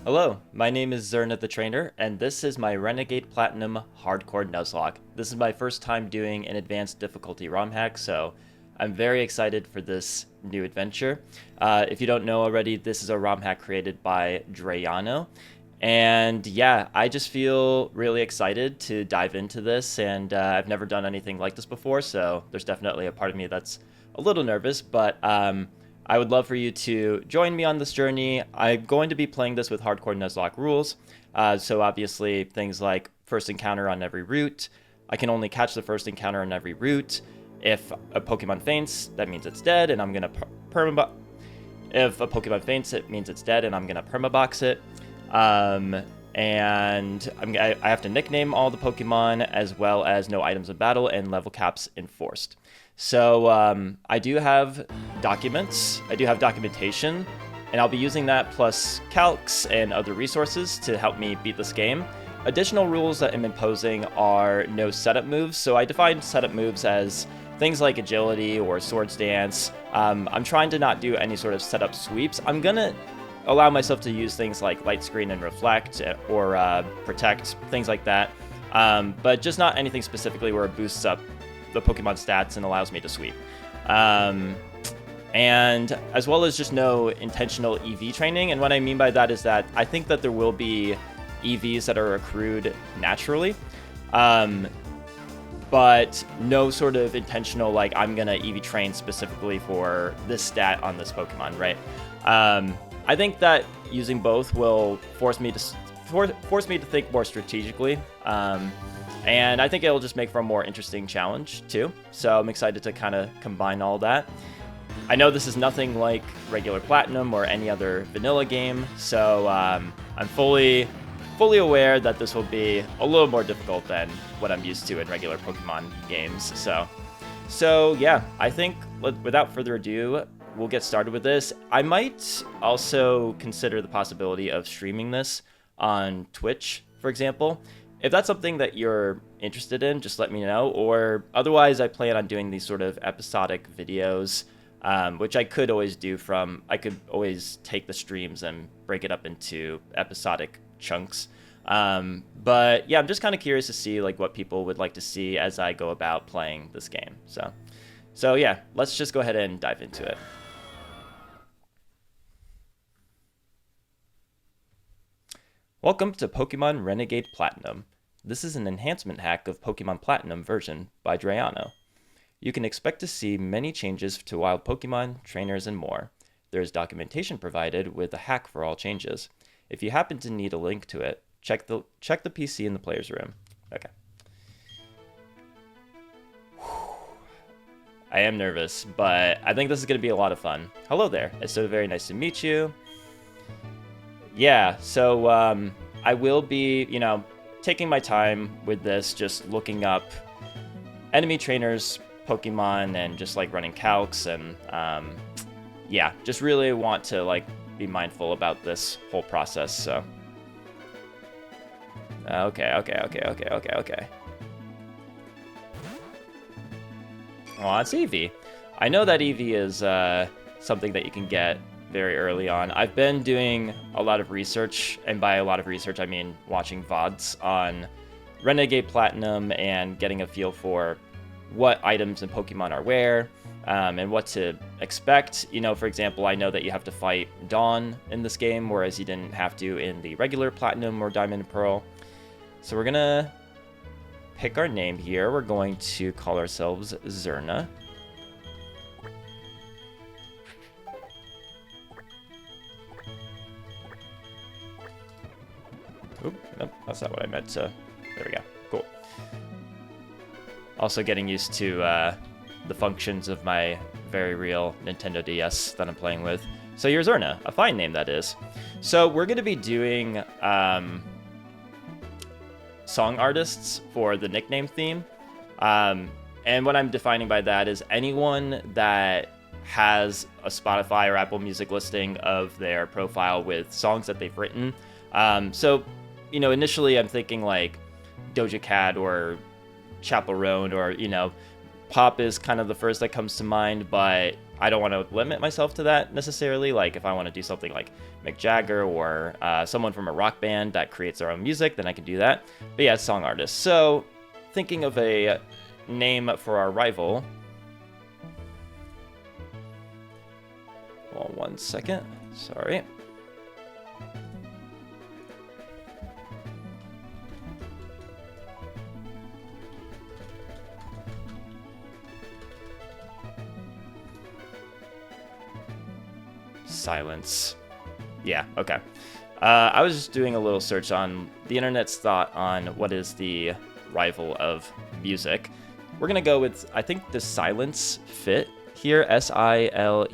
Hello, my name is Zerna the Trainer, and this is my Renegade Platinum Hardcore Nuzlocke. This is my first time doing an advanced difficulty ROM hack, so I'm very excited for this new adventure. If you don't know already, this is a ROM hack created by Drayano. And yeah, I just feel really excited to dive into this, and I've never done anything like this before, so there's definitely a part of me that's a little nervous, but I would love for you to join me on this journey. I'm going to be playing this with hardcore Nuzlocke rules. So obviously things like first encounter on every route. I can only catch the first encounter on every route. If a Pokemon faints, that means it's dead, and I'm gonna if a Pokemon faints, it means it's dead, and I'm gonna perma-box it. And I have to nickname all the Pokemon, as well as no items in battle and level caps enforced. So I do have documents, I do have documentation, and I'll be using that plus calcs and other resources to help me beat this game. Additional rules that I'm imposing are no setup moves, so I define setup moves as things like agility or swords dance. I'm trying to not do any sort of setup sweeps. I'm gonna allow myself to use things like light screen and reflect or protect, things like that, but just not anything specifically where it boosts up the Pokemon stats and allows me to sweep. And as well as just no intentional EV training. And what I mean by that is that I think that there will be EVs that are accrued naturally, but no sort of intentional, like, I'm gonna EV train specifically for this stat on this Pokemon, right? I think that using both will force me to think more strategically. And I think it'll just make for a more interesting challenge too. So I'm excited to kind of combine all that. I know this is nothing like regular Platinum or any other vanilla game, so I'm fully aware that this will be a little more difficult than what I'm used to in regular Pokemon games. So yeah, I think without further ado, we'll get started with this. I might also consider the possibility of streaming this on Twitch, for example. If that's something that you're interested in, just let me know. Or otherwise, I plan on doing these sort of episodic videos, which I could always do I could always take the streams and break it up into episodic chunks. But yeah, I'm just kind of curious to see like what people would like to see as I go about playing this game. So yeah, let's just go ahead and dive into it. Welcome to Pokemon Renegade Platinum. This is an enhancement hack of Pokemon Platinum version by Drayano. You can expect to see many changes to wild Pokemon, trainers, and more. There is documentation provided with a hack for all changes. If you happen to need a link to it, check the PC in the player's room. Okay. I am nervous, but I think this is going to be a lot of fun. Hello there. It's so very nice to meet you. Yeah, so I will be, taking my time with this, just looking up enemy trainers, Pokemon, and just like running calcs, and yeah, just really want to like be mindful about this whole process. So okay. Oh, it's Eevee. I know that Eevee is something that you can get very early on. I've been doing a lot of research, and by a lot of research, I mean watching VODs on Renegade Platinum and getting a feel for what items and Pokemon are where, and what to expect. For example, I know that you have to fight Dawn in this game, whereas you didn't have to in the regular Platinum or Diamond and Pearl. So we're gonna pick our name here. We're going to call ourselves Zerna. Oop, nope, that's not what I meant to. There we go. Cool. Also getting used to the functions of my very real Nintendo DS that I'm playing with. So you're Zerna, a fine name that is. So we're going to be doing song artists for the nickname theme. And what I'm defining by that is anyone that has a Spotify or Apple Music listing of their profile with songs that they've written. So initially I'm thinking like Doja Cat or Chaperone or, Pop is kind of the first that comes to mind, but I don't want to limit myself to that necessarily. Like, if I want to do something like Mick Jagger or someone from a rock band that creates their own music, then I can do that. But yeah, it's song artist. So, thinking of a name for our rival. Well, 1 second. Sorry. Silence. Yeah, okay. I was just doing a little search on the internet's thought on what is the rival of music. We're going to go with, I think, the silence fit here. S-I-L-E-N-C-E.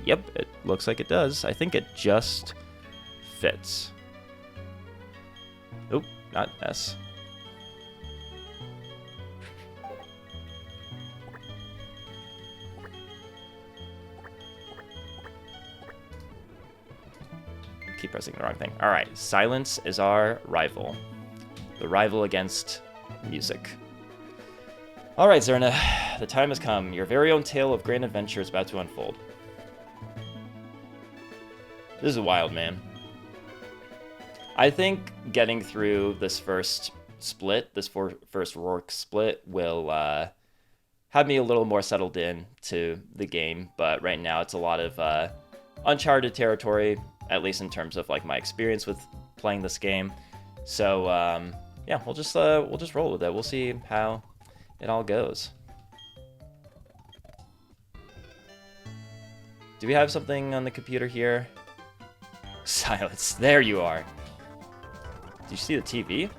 Yep, it looks like it does. I think it just fits. Oh, not S. Keep pressing the wrong thing. All right, silence is our rival. The rival against music. All right, Zerna, the time has come. Your very own tale of grand adventure is about to unfold. This is wild, man. I think getting through this first split, first Rourke split, will have me a little more settled in to the game. But right now, it's a lot of uncharted territory, at least in terms of like my experience with playing this game. So yeah, we'll just roll with it. We'll see how it all goes. Do we have something on the computer here? Silence. There you are. Do you see the TV?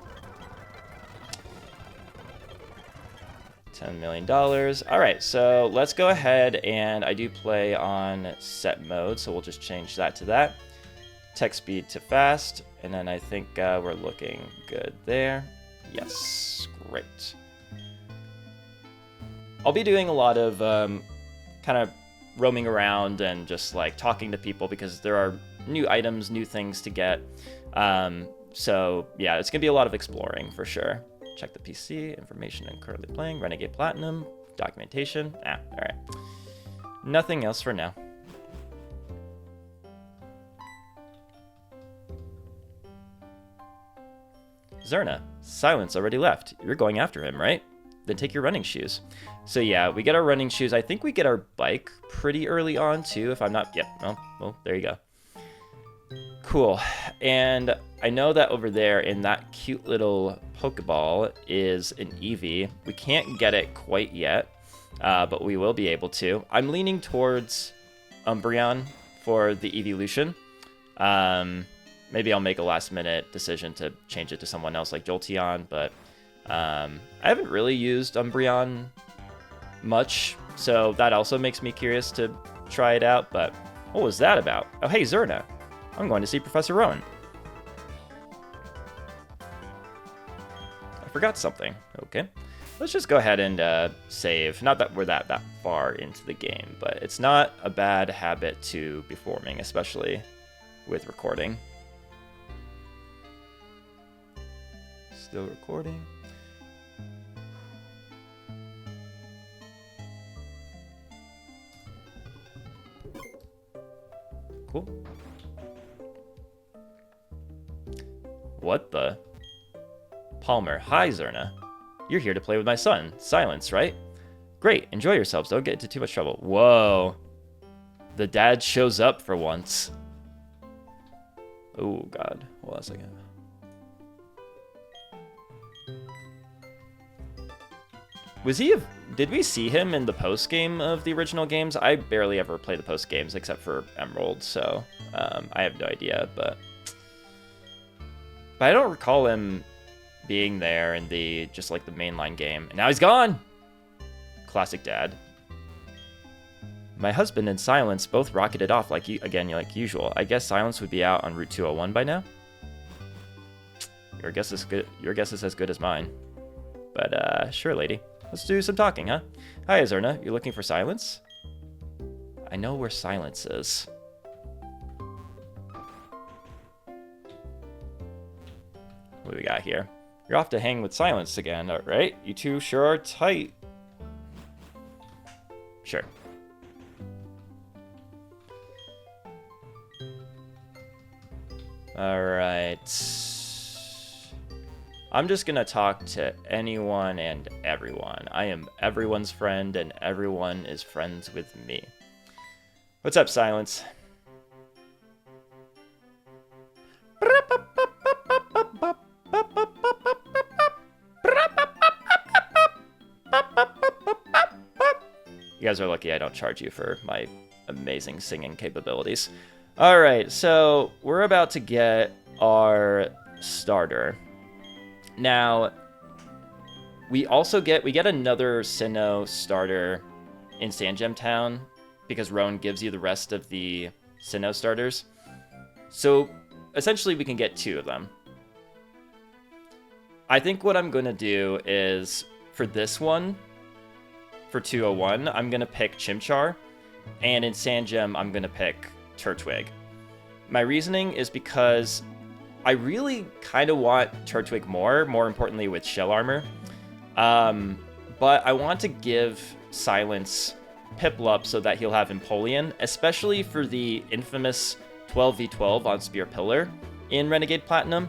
$10 million. All right, so let's go ahead, and I do play on set mode, so we'll just change that to that. Text speed to fast, and then I think we're looking good there. Yes, great. I'll be doing a lot of kind of roaming around and just like talking to people because there are new items, new things to get. So yeah, it's gonna be a lot of exploring for sure. Check the PC, information I'm currently playing, Renegade Platinum, documentation. All right. Nothing else for now. Zerna, Silence already left. You're going after him, right? Then take your running shoes. So yeah, we get our running shoes. I think we get our bike pretty early on too, if I'm not... Yep, well, there you go. Cool. And I know that over there in that cute little Pokeball is an Eevee. We can't get it quite yet, but we will be able to. I'm leaning towards Umbreon for the evolution. Maybe I'll make a last-minute decision to change it to someone else like Jolteon, but I haven't really used Umbreon much, so that also makes me curious to try it out, but what was that about? Oh, hey, Zerna. I'm going to see Professor Rowan. I forgot something. Okay. Let's just go ahead and save. Not that we're that far into the game, but it's not a bad habit to be forming, especially with recording. Still recording. Cool. What the? Palmer. Hi, Zerna. You're here to play with my son, Silence, right? Great. Enjoy yourselves. Don't get into too much trouble. Whoa. The dad shows up for once. Oh, God. Hold on a second. Was he... Did we see him in the post-game of the original games? I barely ever play the post-games except for Emerald, so I have no idea, but I don't recall him being there in the just like the mainline game. And now he's gone! Classic dad. My husband and Silence both rocketed off like usual. I guess Silence would be out on Route 201 by now. Your guess is good. Your guess is as good as mine. But sure, lady. Let's do some talking, huh? Hi, Zerna. You looking for Silence? I know where Silence is. What do we got here? You're off to hang with Silence again, right? You two sure are tight. Sure. All right. I'm just gonna talk to anyone and everyone. I am everyone's friend, and everyone is friends with me. What's up, Silence? You guys are lucky I don't charge you for my amazing singing capabilities. All right, so we're about to get our starter. Now, we get another Sinnoh starter in Sandgem Town because Roan gives you the rest of the Sinnoh starters. So essentially we can get 2 of them. I think what I'm going to do is for this one, for 201, I'm going to pick Chimchar, and in Sandgem I'm going to pick Turtwig. My reasoning is because I really kind of want Turtwig more importantly with shell armor. But I want to give Silence Piplup so that he'll have Empoleon, especially for the infamous 12v12 on Spear Pillar in Renegade Platinum.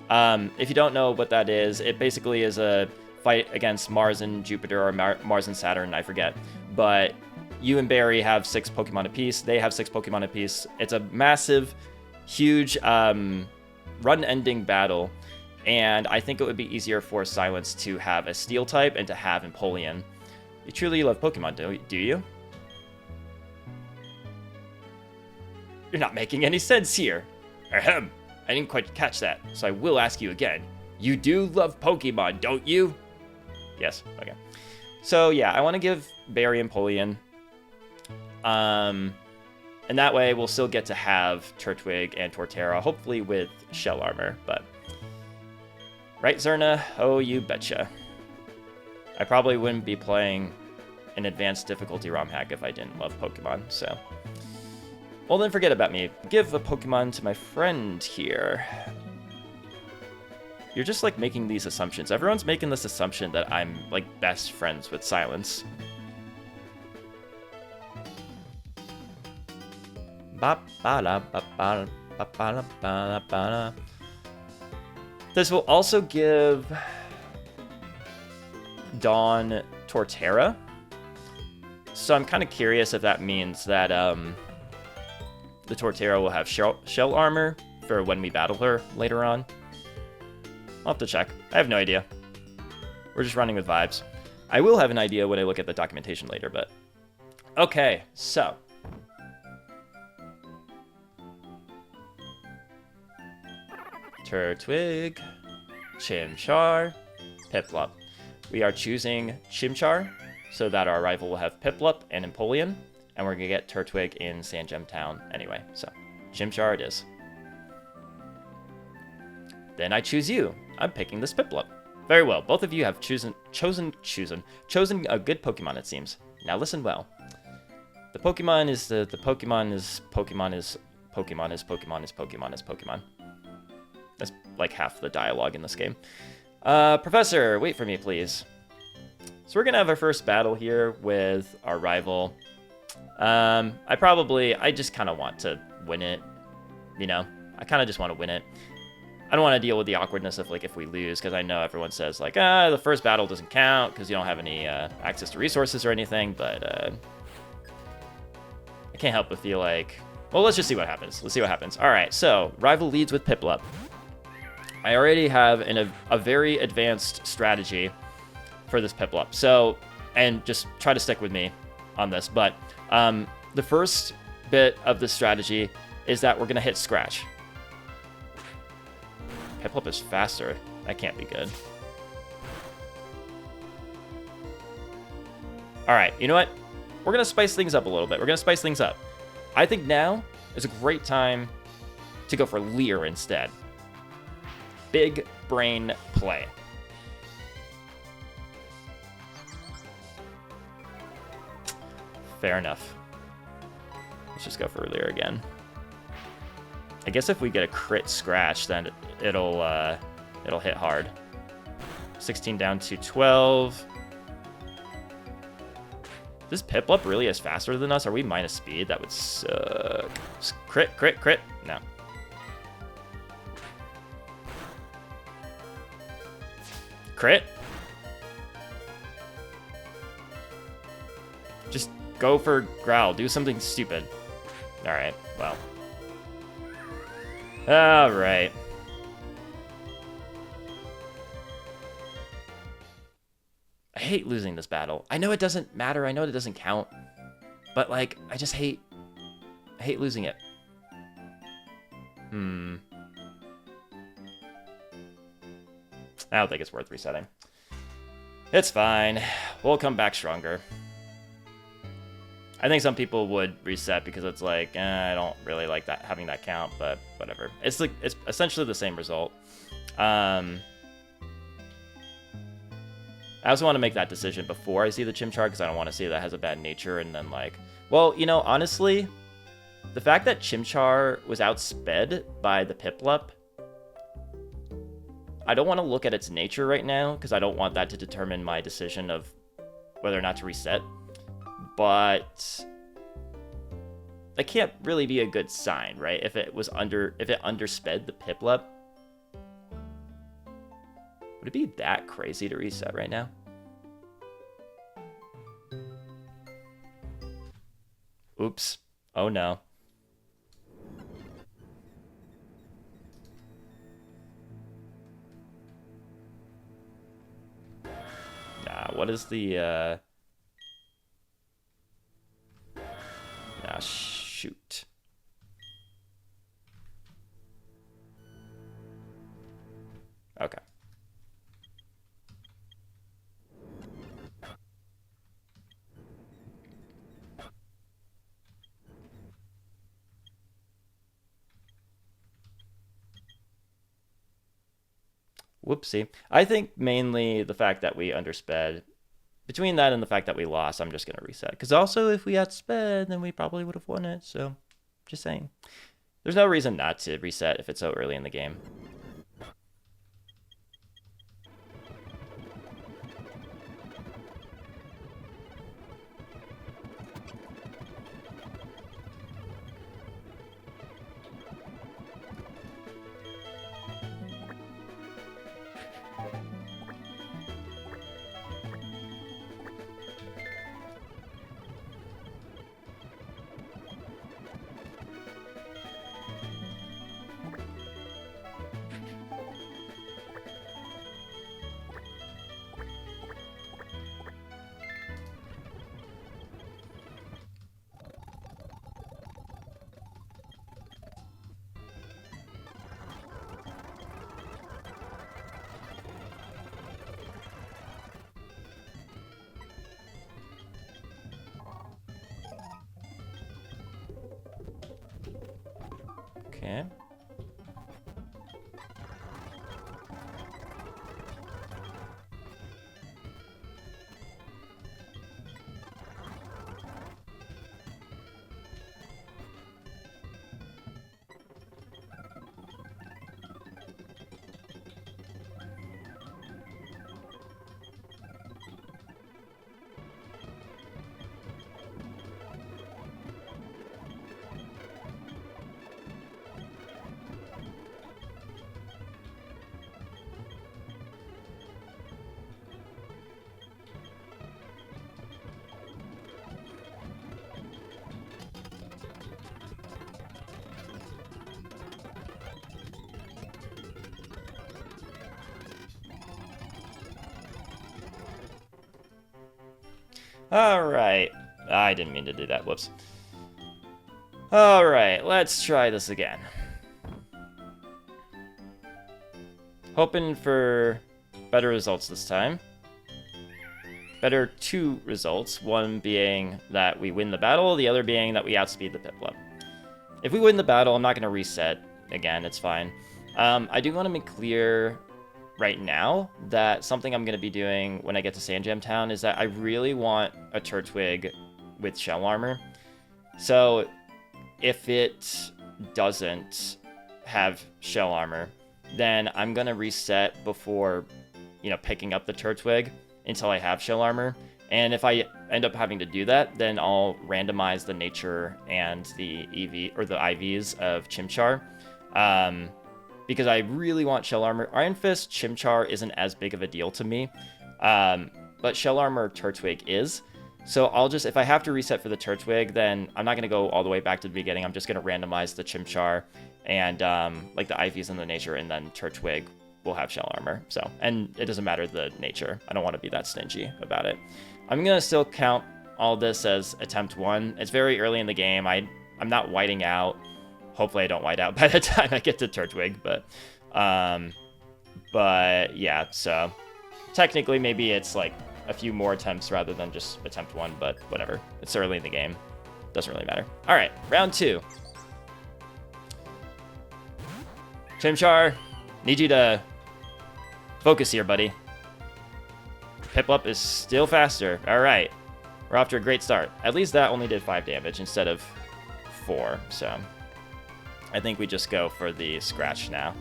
If you don't know what that is, it basically is a fight against Mars and Jupiter, or Mars and Saturn, I forget. But you and Barry have 6 Pokemon apiece. They have 6 Pokemon apiece. It's a massive, huge run-ending battle, and I think it would be easier for Silence to have a Steel type and to have Empoleon. You truly love Pokemon, do you? You're not making any sense here. Ahem. I didn't quite catch that, so I will ask you again. You do love Pokemon, don't you? Yes, okay. So yeah, I want to give Barry Empoleon. And that way, we'll still get to have Turtwig and Torterra, hopefully with shell armor, but... Right, Zerna? Oh, you betcha. I probably wouldn't be playing an advanced difficulty ROM hack if I didn't love Pokemon, so... Well, then forget about me. Give a Pokemon to my friend here. You're just, like, making these assumptions. Everyone's making this assumption that I'm, like, best friends with Silence. This will also give Dawn Torterra. So I'm kind of curious if that means that the Torterra will have shell armor for when we battle her later on. I'll have to check. I have no idea. We're just running with vibes. I will have an idea when I look at the documentation later, but... Okay, so... Turtwig, Chimchar, Piplup. We are choosing Chimchar so that our rival will have Piplup and Empoleon, and we're going to get Turtwig in Sandgem Town anyway. So, Chimchar it is. Then I choose you. I'm picking this Piplup. Very well. Both of you have chosen a good Pokemon, it seems. Now listen well. The Pokemon is the Pokemon is Pokemon is Pokemon is Pokemon is Pokemon is Pokemon. That's like half the dialogue in this game. Professor, wait for me, please. So we're gonna have our first battle here with our rival. I just kind of want to win it. You know, I kind of just want to win it. I don't want to deal with the awkwardness of, like, if we lose, because I know everyone says, like, the first battle doesn't count because you don't have any access to resources or anything, but I can't help but feel like, well, let's just see what happens. Let's see what happens. All right, so rival leads with Piplup. I already have a very advanced strategy for this Piplup. So, and just try to stick with me on this, but the first bit of the strategy is that we're going to hit Scratch. Piplup is faster. That can't be good. All right, you know what? We're going to spice things up a little bit. We're going to spice things up. I think now is a great time to go for Leer instead. Big brain play. Fair enough. Let's just go for Leer again. I guess if we get a crit Scratch, then it'll hit hard. 16 down to 12. This Piplup really is faster than us. Are we minus speed? That would suck. Crit. No. Crit? Just go for Growl. Do something stupid. Alright, well. Alright. I hate losing this battle. I know it doesn't matter. I know it doesn't count. But, like, I just hate losing it. I don't think it's worth resetting. It's fine. We'll come back stronger. I think some people would reset because it's like, I don't really like that having that count, but whatever. It's like it's essentially the same result. I also want to make that decision before I see the Chimchar because I don't want to see that has a bad nature and then like, well, you know, honestly, the fact that Chimchar was outsped by the Piplup, I don't want to look at its nature right now because I don't want that to determine my decision of whether or not to reset. But that can't really be a good sign, right? If it undersped the Piplup, would it be that crazy to reset right now? Oops. Oh no. Nah, what is the Nah, shoot. Okay. Whoopsie. I think mainly the fact that we undersped. Between that and the fact that we lost, I'm just going to reset. Because also, if we outsped, then we probably would have won it. So, just saying. There's no reason not to reset if it's so early in the game. Okay. Alright. I didn't mean to do that. Whoops. Alright, let's try this again. Hoping for better results this time. Better two results. One being that we win the battle, the other being that we outspeed the Piplup. If we win the battle, I'm not going to reset again. It's fine. I do want to make clear right now that something I'm going to be doing when I get to Sandjam Town is that I really want a Turtwig with shell armor. So if it doesn't have shell armor, then I'm going to reset before, you know, picking up the Turtwig until I have shell armor. And if I end up having to do that, then I'll randomize the nature and the EV or the IVs of Chimchar. because I really want Shell Armor. Iron Fist Chimchar isn't as big of a deal to me, but Shell Armor Turtwig is. So I'll just, if I have to reset for the Turtwig, then I'm not going to go all the way back to the beginning. I'm just going to randomize the Chimchar and like the IVs and the nature, and then Turtwig will have Shell Armor. So, and it doesn't matter the nature. I don't want to be that stingy about it. I'm going to still count all this as attempt 1. It's very early in the game. I'm not whiting out. Hopefully I don't white out by the time I get to Turtwig, but yeah, so technically maybe it's like a few more attempts rather than just attempt 1, but whatever. It's early in the game. Doesn't really matter. All right, round 2. Chimchar, need you to focus here, buddy. Piplup is still faster. All right, we're off to a great start. At least that only did 5 damage instead of 4, so I think we just go for the scratch now.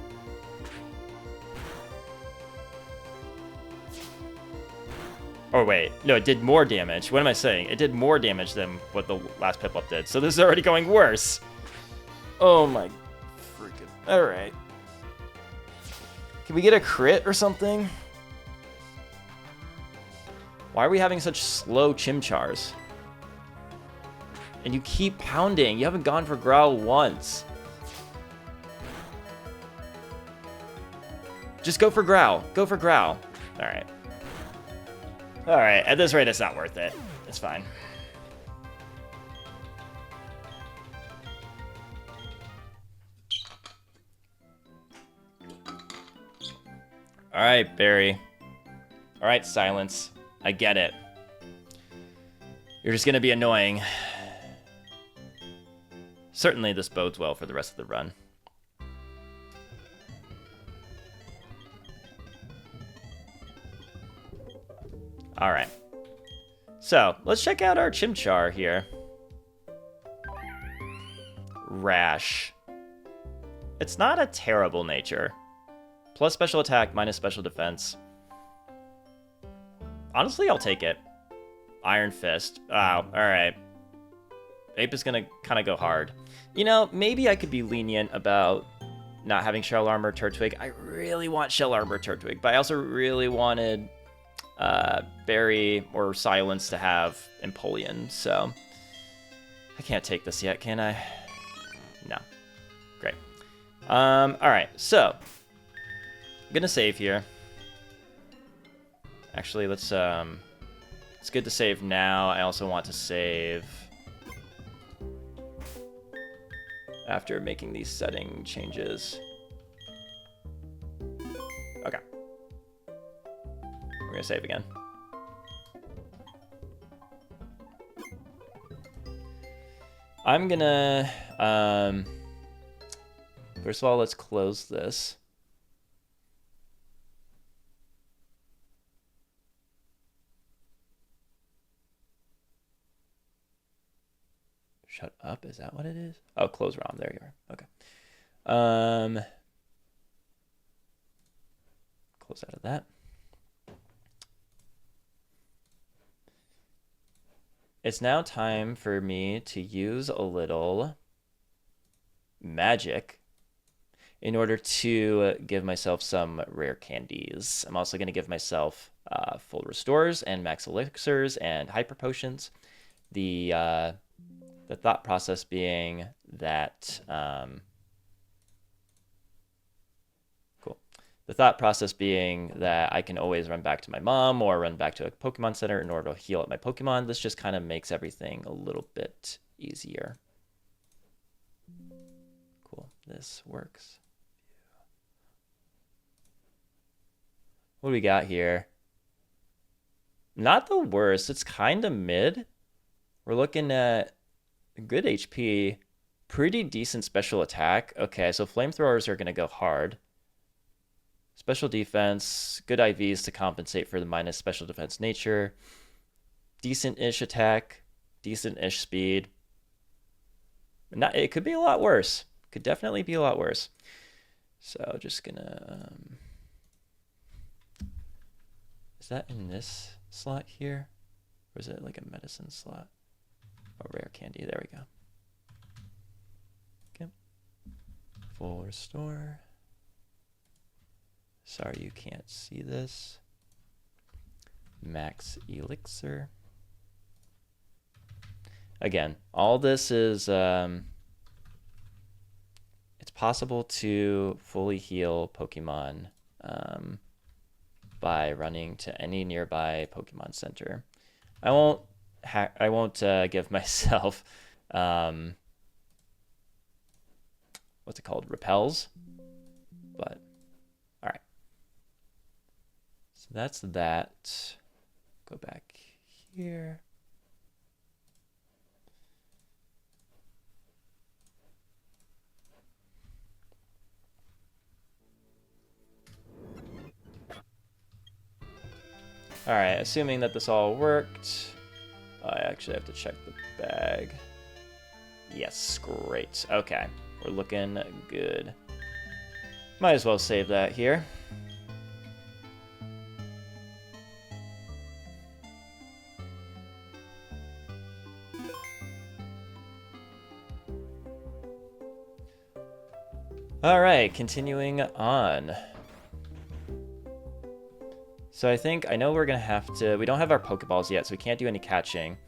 Oh, wait. No, it did more damage. What am I saying? It did more damage than what the last Piplup did. So this is already going worse. Oh, my freaking... All right. Can we get a crit or something? Why are we having such slow Chimchars? And you keep pounding. You haven't gone for Growl once. Just go for Growl. Go for Growl. All right. All right, at this rate, it's not worth it. It's fine. All right, Barry. All right, Silence. I get it. You're just going to be annoying. Certainly, this bodes well for the rest of the run. All right. So, let's check out our Chimchar here. Rash. It's not a terrible nature. Plus special attack, minus special defense. Honestly, I'll take it. Iron Fist. Wow, alright. Ape is gonna kind of go hard. You know, maybe I could be lenient about not having Shell Armor Turtwig. I really want Shell Armor Turtwig, but I also really wanted Barry or Silence to have Empoleon, so I can't take this yet, can I? No. Great. Alright, so I'm gonna save here. Actually, let's it's good to save now. I also want to save after making these setting changes. Okay. We're gonna save again. I'm gonna first of all, let's close this. Shut up, is that what it is? Oh, close ROM, there you are. Okay. Close out of that. It's now time for me to use a little magic in order to give myself some rare candies. I'm also going to give myself full restores and max elixirs and hyper potions. The thought process being that The thought process being that I can always run back to my mom or run back to a Pokemon Center in order to heal up my Pokemon. This just kind of makes everything a little bit easier. Cool. This works. What do we got here? Not the worst. It's kind of mid. We're looking at good HP, pretty decent special attack. Okay, so flamethrowers are going to go hard. Special defense, good IVs to compensate for the minus special defense nature. Decent-ish attack, decent-ish speed. It could be a lot worse. Could definitely be a lot worse. So just gonna... is that in this slot here? Or is it like a medicine slot? A rare candy, there we go. Okay. Full restore. Sorry you can't see this. Max Elixir. Again, all this is, it's possible to fully heal Pokemon by running to any nearby Pokemon Center. I won't give myself, what's it called? Repels, but all right. So that's that. Go back here. All right, assuming that this all worked, I actually have to check the bag. Yes, great. Okay, we're looking good. Might as well save that here. All right, continuing on. So I know we're going to have to, we don't have our Pokeballs yet, so we can't do any catching.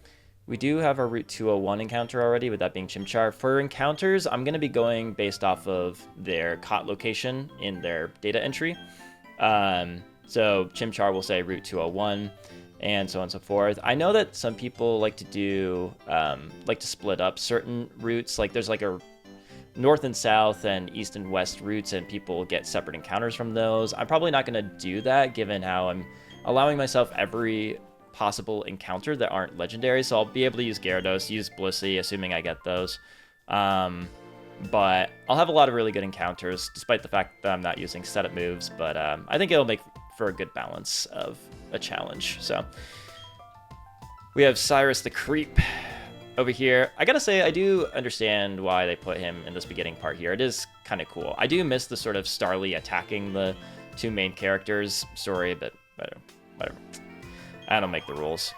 We do have our Route 201 encounter already, with that being Chimchar. For encounters, I'm going to be going based off of their caught location in their data entry. So Chimchar will say Route 201, and so on and so forth. I know that some people like to do, like to split up certain routes. Like there's like a north and south and east and west routes, and people get separate encounters from those. I'm probably not going to do that, given how I'm allowing myself every possible encounter that aren't legendary. So I'll be able to use Gyarados, use Blissey, assuming I get those. But I'll have a lot of really good encounters, despite the fact that I'm not using setup moves. But I think it'll make for a good balance of a challenge. So we have Cyrus the Creep over here. I gotta say, I do understand why they put him in this beginning part here. It is kind of cool. I do miss the sort of Starly attacking the two main characters story, but whatever. I don't make the rules.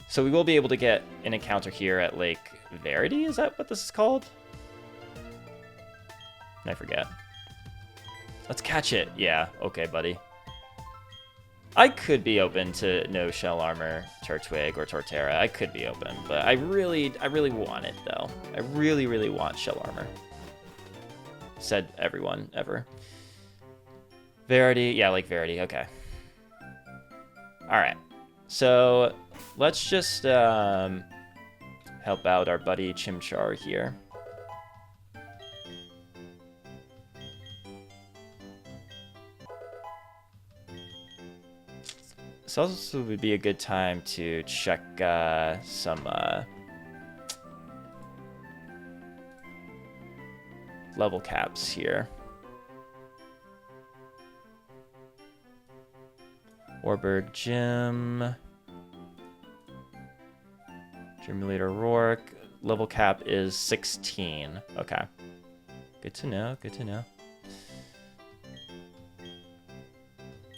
So we will be able to get an encounter here at Lake Verity. Is that what this is called? I forget. Let's catch it. Yeah, okay, buddy. I could be open to no shell armor Turtwig or Torterra. I could be open, but I really want it though. I really want shell armor. Said everyone ever. Verity, yeah, Lake Verity. Okay. All right. So let's just help out our buddy Chimchar here. This also would be a good time to check some level caps here. Warbird Gym. Gym Leader Rourke. Level cap is 16. Okay. Good to know, good to know.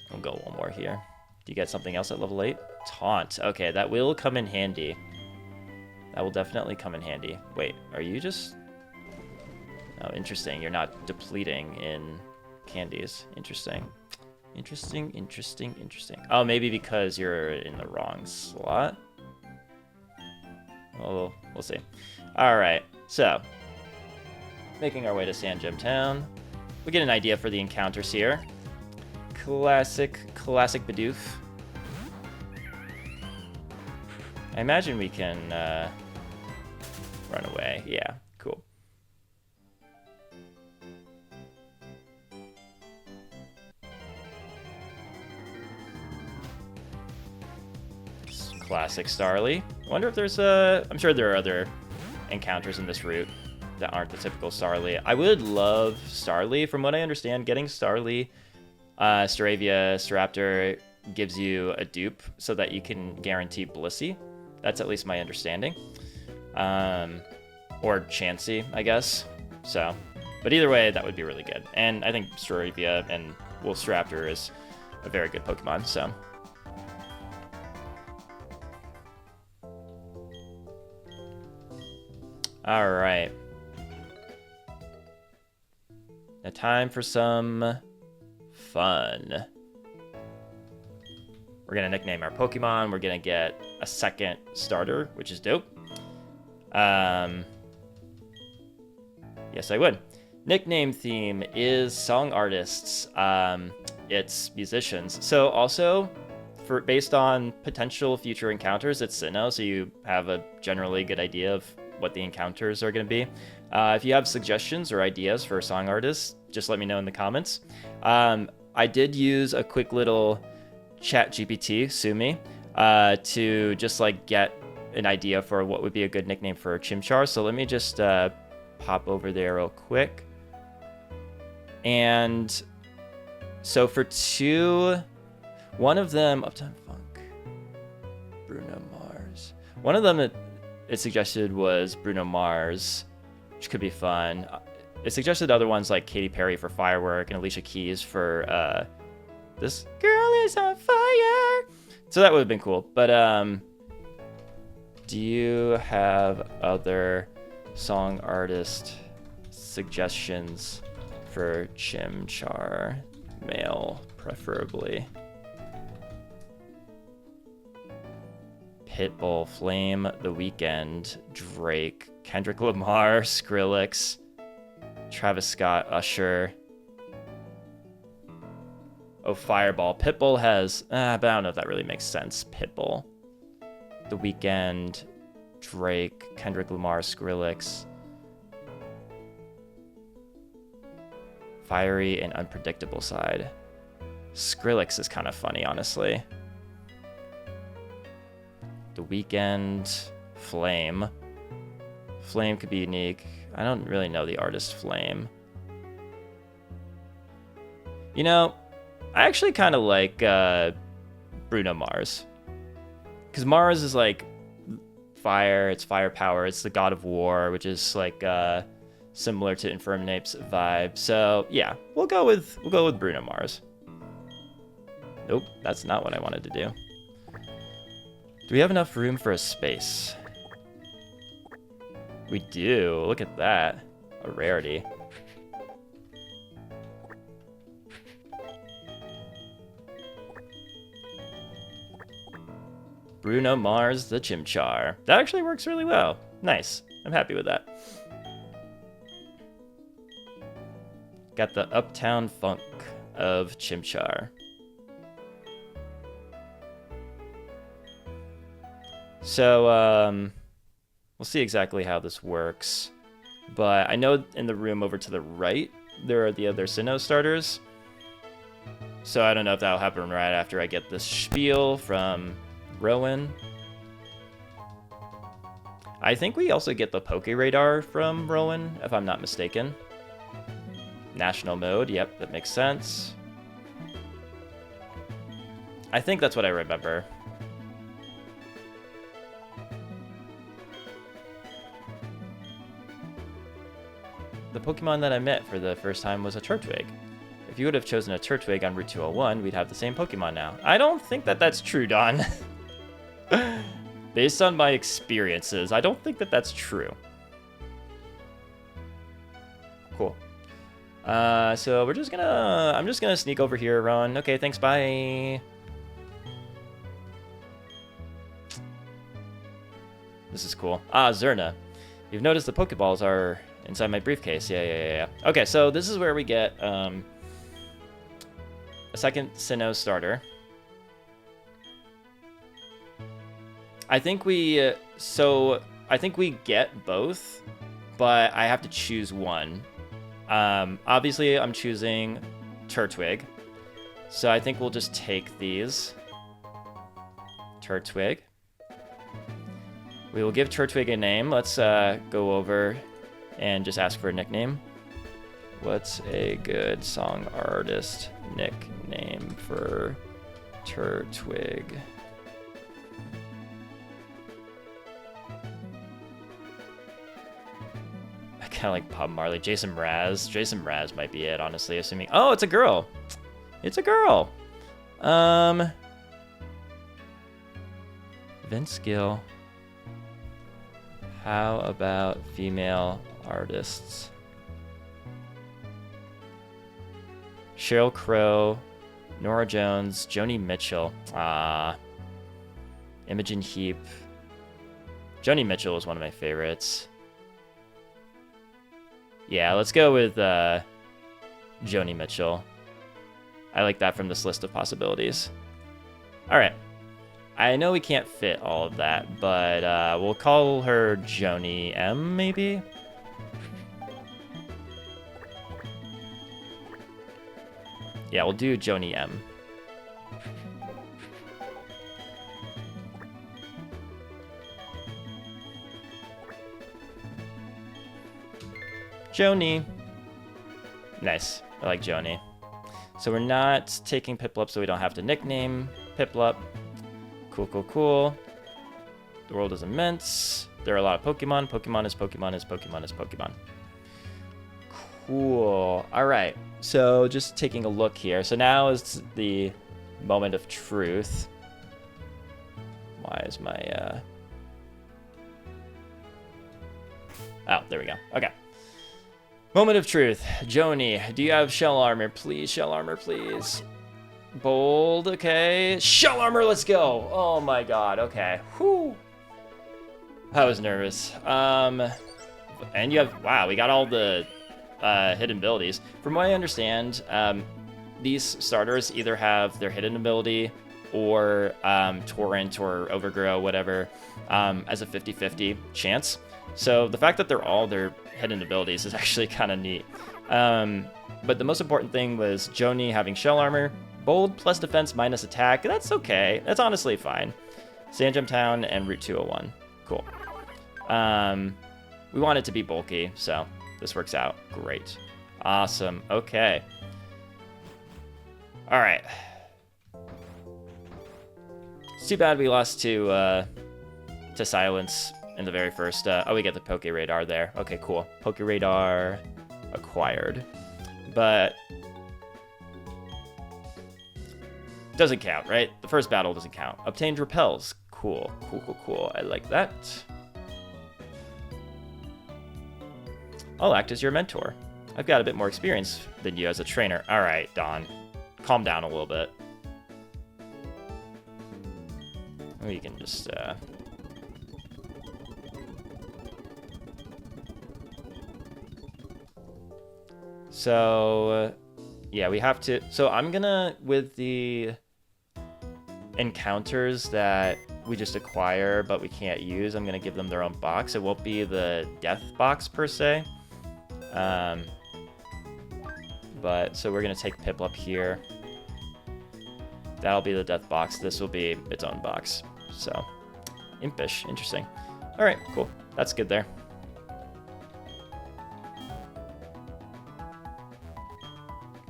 I'll go one more here. Do you get something else at level 8? Taunt. Okay, that will come in handy. That will definitely come in handy. Wait, are you just... Oh, interesting. You're not depleting in candies. Interesting. Interesting. Oh, maybe because you're in the wrong slot? Well, we'll see. Alright, so... Making our way to Sand Gem Town. We get an idea for the encounters here. Classic Bidoof. I imagine we can run away. Yeah, cool. Classic Starly. I wonder if there's I'm sure there are other encounters in this route that aren't the typical Starly. I would love Starly. From what I understand, getting Starly, Staravia, Staraptor gives you a dupe so that you can guarantee Blissey. That's at least my understanding. Or Chansey, I guess. So, but either way, that would be really good. And I think Staravia and Staraptor is a very good Pokemon, so. All right. Now time for some fun. We're gonna nickname our Pokemon. We're gonna get a second starter, which is dope. Yes, I would. Nickname theme is song artists. It's musicians. So also, based on potential future encounters, it's Sinnoh, so you have a generally good idea of what the encounters are going to be. If you have suggestions or ideas for song artists, just let me know in the comments. I did use a quick little chat GPT, Sumi, to just like get an idea for what would be a good nickname for Chimchar. So let me just pop over there real quick. And so for one of them, Uptown Funk, Bruno Mars. One of them it suggested was Bruno Mars, which could be fun. It suggested other ones like Katy Perry for Firework and Alicia Keys for This Girl Is on Fire. So that would have been cool. But do you have other song artist suggestions for Chimchar? Male, preferably. Pitbull, Flame, The Weeknd, Drake, Kendrick Lamar, Skrillex, Travis Scott, Usher. Oh, Fireball. Pitbull has, but I don't know if that really makes sense. Pitbull, The Weeknd, Drake, Kendrick Lamar, Skrillex. Fiery and unpredictable side. Skrillex is kind of funny, honestly. The Weeknd, Flame. Flame could be unique. I don't really know the artist Flame. You know, I actually kind of like Bruno Mars. Because Mars is like fire, it's firepower, it's the god of war, which is like similar to Infernape's vibe. So yeah, we'll go with Bruno Mars. Nope, that's not what I wanted to do. Do we have enough room for a space? We do. Look at that. A rarity. Bruno Mars, the Chimchar. That actually works really well. Nice. I'm happy with that. Got the Uptown Funk of Chimchar. So, we'll see exactly how this works. But I know in the room over to the right, there are the other Sinnoh starters. So I don't know if that'll happen right after I get this spiel from Rowan. I think we also get the Poke Radar from Rowan, if I'm not mistaken. National mode, yep, that makes sense. I think that's what I remember. The Pokemon that I met for the first time was a Turtwig. If you would have chosen a Turtwig on Route 201, we'd have the same Pokemon now. I don't think that that's true, Don. Based on my experiences, I don't think that that's true. Cool. So we're just gonna... I'm just gonna sneak over here, Ron. Okay, thanks, bye. This is cool. Ah, Zerna. You've noticed the Pokeballs are inside my briefcase. Yeah. Okay, so this is where we get a second Sinnoh starter. I think we get both, but I have to choose one. Obviously, I'm choosing Turtwig, so I think we'll just take these. Turtwig. We will give Turtwig a name. Let's go over and just ask for a nickname. What's a good song artist nickname for Turtwig? I kind of like Bob Marley. Jason Mraz. Jason Mraz might be it, honestly, assuming... Oh, it's a girl! It's a girl! Vince Gill. How about female artists? Cheryl Crow, Nora Jones, Joni Mitchell. Imogen Heap. Joni Mitchell is one of my favorites. Yeah, let's go with Joni Mitchell. I like that from this list of possibilities. All right. I know we can't fit all of that, but we'll call her Joni M, maybe? Yeah, we'll do Joni M. Joni. Nice. I like Joni. So we're not taking Piplup, so we don't have to nickname Piplup. Cool, cool, cool. The world is immense. There are a lot of Pokemon. Pokemon is Pokemon is Pokemon is Pokemon. Cool. All right. So just taking a look here. So now is the moment of truth. Why is my... Oh, there we go. Okay. Moment of truth. Joni, do you have shell armor? Please, shell armor, please. Bold, okay. Shell armor, let's go. Oh my god, okay. Whew. I was nervous. And you have... Wow, we got all the hidden abilities. From what I understand, these starters either have their hidden ability or Torrent or Overgrow, whatever, as a 50-50 chance. So the fact that they're all their hidden abilities is actually kind of neat. But the most important thing was Joni having shell armor, bold plus defense minus attack. That's okay. That's honestly fine. Sandgem Town and Route 201. Cool. We want it to be bulky, so this works out great. Awesome. Okay. All right. It's too bad we lost to Silence in the very first. Oh, we get the Poke Radar there. Okay, cool. Poke Radar acquired, but doesn't count, right? The first battle doesn't count. Obtained repels. Cool, cool, cool, cool. I like that. I'll act as your mentor. I've got a bit more experience than you as a trainer. All right, Don, calm down a little bit. We can just So, yeah, we have to... So I'm gonna, with the encounters that we just acquire but we can't use, I'm gonna give them their own box. It won't be the death box per se. But, so we're gonna take Piplup here. That'll be the death box. This will be its own box. So, impish. Interesting. All right, cool. That's good there.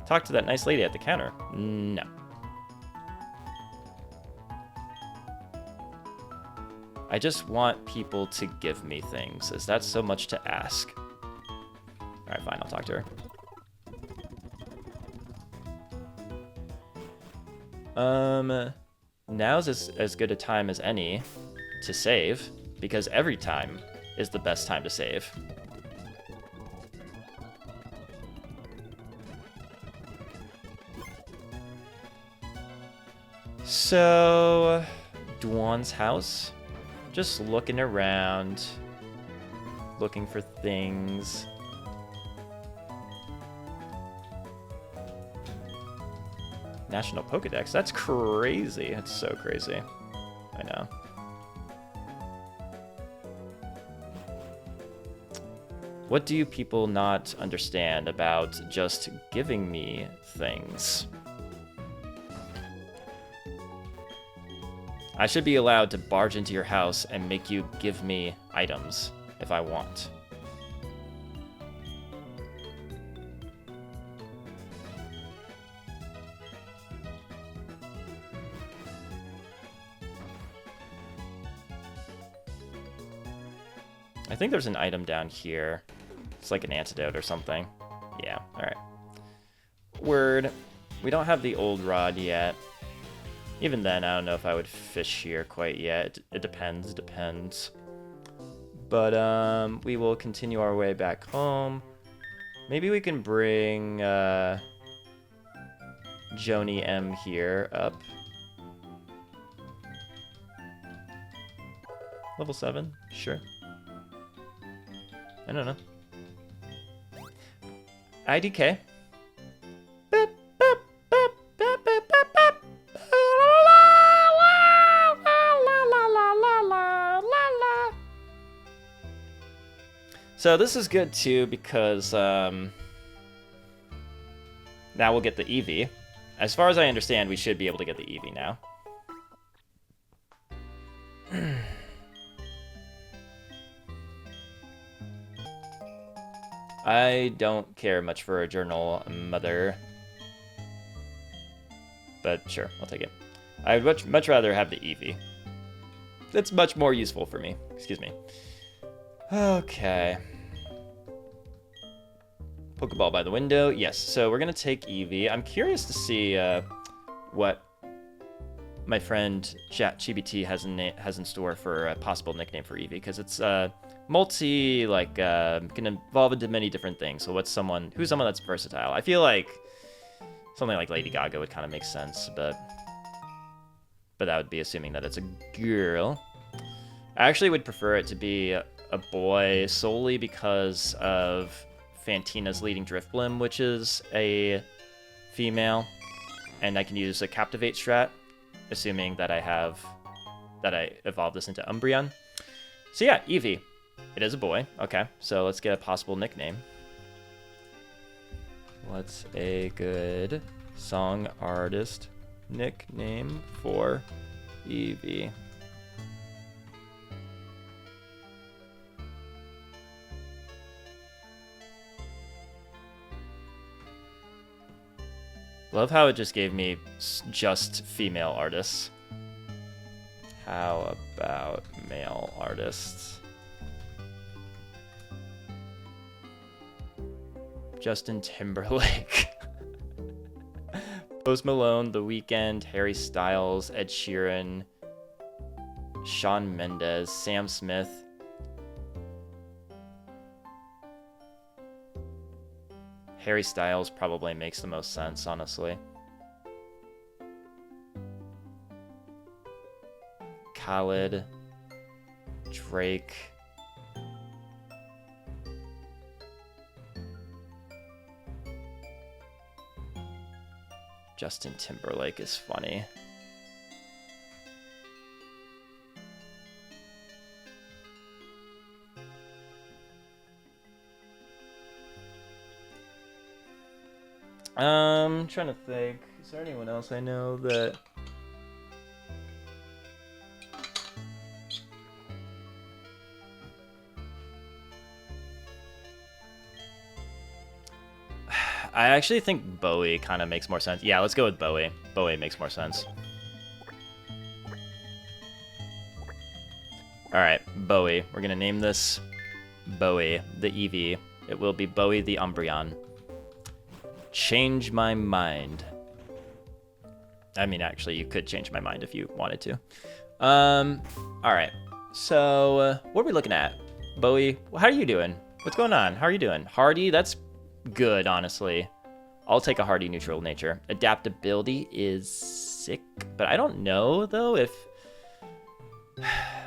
Talk to that nice lady at the counter. No. I just want people to give me things. Is that so much to ask? All right, fine. I'll talk to her. Now's as good a time as any to save, because every time is the best time to save. So, Dwan's house. Just looking around, looking for things. National Pokedex? That's crazy. That's so crazy. I know. What do you people not understand about just giving me things? I should be allowed to barge into your house and make you give me items if I want. I think there's an item down here. It's like an antidote or something. Yeah, alright. Word. We don't have the old rod yet. Even then, I don't know if I would fish here quite yet. It depends. But we will continue our way back home. Maybe we can bring Joni M here up. Level 7? Sure. I don't know. IDK. So this is good too because now we'll get the Eevee. As far as I understand, we should be able to get the Eevee now. I don't care much for a journal, mother. But sure, I'll take it. I would much rather have the Eevee. It's much more useful for me. Excuse me. Okay. Pokeball by the window. Yes, so we're going to take Eevee. I'm curious to see what my friend ChatGPT has in store for a possible nickname for Eevee, because it's multi, like, can evolve into many different things. So who's someone that's versatile? I feel like something like Lady Gaga would kind of make sense, but that would be assuming that it's a girl. I actually would prefer it to be a boy solely because of Fantina's leading Drifblim, which is a female, and I can use a Captivate strat, assuming that I evolved this into Umbreon. So yeah, Eevee. It is a boy. Okay, so let's get a possible nickname. What's a good song artist nickname for Eevee? Love how it just gave me just female artists. How about male artists? Justin Timberlake. Post Malone, The Weeknd, Harry Styles, Ed Sheeran, Shawn Mendes, Sam Smith. Harry Styles probably makes the most sense, honestly. Khaled, Drake. Justin Timberlake is funny. I'm trying to think. Is there anyone else I know that... I actually think Bowie kind of makes more sense. Yeah, let's go with Bowie. Bowie makes more sense. Alright, Bowie. We're gonna name this Bowie, the Eevee. It will be Bowie the Umbreon. Change my mind. I mean, actually, you could change my mind if you wanted to. Alright. So, what are we looking at? Bowie, how are you doing? What's going on? How are you doing? Hardy, that's good, honestly. I'll take a hardy neutral nature. Adaptability is sick, but I don't know, though, if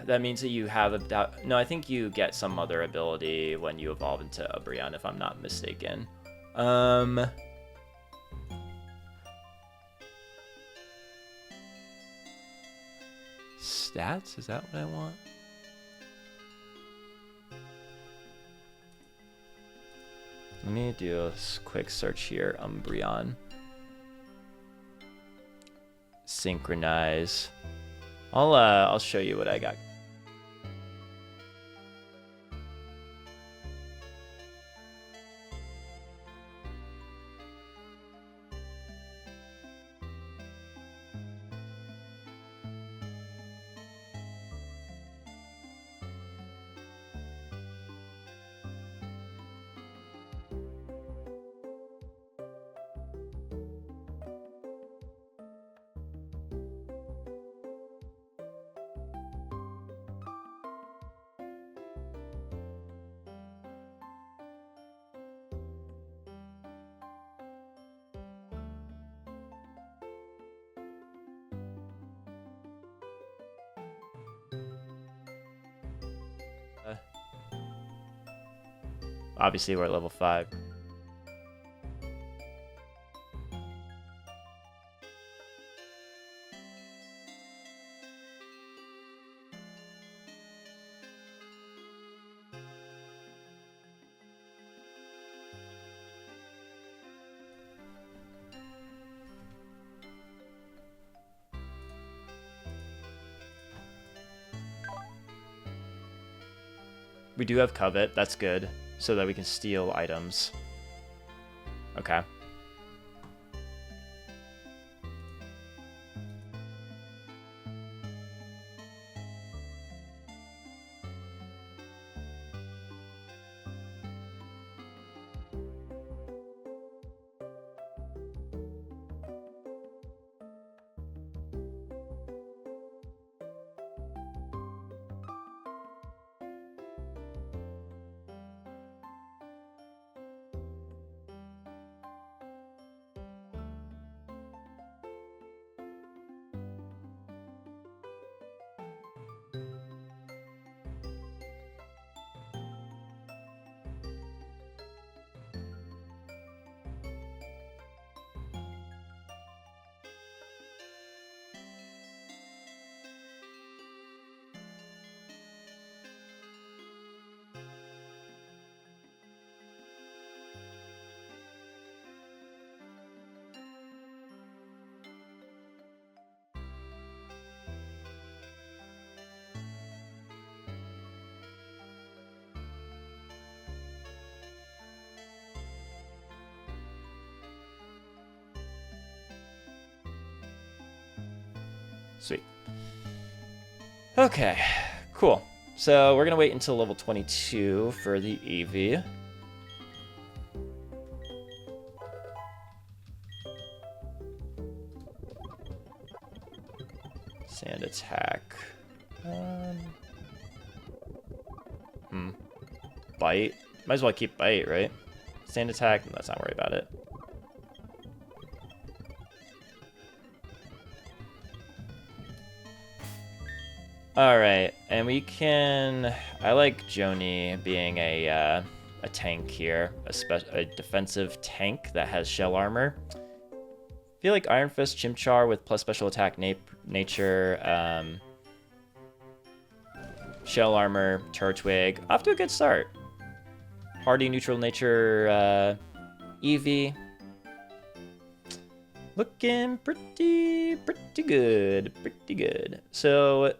that means that you have no, I think you get some other ability when you evolve into Umbreon, if I'm not mistaken. Stats? Is that what I want? Let me do a quick search here. Umbreon. Synchronize. I'll show you what I got. Obviously, we're at level 5. We do have Covet. That's good. So that we can steal items. Okay. Sweet. Okay, cool. So we're going to wait until level 22 for the Eevee. Sand attack. Bite. Might as well keep bite, right? Sand attack, let's not worry about it. Alright, and we can... I like Joni being a tank here. A defensive tank that has shell armor. I feel like Iron Fist, Chimchar with plus special attack nature, shell armor, Turtwig. Off to a good start. Hardy neutral nature Eevee. Looking pretty good. Pretty good. So...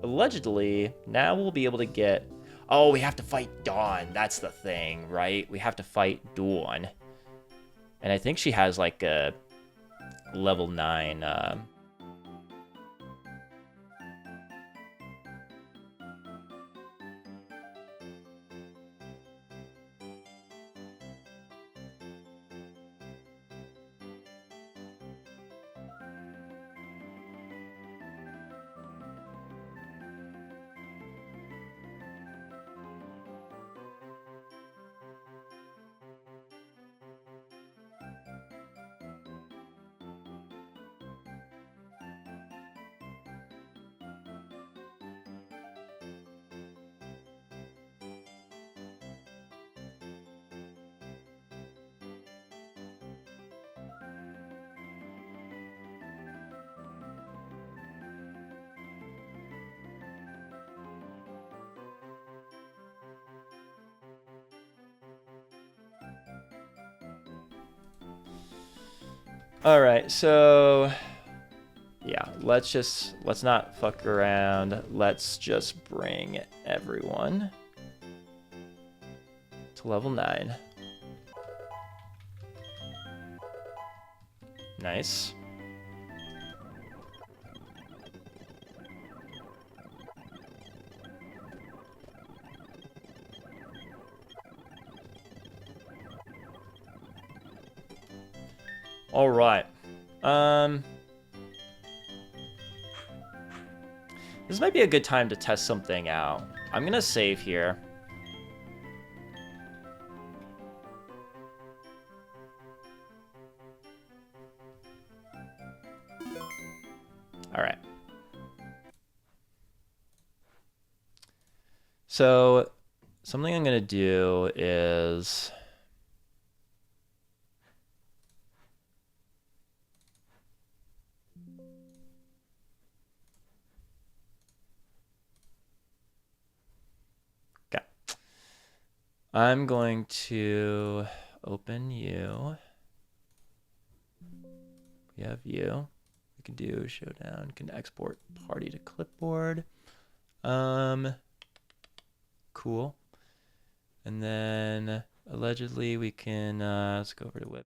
allegedly, now we'll be able to get... Oh, we have to fight Dawn. That's the thing, right? We have to fight Dawn. And I think she has, like, a level 9... Alright, so... yeah, let's not fuck around. Let's just bring everyone to level 9. Nice. All right. This might be a good time to test something out. I'm gonna save here. All right. So something I'm going to do is... Okay. I'm going to open you. We have you. We can do showdown, can export party to clipboard. Cool. And then allegedly we can, let's go over to whip.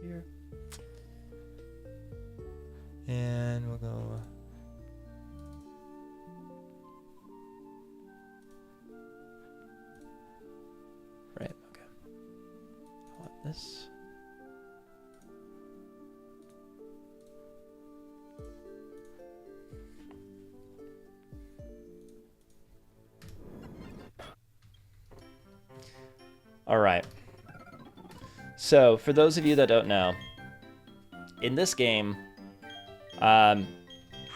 Here. And we'll go... Right, okay. I want this. All right. So, for those of you that don't know, in this game,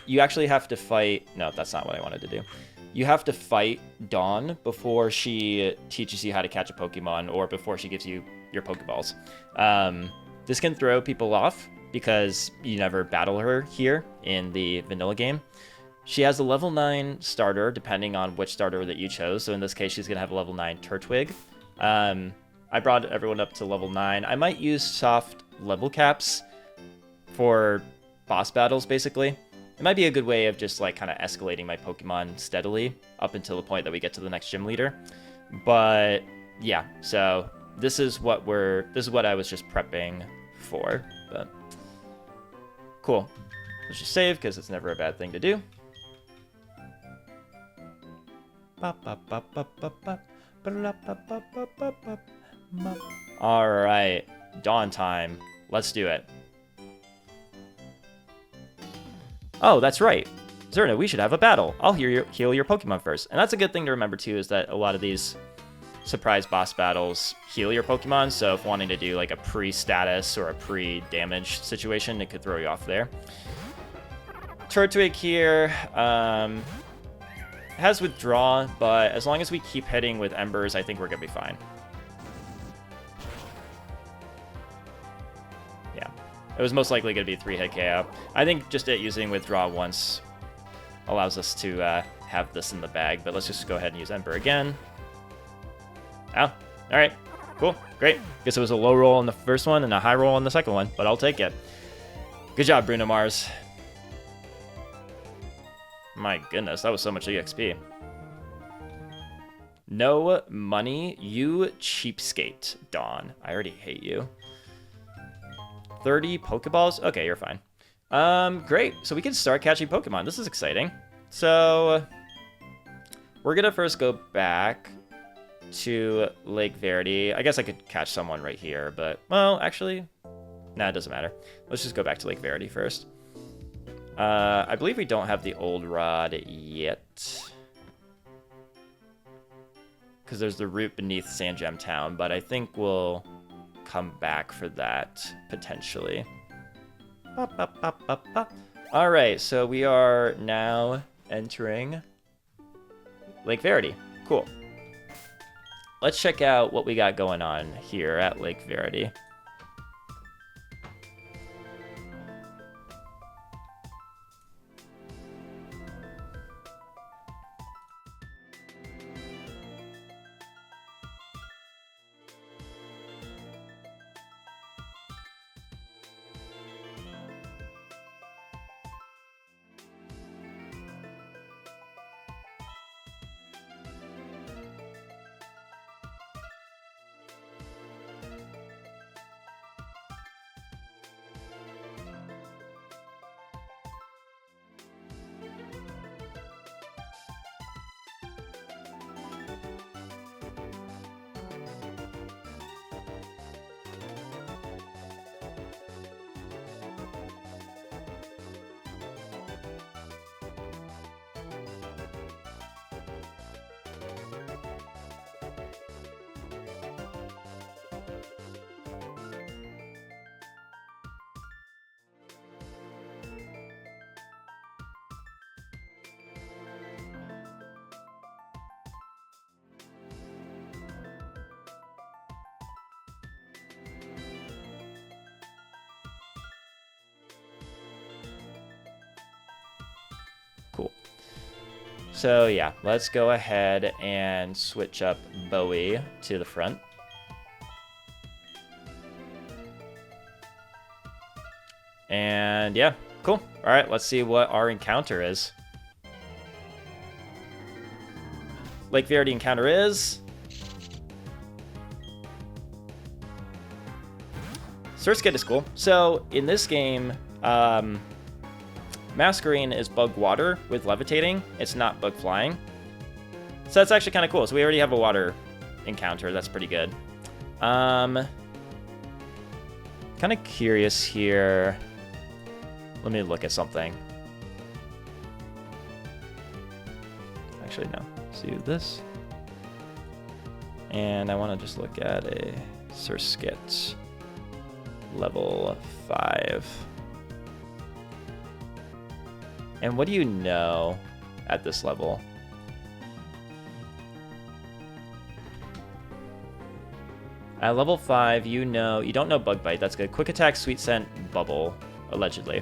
you actually have to fight... No, that's not what I wanted to do. You have to fight Dawn before she teaches you how to catch a Pokemon or before she gives you your Pokeballs. This can throw people off because you never battle her here in the vanilla game. She has a level 9 starter, depending on which starter that you chose. So in this case, she's going to have a level 9 Turtwig. I brought everyone up to level 9. I might use soft level caps for boss battles, basically. It might be a good way of just like kind of escalating my Pokemon steadily up until the point that we get to the next gym leader. But yeah, so this is what I was just prepping for. But cool. Let's just save because it's never a bad thing to do. All right, Dawn time. Let's do it. Oh, that's right. Zerna, we should have a battle. I'll heal your Pokemon first. And that's a good thing to remember, too, is that a lot of these surprise boss battles heal your Pokemon. So if wanting to do like a pre-status or a pre-damage situation, it could throw you off there. Turtwig here has withdraw, but as long as we keep hitting with embers, I think we're gonna be fine. Yeah, it was most likely gonna be 3-hit KO. I think just it using withdraw once allows us to have this in the bag, but let's just go ahead and use ember again. Oh, all right, cool, great. Guess it was a low roll on the first one and a high roll on the second one, but I'll take it. Good job, Bruno Mars. My goodness, that was so much EXP. No money, you cheapskate, Dawn. I already hate you. 30 Pokeballs? Okay, you're fine. Great. So we can start catching Pokemon. This is exciting. So we're gonna first go back to Lake Verity. I guess I could catch someone right here, but, well, actually, nah, it doesn't matter. Let's just go back to Lake Verity first. I believe we don't have the old rod yet, because there's the route beneath Sandgem Town, but I think we'll come back for that, potentially. Alright, so we are now entering Lake Verity. Cool. Let's check out what we got going on here at Lake Verity. Cool. So yeah, let's go ahead and switch up Bowie to the front. And yeah, cool. All right, let's see what our encounter is. Lake Verity encounter is Surskit is cool. So in this game, Masquerain is bug water with levitating. It's not bug flying. So that's actually kind of cool. So we already have a water encounter. That's pretty good. Kind of curious here. Let me look at something. Actually, no. Let's do this. And I want to just look at a Surskit level 5. And what do you know at this level? At level 5, you don't know Bug Bite. That's good. Quick Attack, Sweet Scent, Bubble, allegedly.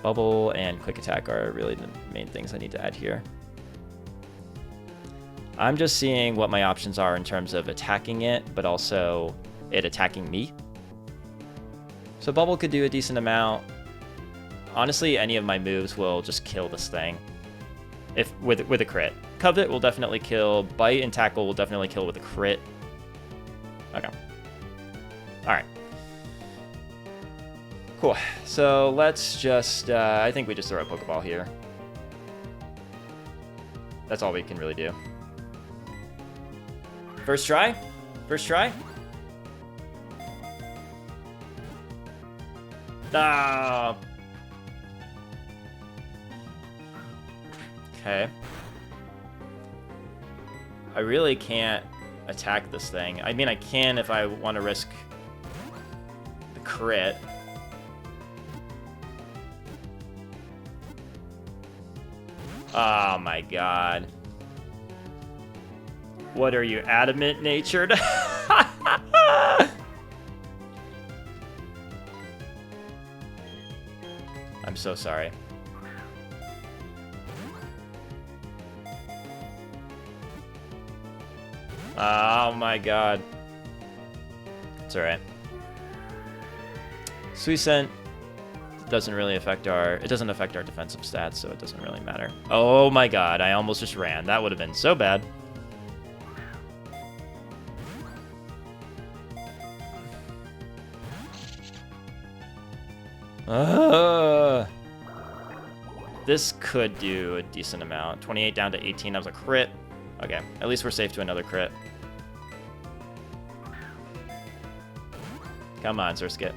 Bubble and Quick Attack are really the main things I need to add here. I'm just seeing what my options are in terms of attacking it, but also it attacking me. So Bubble could do a decent amount. Honestly, any of my moves will just kill this thing if with a crit. Covet will definitely kill. Bite and Tackle will definitely kill with a crit. Okay. All right. Cool. So let's just, I think we just throw a Pokeball here. That's all we can really do. First try? First try? Ah. Okay. I really can't attack this thing. I mean, I can if I want to risk the crit. Oh my god. What are you, adamant natured? I'm so sorry. Oh my god. It's alright. Suicent doesn't really affect it doesn't affect our defensive stats, so it doesn't really matter. Oh my god, I almost just ran. That would have been so bad. This could do a decent amount. 28 down to 18, that was a crit. Okay, at least we're safe to another crit. Come on, Surskit.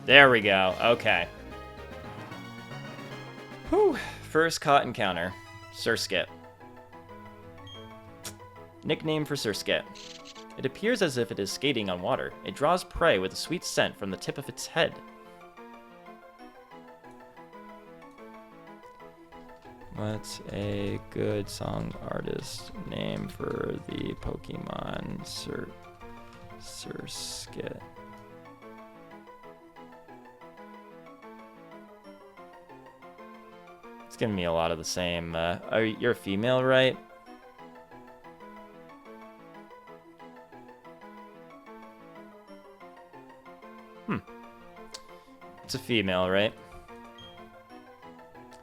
There we go, okay. Whew, first caught encounter. Surskit. Nickname for Surskit. It appears as if it is skating on water. It draws prey with a sweet scent from the tip of its head. What's a good song artist name for the Pokemon Surskit? It's giving me a lot of the same. You're a female, right? It's a female, right?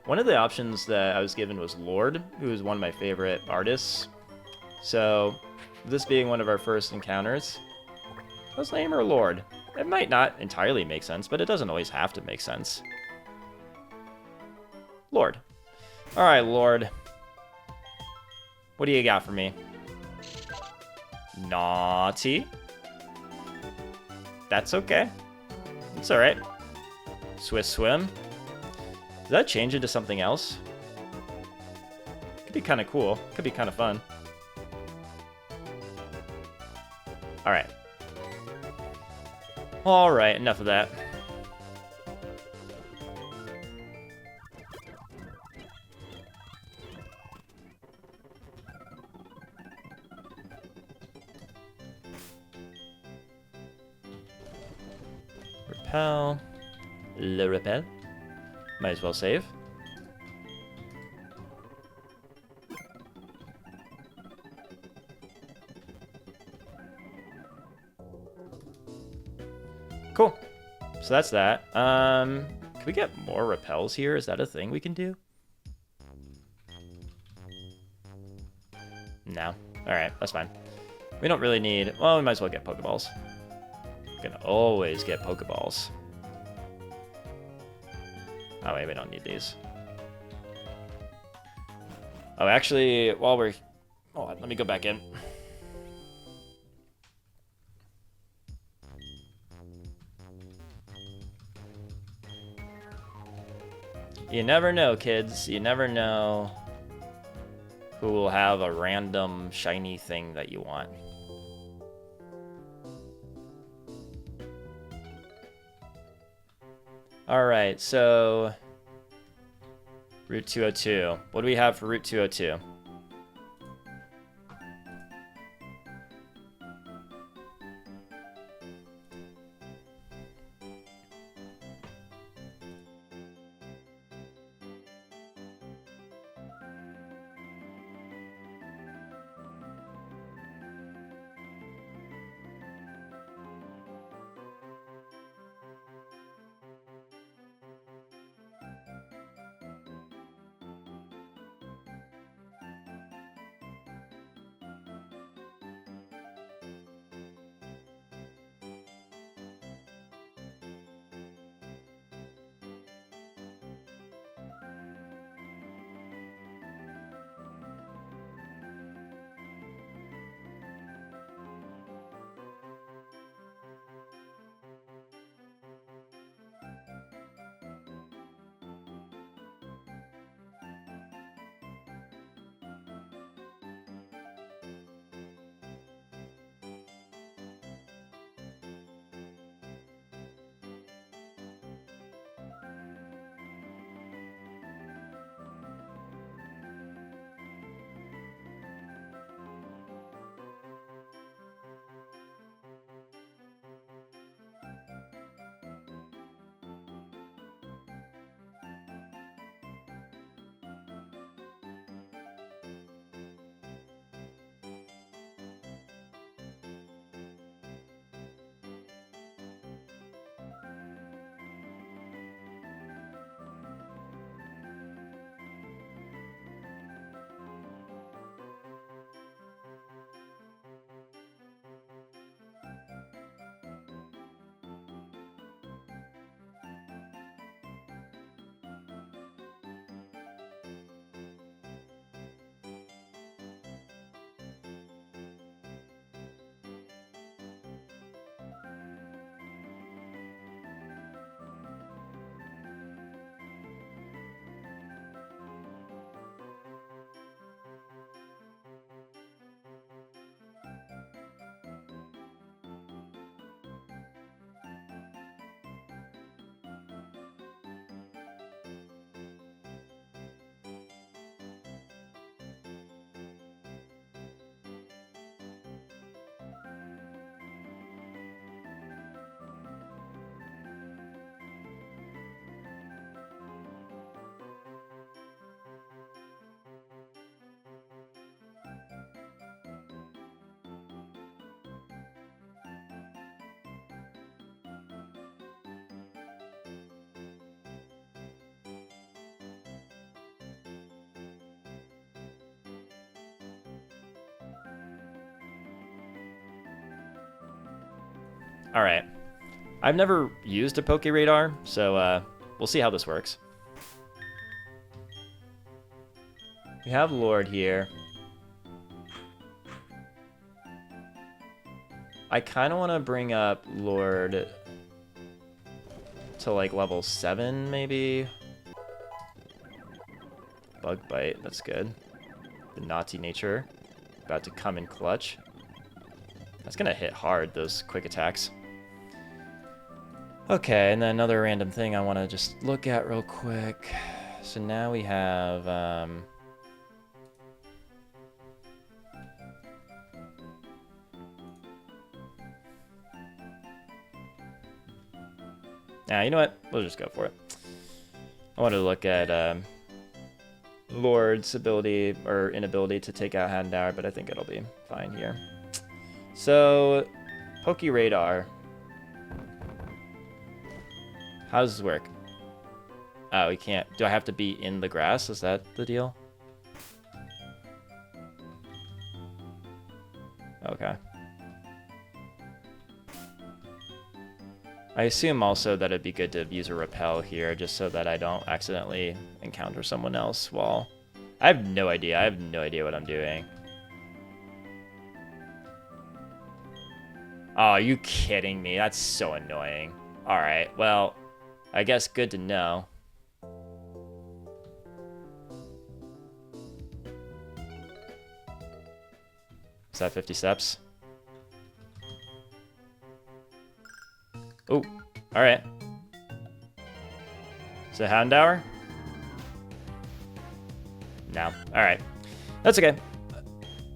One of the options that I was given was Lord, who is one of my favorite artists. So, this being one of our first encounters, let's name her Lord. It might not entirely make sense, but it doesn't always have to make sense. Lord. Alright, Lord. What do you got for me? Naughty. That's okay. It's alright. Swiss Swim. Does that change into something else? Could be kind of cool. Could be kind of fun. Alright. Alright, enough of that. Repel. Le repel. Might as well save. Cool. So that's that. Can we get more repels here? Is that a thing we can do? No. Alright, that's fine. We don't really need... Well, we might as well get Pokeballs. We can always get Pokeballs. Oh, wait, we don't need these. Oh, actually, while we're... Hold on, let me go back in. You never know, kids. You never know who will have a random shiny thing that you want. Alright, so... Route 202. What do we have for Route 202? All right. I've never used a Poke Radar, so we'll see how this works. We have Lord here. I kind of want to bring up Lord to like level 7, maybe. Bug Bite, that's good. The naughty nature, about to come in clutch. That's gonna hit hard, those quick attacks. Okay, and then another random thing I want to just look at real quick. So now we have... Nah, you know what? We'll just go for it. I wanted to look at Lord's ability or inability to take out Houndour, but I think it'll be fine here. So, Poke Radar. How does this work? Oh, we can't. Do I have to be in the grass? Is that the deal? Okay. I assume also that it'd be good to use a repel here just so that I don't accidentally encounter someone else while... I have no idea. I have no idea what I'm doing. Oh, are you kidding me? That's so annoying. Alright, well, I guess good to know. Is that 50 steps? Oh, alright. Is it Houndour? No. Alright. That's okay.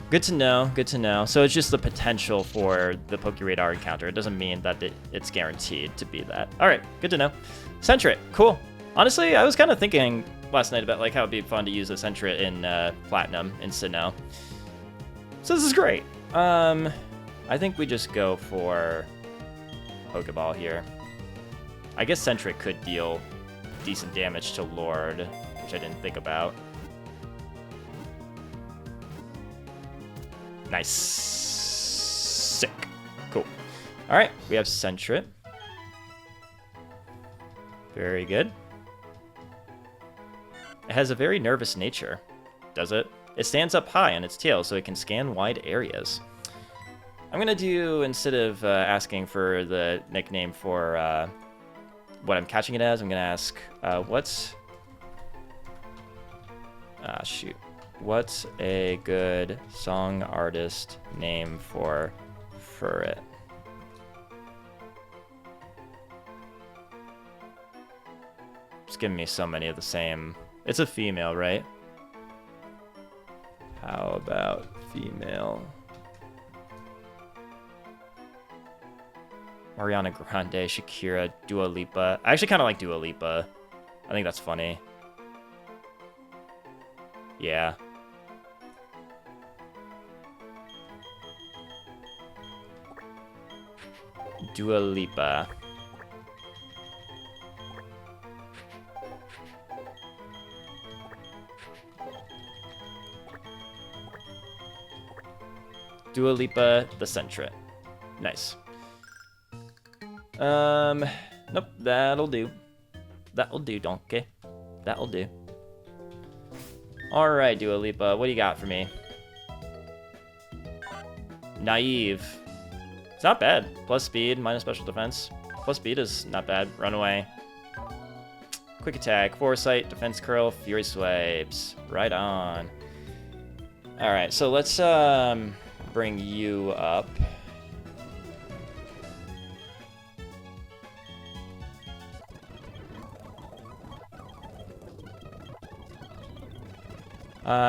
Good to know, good to know. So it's just the potential for the Poke Radar encounter. It doesn't mean that it's guaranteed to be that. Alright, good to know. Sentret, cool. Honestly, I was kind of thinking last night about like how it'd be fun to use a Sentret in Platinum in Sinnoh. So this is great. I think we just go for Pokeball here. I guess Sentret could deal decent damage to Lord, which I didn't think about. Nice. Sick. Cool. Alright, we have Sentret. Very good. It has a very nervous nature, does it? It stands up high on its tail so it can scan wide areas. I'm going to do, instead of asking for the nickname for what I'm catching it as, I'm going to ask, what's... shoot. What's a good song artist name for it? It's giving me so many of the same... It's a female, right? How about female? Ariana Grande, Shakira, Dua Lipa. I actually kind of like Dua Lipa. I think that's funny. Yeah. Dua Lipa. Dua Lipa, the Sentret. Nice. Nope, that'll do. That'll do, donkey. That'll do. Alright, Dua Lipa, what do you got for me? Naive. It's not bad. Plus speed, minus special defense. Plus speed is not bad. Runaway. Quick attack, foresight, defense curl, fury swipes. Right on. Alright, so let's bring you up.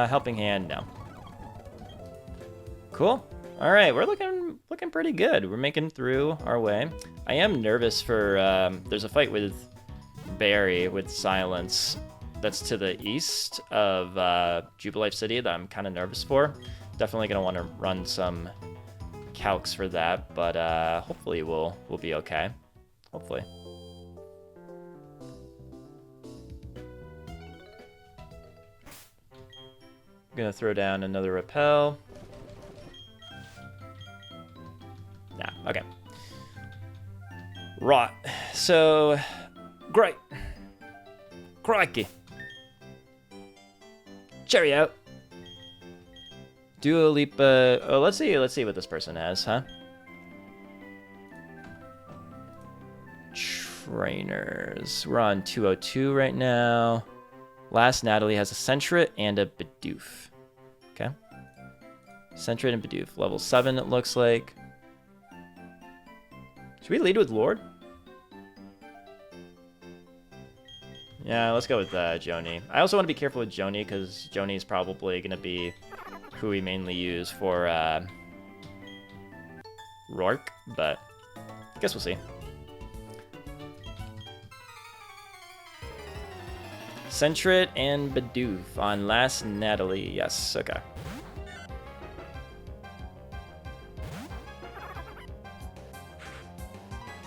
Helping hand, no. Cool. All right, we're looking pretty good. We're making through our way. I am nervous for there's a fight with Barry with Silence that's to the east of Jubilife City that I'm kind of nervous for. Definitely gonna want to run some calcs for that, but hopefully we'll be okay. Hopefully. I'm gonna throw down another repel. Nah, okay. so great. Crikey. Cheerio. Dua Lipa. Oh, let's see what this person has, huh? Trainers. We're on 202 right now. Last Natalie has a Sentret and a Bidoof. Okay. Sentret and Bidoof. Level 7, it looks like. Should we lead with Lord? Yeah, let's go with Joni. I also want to be careful with Joni, because Joni is probably going to be who we mainly use for Rourke, but I guess we'll see. Sentret and Bidoof on last Natalie. Yes, okay.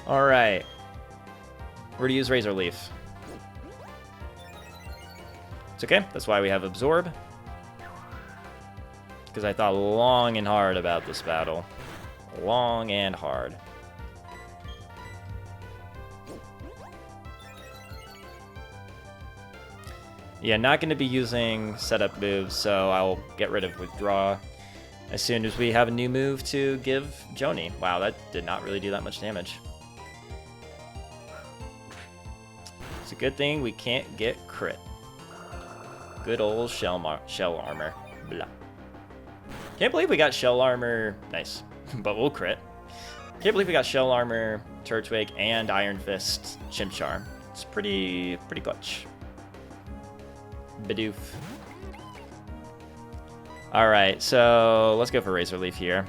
Alright. We're going to use Razor Leaf. It's okay, that's why we have Absorb. Because I thought long and hard about this battle. Long and hard. Yeah, not going to be using setup moves, so I'll get rid of Withdraw as soon as we have a new move to give Joni. Wow, that did not really do that much damage. It's a good thing we can't get crit. Good old shell armor. Blah. Can't believe we got shell armor. Nice. But we'll crit. Can't believe we got shell armor, Turtwig, and Iron Fist Chimchar. It's pretty clutch. Bidoof. Alright, so let's go for Razor Leaf here.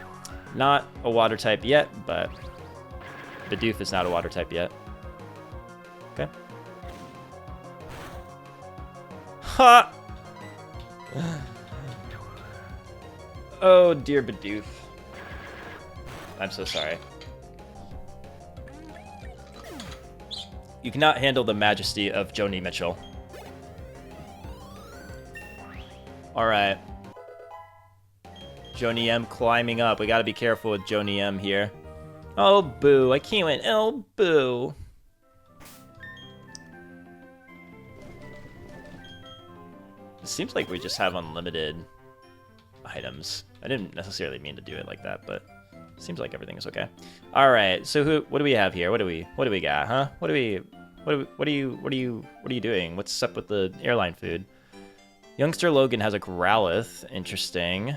Not a water type yet, but Bidoof is not a water type yet. Okay. Ha! Oh dear Bidoof. I'm so sorry. You cannot handle the majesty of Joni Mitchell. Alright. Joni M climbing up. We gotta be careful with Joni M here. Oh boo, I can't win. Oh boo. It seems like we just have unlimited items. I didn't necessarily mean to do it like that, but it seems like everything is okay. All right, so what do we have here? What do we got, huh? What are you doing? What's up with the airline food? Youngster Logan has a Growlithe. Interesting.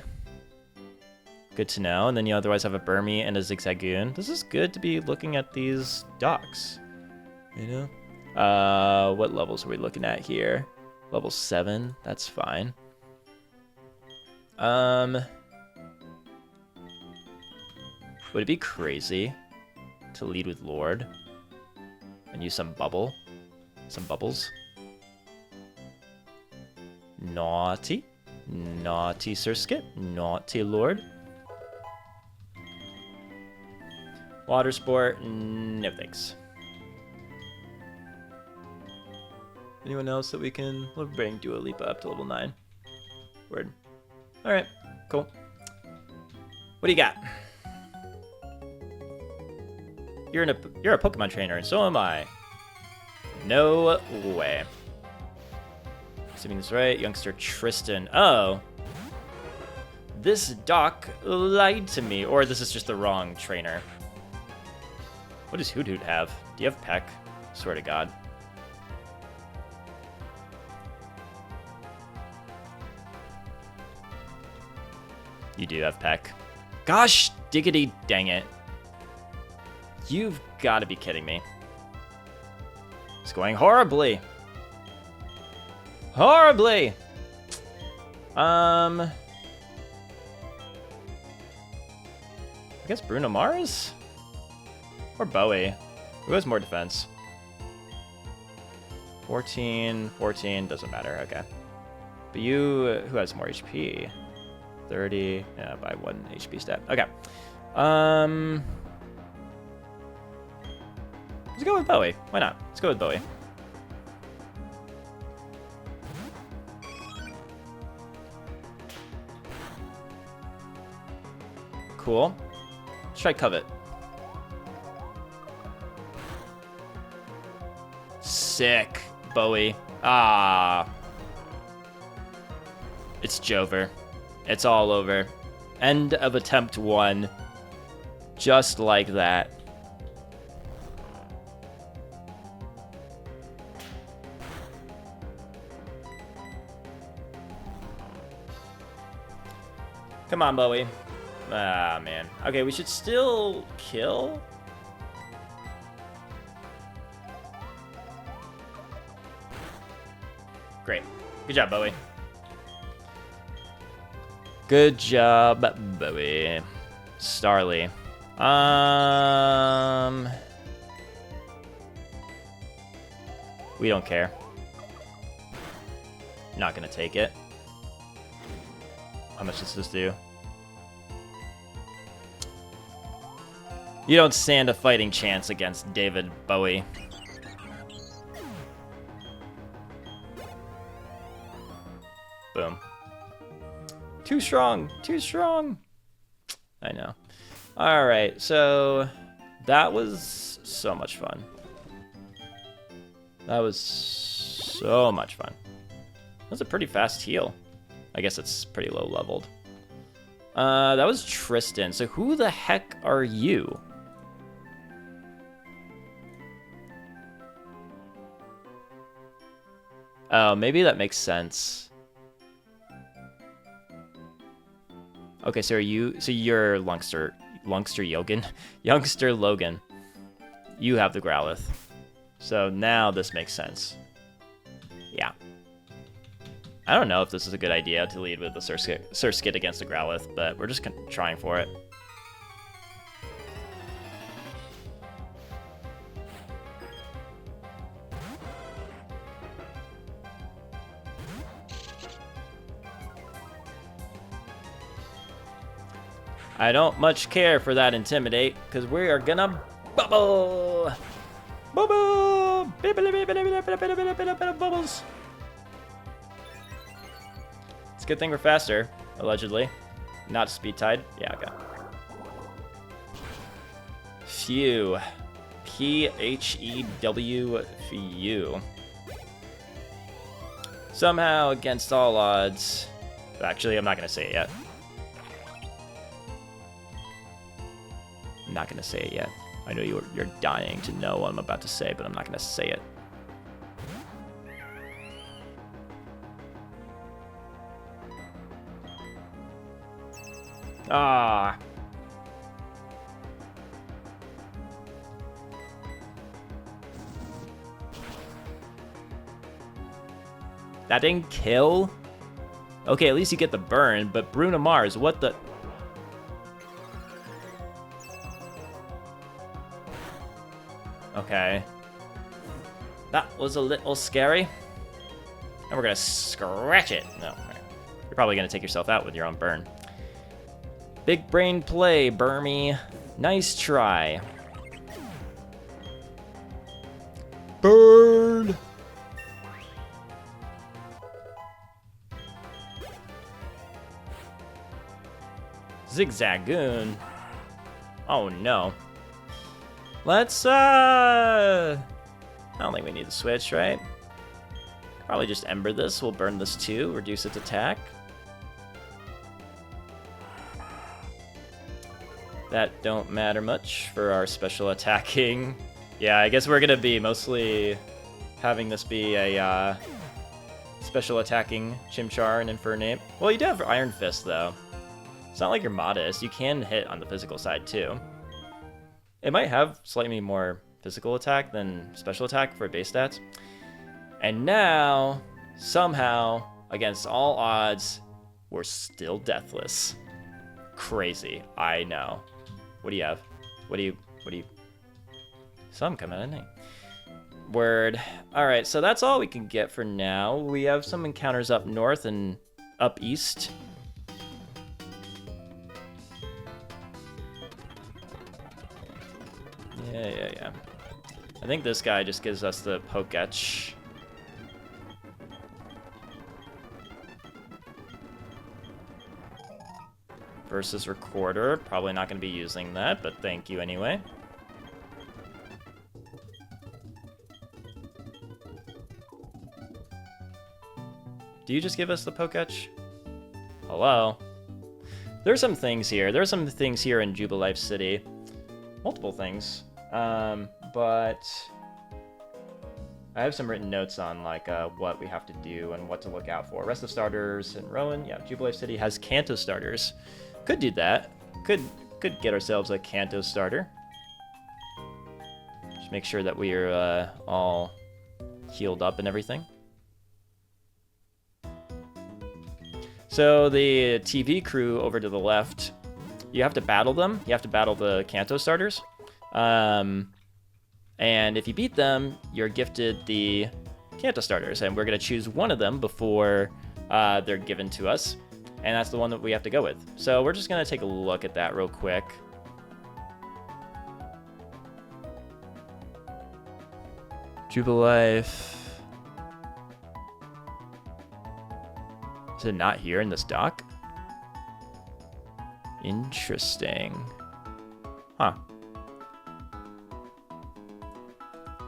Good to know. And then you otherwise have a Burmy and a Zigzagoon. This is good to be looking at these docks. You know? What levels are we looking at here? Level 7. That's fine. Would it be crazy to lead with Lord and use some bubbles? Naughty. Naughty Surskit. Naughty Lord. Water Sport. No thanks. Anyone else that we can... We'll bring Dua Lipa up to level 9. Word. Alright, cool. What do you got? You're a Pokemon trainer, and so am I. No way. Assuming this is right, youngster Tristan. Oh. This doc lied to me, or this is just the wrong trainer. What does Hoot Hoot have? Do you have Peck? Swear to God. You do have Peck. Gosh diggity dang it. You've got to be kidding me. It's going horribly. Horribly! I guess Bruno Mars? Or Bowie? Who has more defense? 14, doesn't matter, okay. But you, who has more HP? 30, yeah, by 1 HP stat. Okay. Let's go with Bowie. Why not? Let's go with Bowie. Cool. Let's try Covet. Sick. Bowie. Ah. It's Jover. It's all over. End of attempt 1. Just like that. Come on, Bowie. Ah, man. Okay, we should still kill. Great. Good job, Bowie. Good job, Bowie. Starly. We don't care. Not gonna take it. How much does this do? You don't stand a fighting chance against David Bowie. Boom. Too strong. Too strong. I know. All right, so that was so much fun. That was so much fun. That was a pretty fast heal. I guess it's pretty low leveled. That was Tristan. So who the heck are you? Oh, maybe that makes sense. Okay, so you're Youngster Yogan? Youngster Logan. You have the Growlithe. So now this makes sense. Yeah. I don't know if this is a good idea to lead with the Surskit against the Growlithe, but we're just trying for it. I don't much care for that Intimidate, because we are gonna bubble! Bubble! Bubbles! It's a good thing we're faster, allegedly. Not speed tied. Yeah, okay. Phew. P-H-E-W Phew. Somehow, against all odds... Actually, I'm not gonna say it yet. I'm not gonna say it yet. I know you're dying to know what I'm about to say, but I'm not gonna say it. Ah. That didn't kill? Okay, at least you get the burn, but Bruno Mars, what the... Okay. That was a little scary. And we're gonna scratch it. No, you're probably gonna take yourself out with your own burn. Big brain play, Burmy. Nice try. Burn! Zigzagoon. Oh no. Let's, I don't think we need to switch, right? Probably just Ember this. We'll burn this too, reduce its attack. That don't matter much for our special attacking. Yeah, I guess we're gonna be mostly having this be a, special attacking Chimchar and Infernape. Well, you do have Iron Fist, though. It's not like you're modest. You can hit on the physical side, too. It might have slightly more physical attack than special attack for base stats. And now, somehow, against all odds, we're still deathless. Crazy. I know. What do you have? What do you... Some come out, didn't they? Word. Alright, so that's all we can get for now. We have some encounters up north and up east. Yeah. I think this guy just gives us the Poketch. Versus Recorder. Probably not going to be using that, but thank you anyway. Do you just give us the Poketch? Hello? There's some things here. There's some things here in Jubilife City. Multiple things. But I have some written notes on like what we have to do and what to look out for. Rest of starters and Rowan. Yeah, Jubilife City has Kanto starters. Could do that. Could get ourselves a Kanto starter. Just make sure that we are all healed up and everything. So the TV crew over to the left, you have to battle them. You have to battle the Kanto starters. And if you beat them, you're gifted the Kanto starters. And we're going to choose one of them before they're given to us. And that's the one that we have to go with. So we're just going to take a look at that real quick. Jubilife. Is it not here in this dock? Interesting. Huh.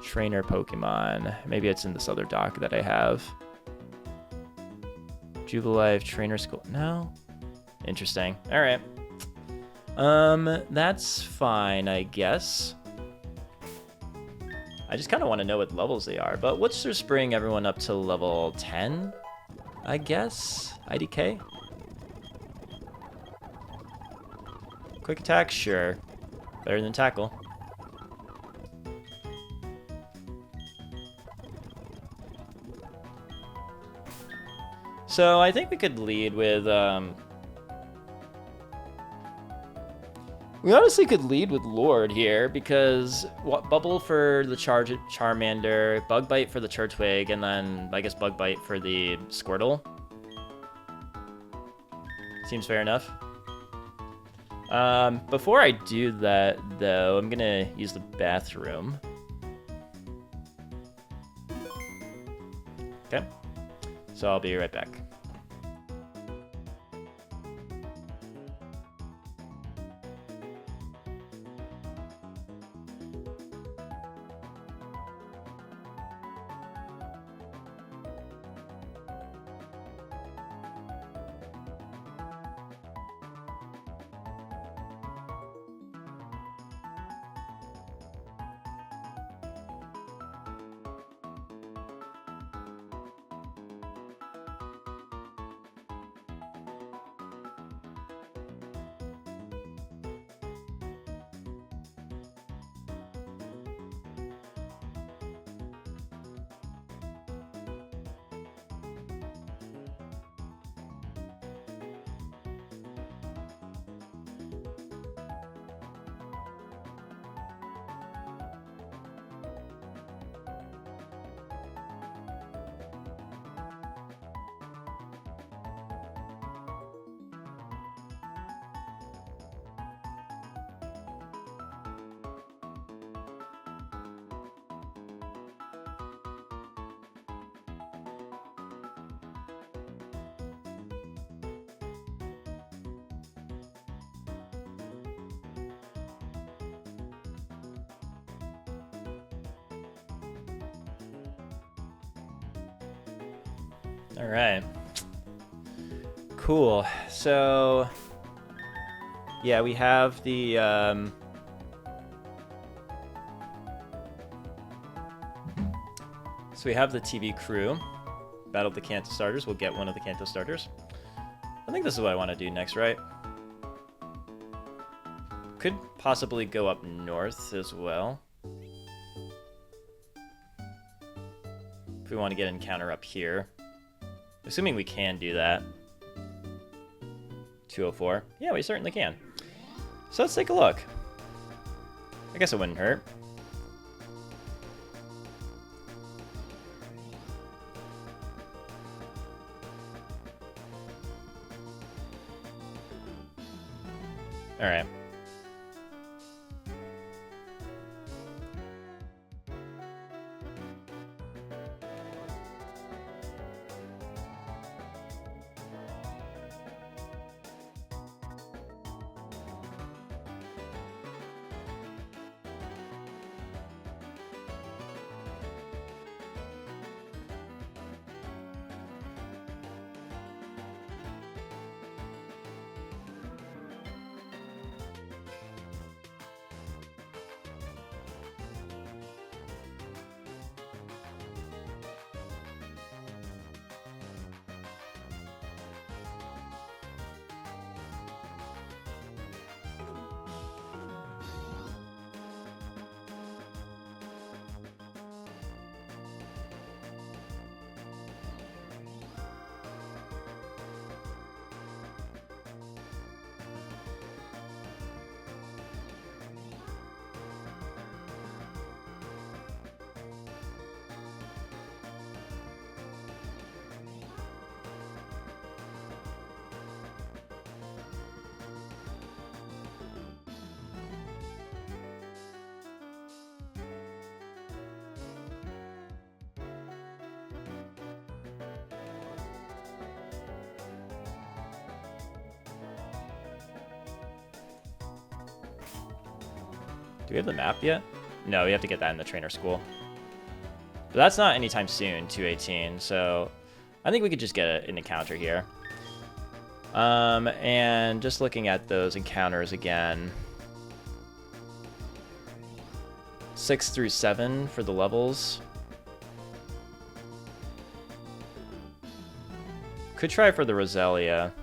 Trainer Pokemon. Maybe it's in this other dock that I have. Jubilife Trainer School. No? Interesting. Alright. That's fine, I guess. I just kind of want to know what levels they are. But let's just bring everyone up to level 10, I guess. IDK? Quick attack? Sure. Better than tackle. So I think we could lead with, we honestly could lead with Lord here, because Bubble for the Charmander, Bug Bite for the Turtwig, and then, I guess, Bug Bite for the Squirtle. Seems fair enough. Before I do that, though, I'm gonna use the bathroom. Okay. So I'll be right back. All right. Cool. So, yeah, we have the so we have the TV crew. Battle the Kanto starters. We'll get one of the Kanto starters. I think this is what I want to do next, right? Could possibly go up north as well. If we want to get an encounter up here. Assuming we can do that. 204. Yeah, we certainly can. So let's take a look. I guess it wouldn't hurt. All right. Do we have the map yet? No, we have to get that in the trainer school. But that's not anytime soon, 218, so I think we could just get an encounter here. And just looking at those encounters again. 6 through 7 for the levels. Could try for the Roselia.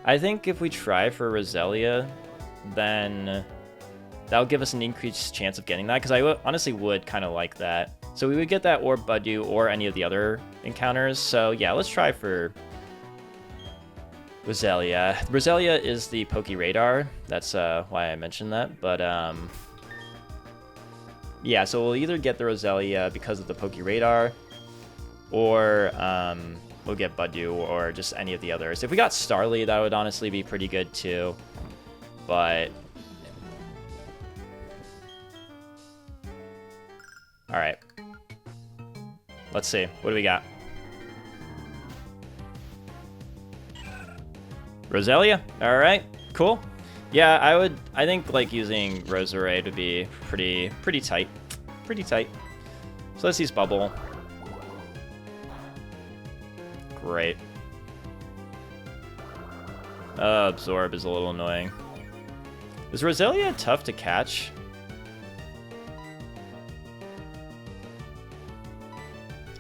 I think if we try for Roselia, then that'll give us an increased chance of getting that, because I honestly would kind of like that. So we would get that or Budew or any of the other encounters. So yeah, let's try for Roselia. Roselia is the Poke Radar. That's why I mentioned that. But yeah, so we'll either get the Roselia because of the Poke Radar, or we'll get Budew or just any of the others. If we got Starly, that would honestly be pretty good too. But all right, let's see. What do we got? Roselia. All right, cool. Yeah, I think like using Roserade would be pretty tight. Pretty tight. So let's use Bubble. Great. Absorb is a little annoying. Is Roselia tough to catch?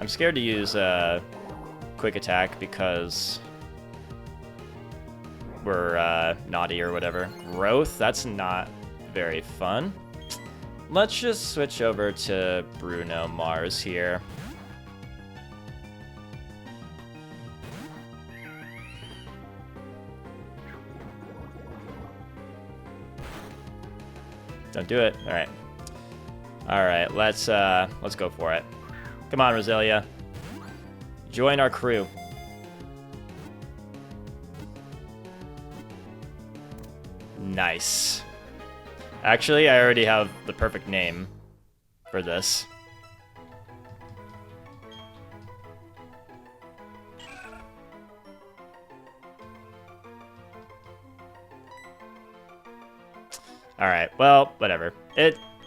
I'm scared to use Quick Attack because we're naughty or whatever. Growth, that's not very fun. Let's just switch over to Bruno Mars here. Don't do it. All right. All right. Let's go for it. Come on, Roselia. Join our crew. Nice. Actually, I already have the perfect name for this. All right, well, whatever.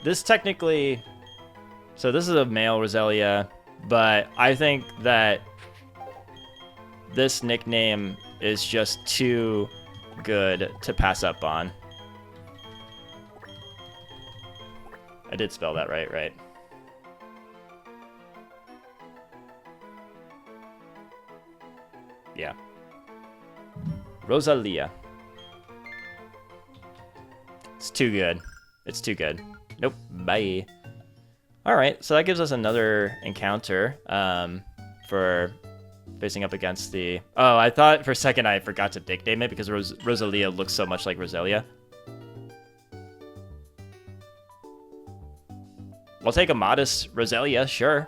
This technically, so this is a male Roselia, but I think that this nickname is just too good to pass up on. I did spell that right? Yeah. Roselia. It's too good. It's too good. Nope. Bye. All right, so that gives us another encounter for facing up against the... Oh, I thought for a second I forgot to nickname it because Roselia looks so much like Roselia. We'll take a modest Roselia, sure.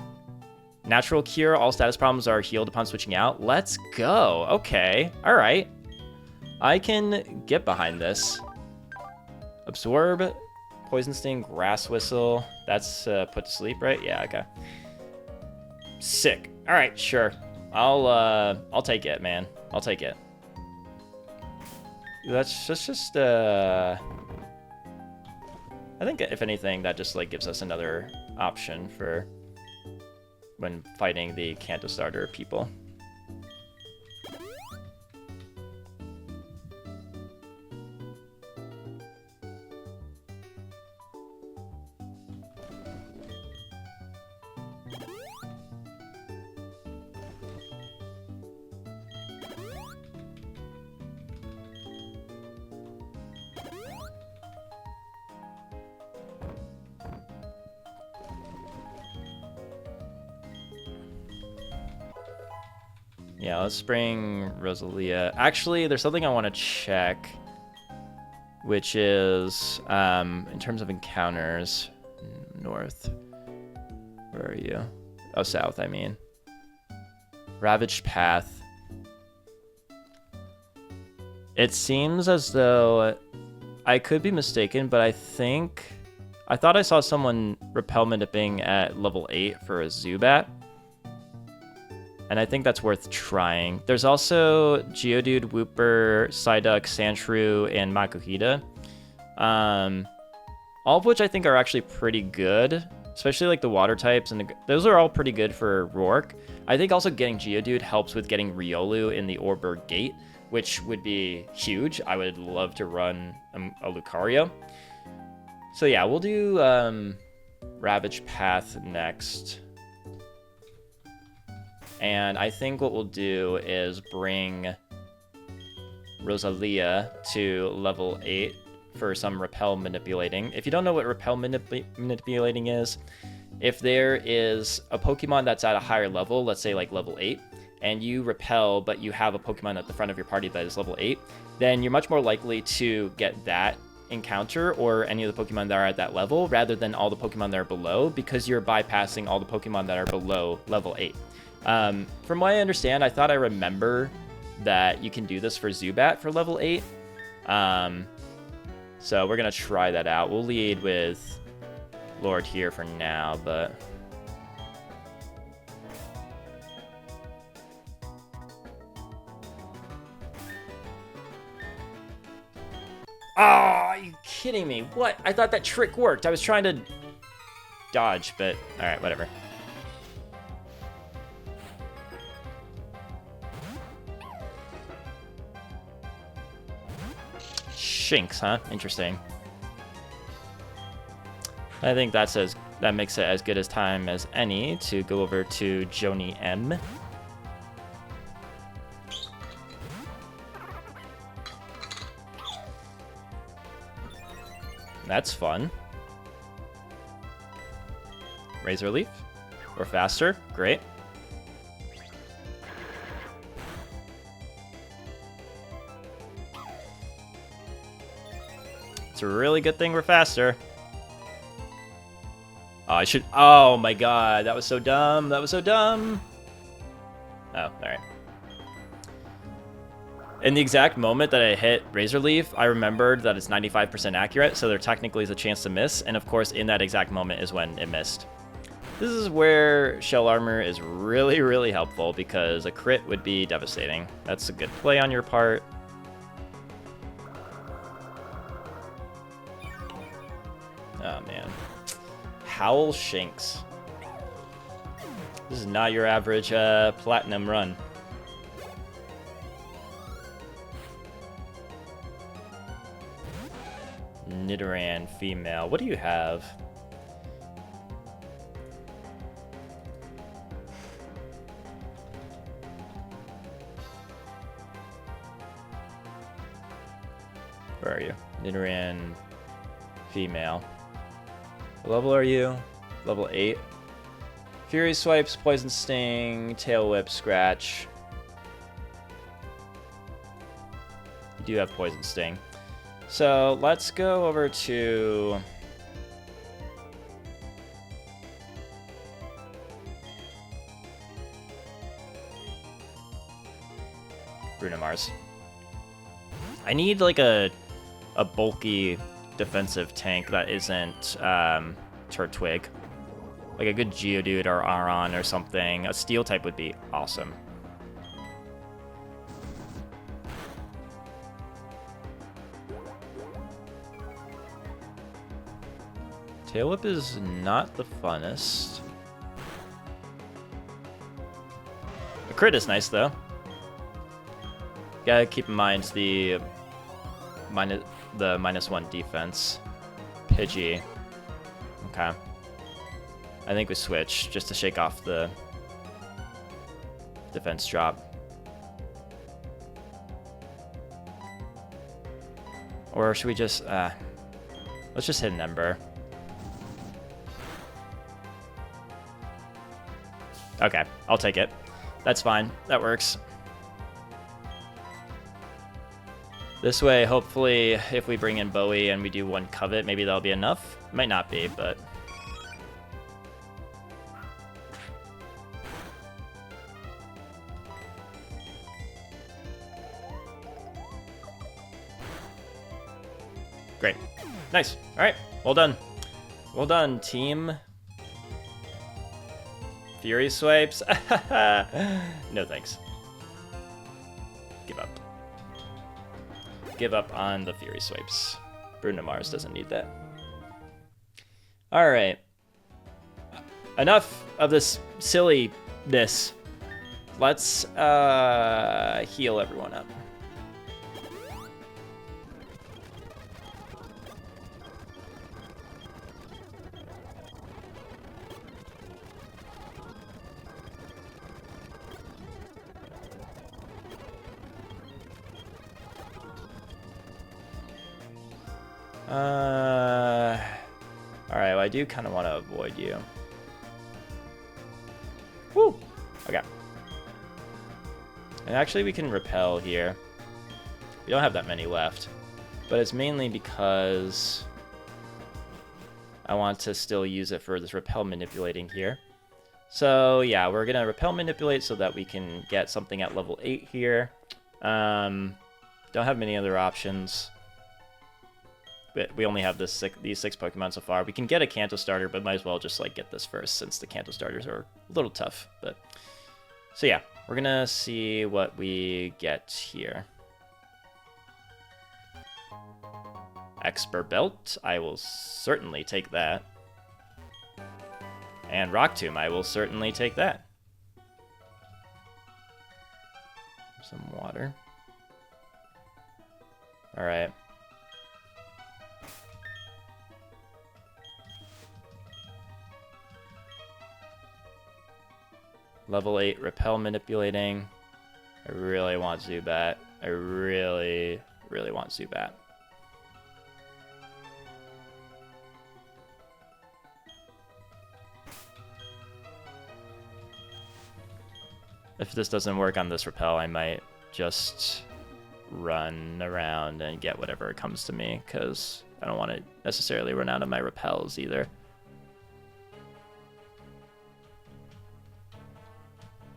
Natural cure, all status problems are healed upon switching out. Let's go. Okay, all right. I can get behind this. Absorb, Poison Sting, Grass Whistle. That's put to sleep, right? Yeah, okay. Sick. All right, sure. I'll take it, man. I'll take it. Let's just I think if anything, that just like gives us another option for when fighting the Kanto starter people. Yeah, let's bring Roselia. Actually, there's something I want to check, which is in terms of encounters. North. Where are you? Oh, south, I mean. Ravaged Path. It seems as though I could be mistaken, but I thought I saw someone repel Nipping at level 8 for a Zubat. And I think that's worth trying. There's also Geodude, Wooper, Psyduck, Sandshrew, and Makuhita. All of which I think are actually pretty good, especially like the water types, and those are all pretty good for Roark. I think also getting Geodude helps with getting Riolu in the Oreburgh Gate, which would be huge. I would love to run a Lucario. So yeah, we'll do Ravage Path next. And I think what we'll do is bring Rosalia to level 8 for some repel manipulating. If you don't know what repel manipulating is, if there is a Pokemon that's at a higher level, let's say like level 8, and you repel, but you have a Pokemon at the front of your party that is level 8, then you're much more likely to get that encounter or any of the Pokemon that are at that level rather than all the Pokemon that are below, because you're bypassing all the Pokemon that are below level 8. From what I understand, I thought I remember that you can do this for Zubat for level 8. So we're going to try that out. We'll lead with Lord here for now, but... Oh, are you kidding me? What? I thought that trick worked. I was trying to dodge, but alright, whatever. Shinx, huh? Interesting. I think that makes it as good as time as any to go over to Joni M. That's fun. Razor Leaf. Or faster. Great. It's a really good thing we're faster. Oh, I should... Oh my god, that was so dumb. That was so dumb. Oh, alright. In the exact moment that I hit Razor Leaf, I remembered that it's 95% accurate, so there technically is a chance to miss, and of course in that exact moment is when it missed. This is where Shell Armor is really, really helpful, because a crit would be devastating. That's a good play on your part. Oh man. Howl Shinx. This is not your average Platinum run. Nidoran female. What do you have? Where are you? Nidoran female. What level are you? Level 8. Fury Swipes, Poison Sting, Tail Whip, Scratch. You do have Poison Sting. So let's go over to Bruno Mars. I need like a bulky defensive tank that isn't Turtwig. Like a good Geodude or Aron or something. A Steel type would be awesome. Tail Whip is not the funnest. A crit is nice though. Gotta keep in mind the -1 defense. Pidgey. Okay. I think we switch just to shake off the defense drop. Or should we just let's just hit an Ember. Okay, I'll take it. That's fine. That works. This way, hopefully, if we bring in Bowie and we do one Covet, maybe that'll be enough. Might not be, but... Great. Nice. All right. Well done. Well done, team. Fury swipes? No thanks. Give up. Give up on the Fury swipes. Bruno Mars doesn't need that. Alright. Enough of this silliness. Let's heal everyone up. Alright, well, I do kind of want to avoid you. Woo! Okay. And actually, we can repel here. We don't have that many left. But it's mainly because I want to still use it for this repel manipulating here. So, yeah, we're going to repel manipulate so that we can get something at level 8 here. Don't have many other options. But we only have these 6 Pokemon so far. We can get a Kanto starter, but might as well just like get this first since the Kanto starters are a little tough. But so yeah, we're gonna see what we get here. Expert Belt, I will certainly take that. And Rock Tomb, I will certainly take that. Some water. All right. Level 8 repel manipulating. I really want Zubat. I really, really want Zubat. If this doesn't work on this repel, I might just run around and get whatever comes to me, because I don't want to necessarily run out of my repels either.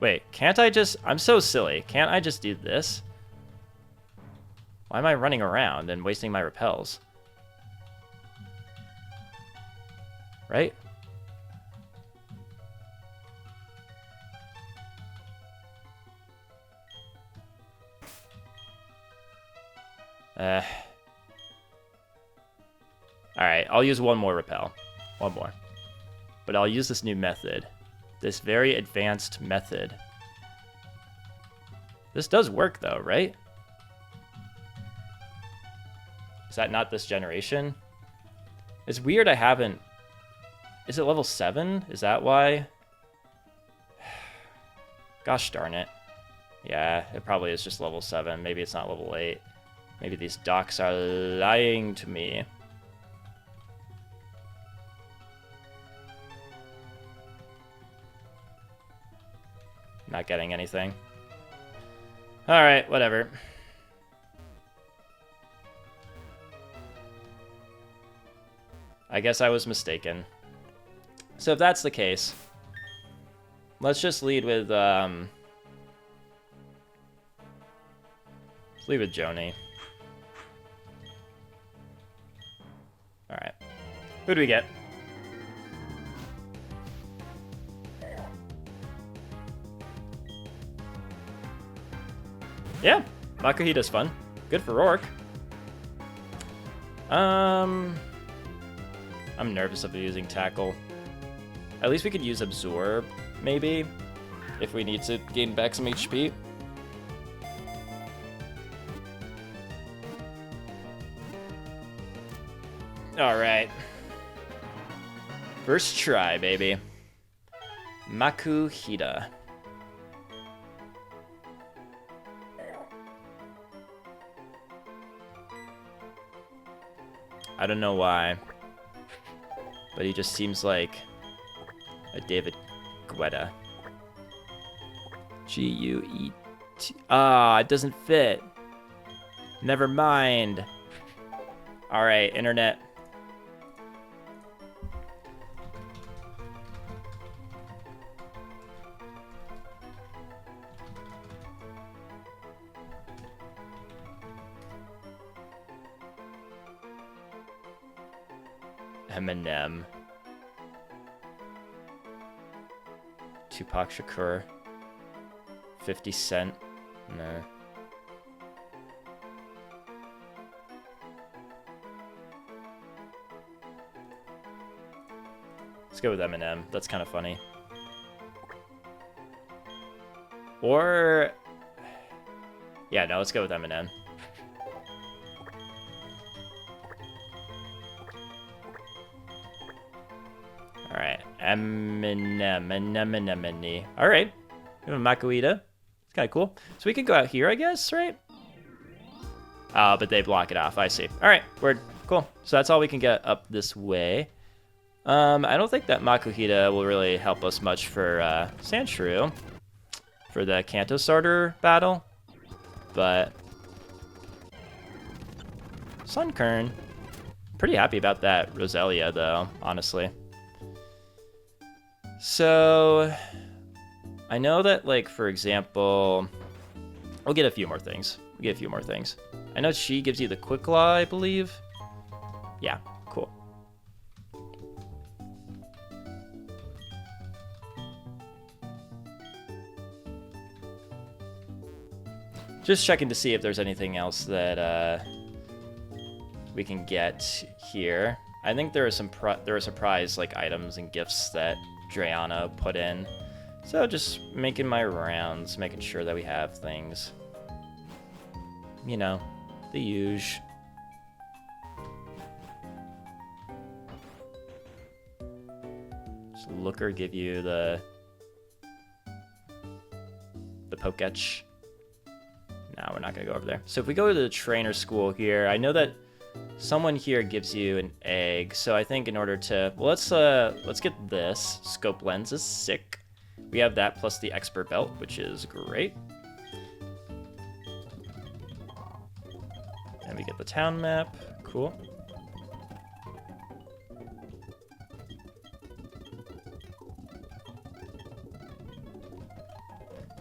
Wait, can't I just... I'm so silly. Can't I just do this? Why am I running around and wasting my repels? Right? Alright, I'll use one more repel. One more. But I'll use this new method. This very advanced method. This does work though, right? Is that not this generation? It's weird I haven't... Is it level 7? Is that why? Gosh darn it. Yeah, it probably is just level 7. Maybe it's not level 8. Maybe these docs are lying to me. Not getting anything. Alright, whatever. I guess I was mistaken. So if that's the case, let's just lead with Joni. Alright. Who do we get? Yeah, Makuhita's fun. Good for Rourke. I'm nervous of using Tackle. At least we could use Absorb, maybe, if we need to gain back some HP. Alright. First try, baby. Makuhita. I don't know why, but he just seems like a David Guetta. G-U-E-T. Ah, it doesn't fit. Never mind. All right, internet. Eminem. Tupac Shakur. 50 Cent. No. Let's go with Eminem. That's kind of funny. Or... yeah, no, let's go with Eminem. Alright. Eminem. Alright. We have a Makuhita. It's kind of cool. So we could go out here, I guess, right? Oh, but they block it off. I see. Alright, word. Cool. So that's all we can get up this way. I don't think that Makuhita will really help us much for Sandshrew for the Kanto starter battle, but Sunkern, pretty happy about that Roselia though, honestly. So I know that, like, for example, we'll get a few more things. I know she gives you the Quick Claw, I believe. Yeah, cool. Just checking to see if there's anything else that we can get here. I think there are some surprise like items and gifts that Drayana put in. So just making my rounds, making sure that we have things. You know, the usual. Just Looker give you the Poketch. No, we're not going to go over there. So if we go to the trainer school here, I know that someone here gives you an egg. So I think in order to... well, let's get this. Scope lens is sick. We have that plus the expert belt, which is great. And we get the town map. Cool.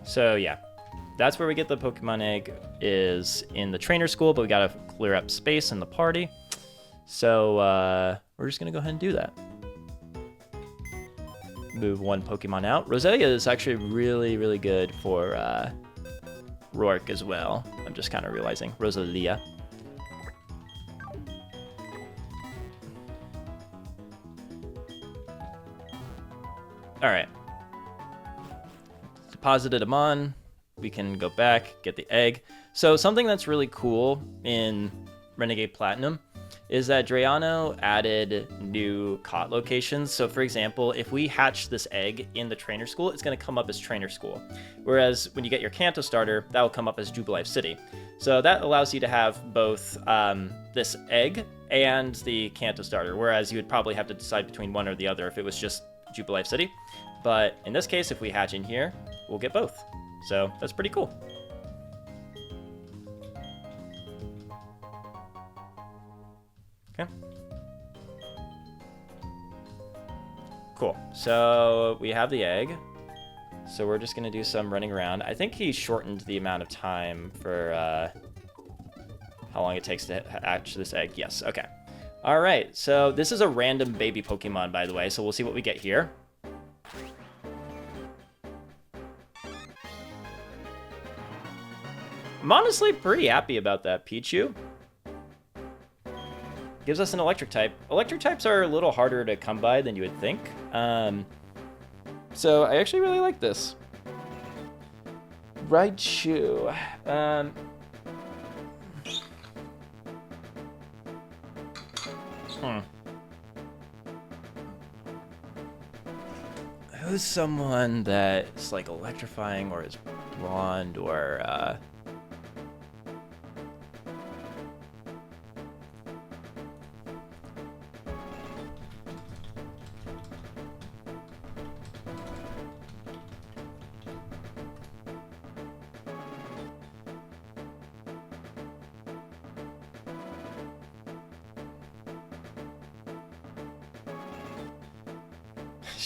So yeah. That's where we get the Pokemon egg, is in the trainer school, but we gotta clear up space in the party. So we're just gonna go ahead and do that. Move one Pokemon out. Roselia is actually really, really good for Rourke as well. I'm just kind of realizing. Roselia. All right. Deposited them on. We can go back, get the egg. So something that's really cool in Renegade Platinum is that Drayano added new caught locations. So for example, if we hatch this egg in the trainer school, it's going to come up as trainer school. Whereas when you get your Kanto starter, that will come up as Jubilife City. So that allows you to have both this egg and the Kanto starter, whereas you would probably have to decide between one or the other if it was just Jubilife City. But in this case, if we hatch in here, we'll get both. So that's pretty cool. Okay. Cool. So we have the egg. So we're just going to do some running around. I think he shortened the amount of time for how long it takes to hatch this egg. Yes. Okay. All right. So this is a random baby Pokemon, by the way. So we'll see what we get here. I'm honestly pretty happy about that Pichu. Gives us an electric type. Electric types are a little harder to come by than you would think. So I actually really like this. Raichu. Who's someone that's like electrifying or is blonde or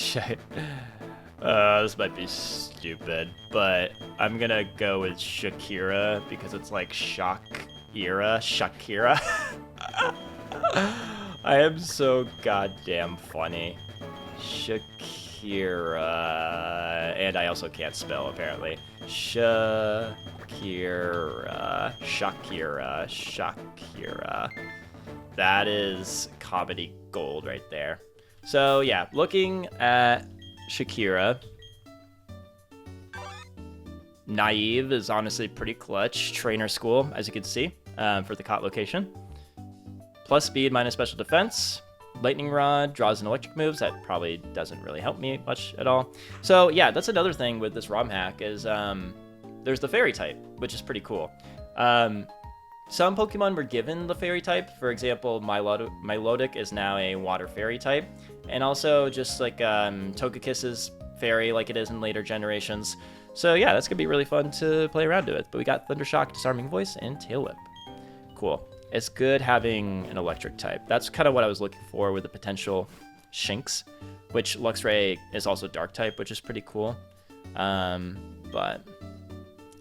shit. This might be stupid, but I'm gonna go with Shakira because it's like Shakira. I am so goddamn funny. Shakira. Shakira. And I also can't spell, apparently. Shakira. That is comedy gold right there. So, yeah, looking at Shakira. Naive is honestly pretty clutch. Trainer school, as you can see, for the cot location. Plus speed, minus special defense. Lightning Rod draws an electric moves. That probably doesn't really help me much at all. So yeah, that's another thing with this ROM hack is there's the fairy type, which is pretty cool. Some Pokemon were given the fairy type. For example, Milotic is now a water fairy type. And also just like Togekiss is fairy like it is in later generations. So yeah, that's going to be really fun to play around with. But we got Thundershock, Disarming Voice, and Tail Whip. Cool. It's good having an electric type. That's kind of what I was looking for with the potential Shinx, which Luxray is also dark type, which is pretty cool. But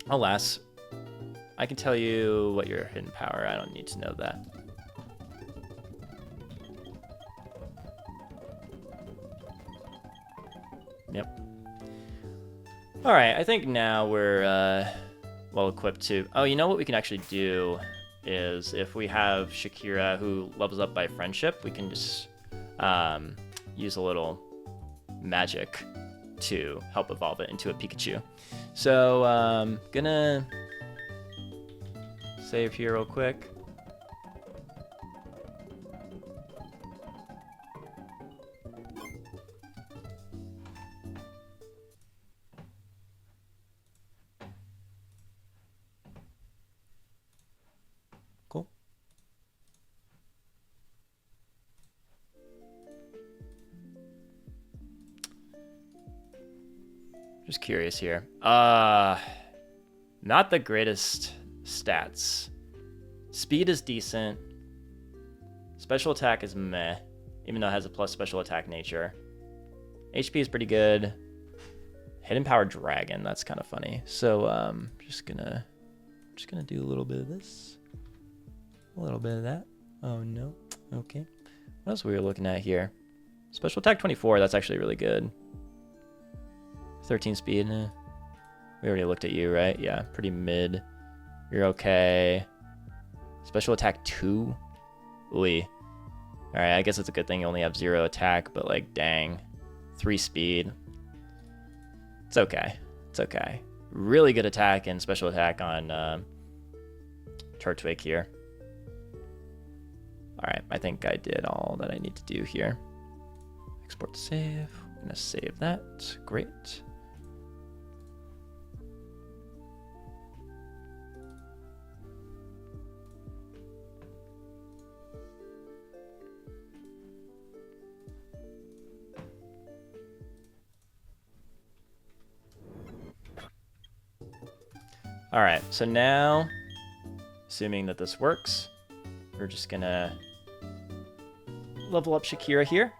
alas, I can tell you what your hidden power. I don't need to know that. Yep. All right, I think now we're well equipped to... Oh, you know what we can actually do is if we have Shakira who levels up by friendship, we can just use a little magic to help evolve it into a Pikachu. So gonna save here real quick. Cool. Just curious here. Not the greatest stats. Speed is decent. Special attack is meh, even though it has a plus special attack nature. HP is pretty good. Hidden power dragon, that's kind of funny. So just gonna do a little bit of this. A little bit of that. Oh no. Okay. What else were we looking at here? Special attack 24, that's actually really good. 13 speed. We already looked at you, right? Yeah, pretty mid. You're okay. Special attack 2. Ooh. Alright, I guess it's a good thing you only have 0 attack, but like, dang. 3 speed. It's okay. It's okay. Really good attack and special attack on Turtwig here. Alright, I think I did all that I need to do here. Export to save. I'm gonna save that. Great. All right, so now, assuming that this works, we're just gonna level up Shakira here.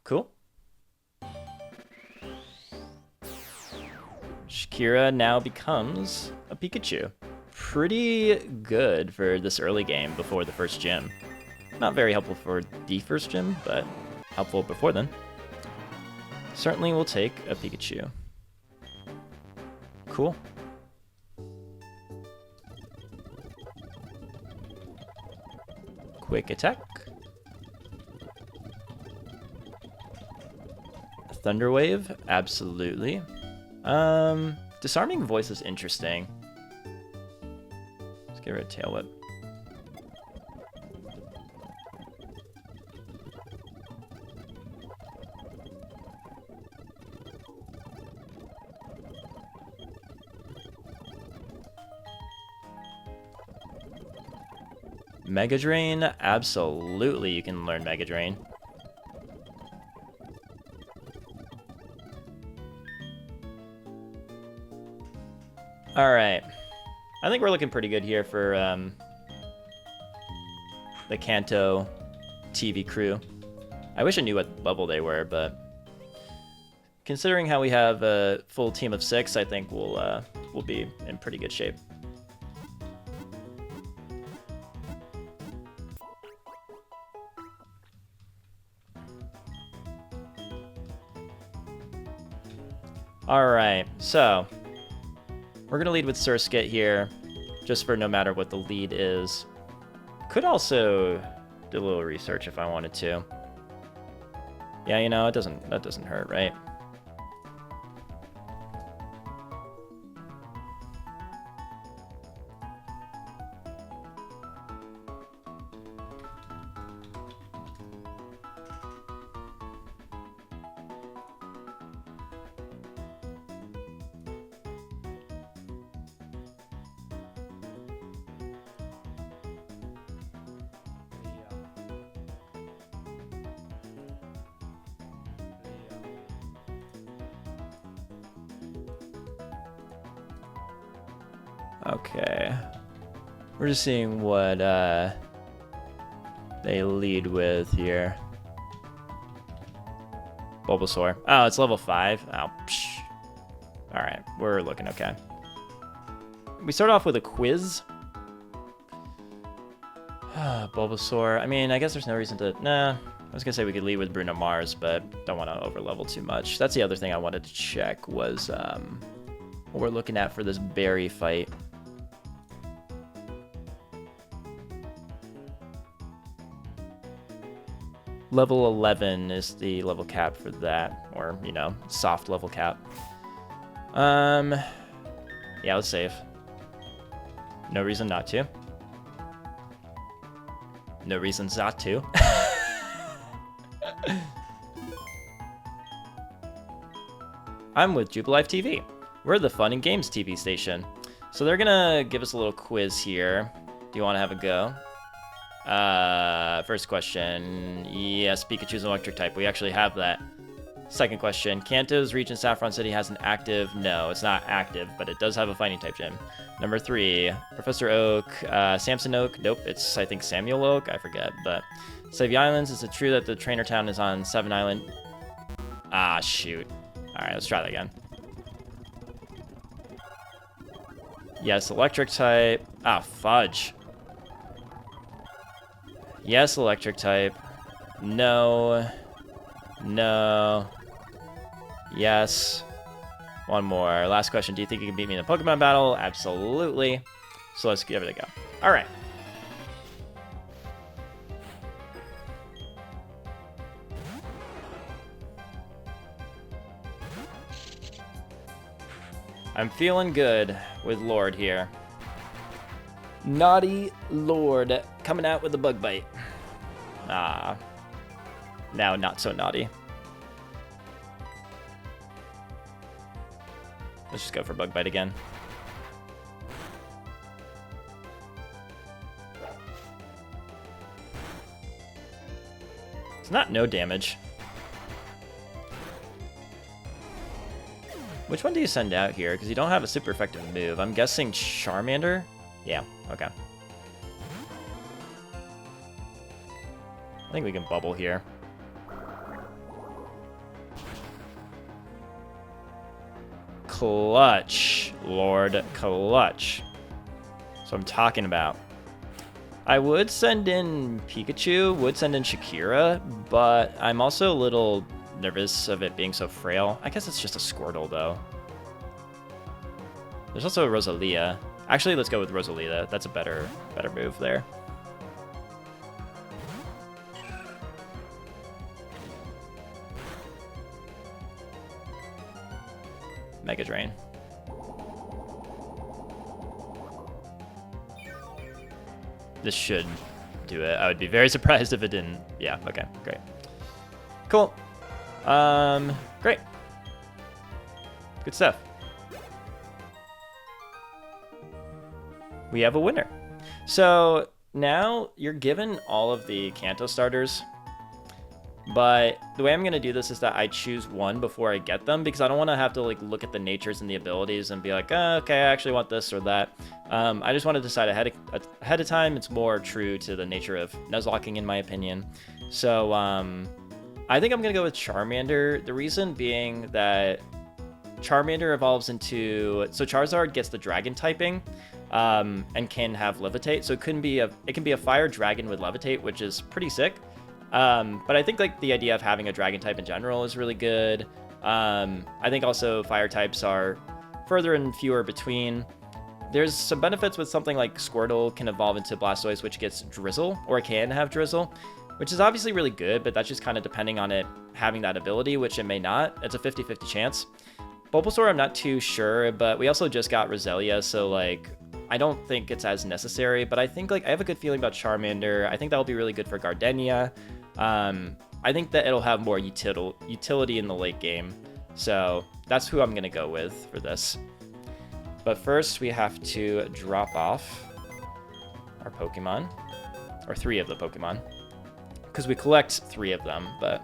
Cool. Shakira now becomes a Pikachu. Pretty good for this early game before the first gym. Not very helpful for the first gym, but helpful before then. Certainly will take a Pikachu. Cool. Quick attack. Thunder Wave, absolutely. Disarming Voice is interesting. Let's get rid of Tail Whip. Mega Drain, absolutely you can learn Mega Drain. Alright. I think we're looking pretty good here for the Kanto TV crew. I wish I knew what level they were, but considering how we have a full team of 6, I think we'll be in pretty good shape. Alright, so we're going to lead with Surskit here, just for no matter what the lead is. Could also do a little research if I wanted to. Yeah, you know, that doesn't hurt, right? Okay. We're just seeing what they lead with here. Bulbasaur. Oh, it's level 5. Oh, psh. Alright, we're looking okay. We start off with a quiz. Bulbasaur. I mean, I guess there's no reason to... Nah, I was going to say we could lead with Bruno Mars, but don't want to overlevel too much. That's the other thing I wanted to check was what we're looking at for this berry fight. Level 11 is the level cap for that, or, you know, soft level cap. Yeah, let's save. No reason not to. No reason not to. I'm with Jubilife TV. We're the fun and games TV station. So they're gonna give us a little quiz here. Do you want to have a go? First question. Yes, Pikachu's an electric type. We actually have that. Second question. Kanto's region Saffron City has an active... No, it's not active, but it does have a fighting type gym. Number 3. Professor Oak. Samson Oak. Nope, it's, I think, Samuel Oak. I forget, but... Save Islands. Is it true that the trainer town is on 7 Island? Ah, shoot. Alright, let's try that again. Yes, electric type. Ah, fudge. Yes, electric type. No. No. Yes. One more. Last question. Do you think you can beat me in a Pokemon battle? Absolutely. So let's give it a go. All right. I'm feeling good with Lord here. Naughty Lord coming out with a bug bite. Ah. Now not so naughty. Let's just go for bug bite again. It's not no damage. Which one do you send out here? Because you don't have a super effective move. I'm guessing Charmander? Yeah, okay. I think we can bubble here. Clutch, Lord, clutch. So I'm talking about. I would send in Pikachu, would send in Shakira, but I'm also a little nervous of it being so frail. I guess it's just a Squirtle, though. There's also a Rosalia. Actually, let's go with Rosalia. That's a better move there. Mega Drain. This should do it. I would be very surprised if it didn't. Yeah, okay, great. Cool. Great. Good stuff. We have a winner. So now you're given all of the Kanto starters, but the way I'm going to do this is that I choose one before I get them, because I don't want to have to like look at the natures and the abilities and be like, oh, okay, I actually want this or that. I just want to decide ahead of time. It's more true to the nature of Nuzlocking, in my opinion. So I think I'm going to go with Charmander. The reason being that Charmander evolves into... So Charizard gets the dragon typing and can have Levitate. So it can be a fire dragon with Levitate, which is pretty sick. But I think like the idea of having a dragon type in general is really good. I think also fire types are further and fewer between. There's some benefits with something like Squirtle can evolve into Blastoise, which gets Drizzle, or can have Drizzle, which is obviously really good, but that's just kind of depending on it having that ability, which it may not. It's a 50-50 chance. Bulbasaur, I'm not too sure, but we also just got Roselia, so like, I don't think it's as necessary, but I think like I have a good feeling about Charmander. I think that'll be really good for Gardenia. I think that it'll have more utility in the late game, so that's who I'm gonna go with for this. But first, we have to drop off our Pokemon, or 3 of the Pokemon, because we collect 3 of them, but...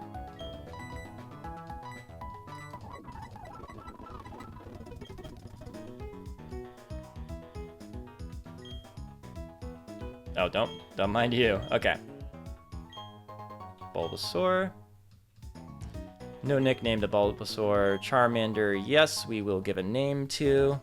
Oh, don't mind you. Okay. Bulbasaur. No nickname to Bulbasaur. Charmander, yes, we will give a name to.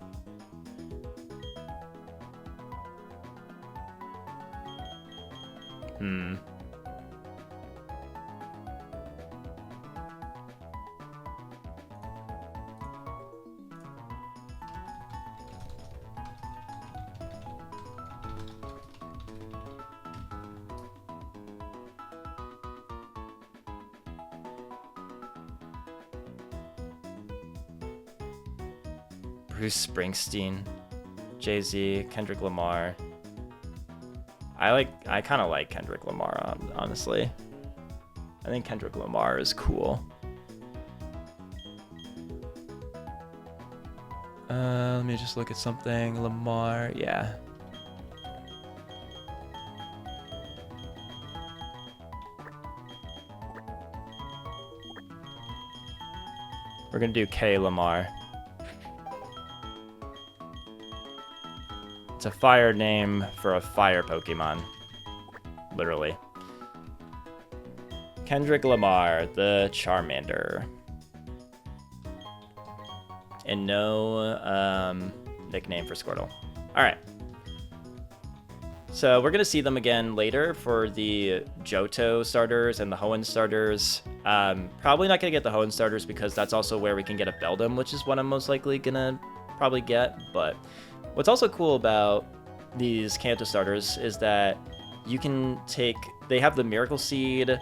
Bruce Springsteen, Jay-Z, Kendrick Lamar. I kind of like Kendrick Lamar, honestly. I think Kendrick Lamar is cool. Let me just look at something. Lamar, yeah. We're gonna do K Lamar. It's a fire name for a fire Pokemon. Literally. Kendrick Lamar, the Charmander. And no nickname for Squirtle. Alright. So we're going to see them again later for the Johto starters and the Hoenn starters. Probably not going to get the Hoenn starters because that's also where we can get a Beldum, which is what I'm most likely going to probably get. But what's also cool about these Kanto starters is that you can take... They have the Miracle Seed,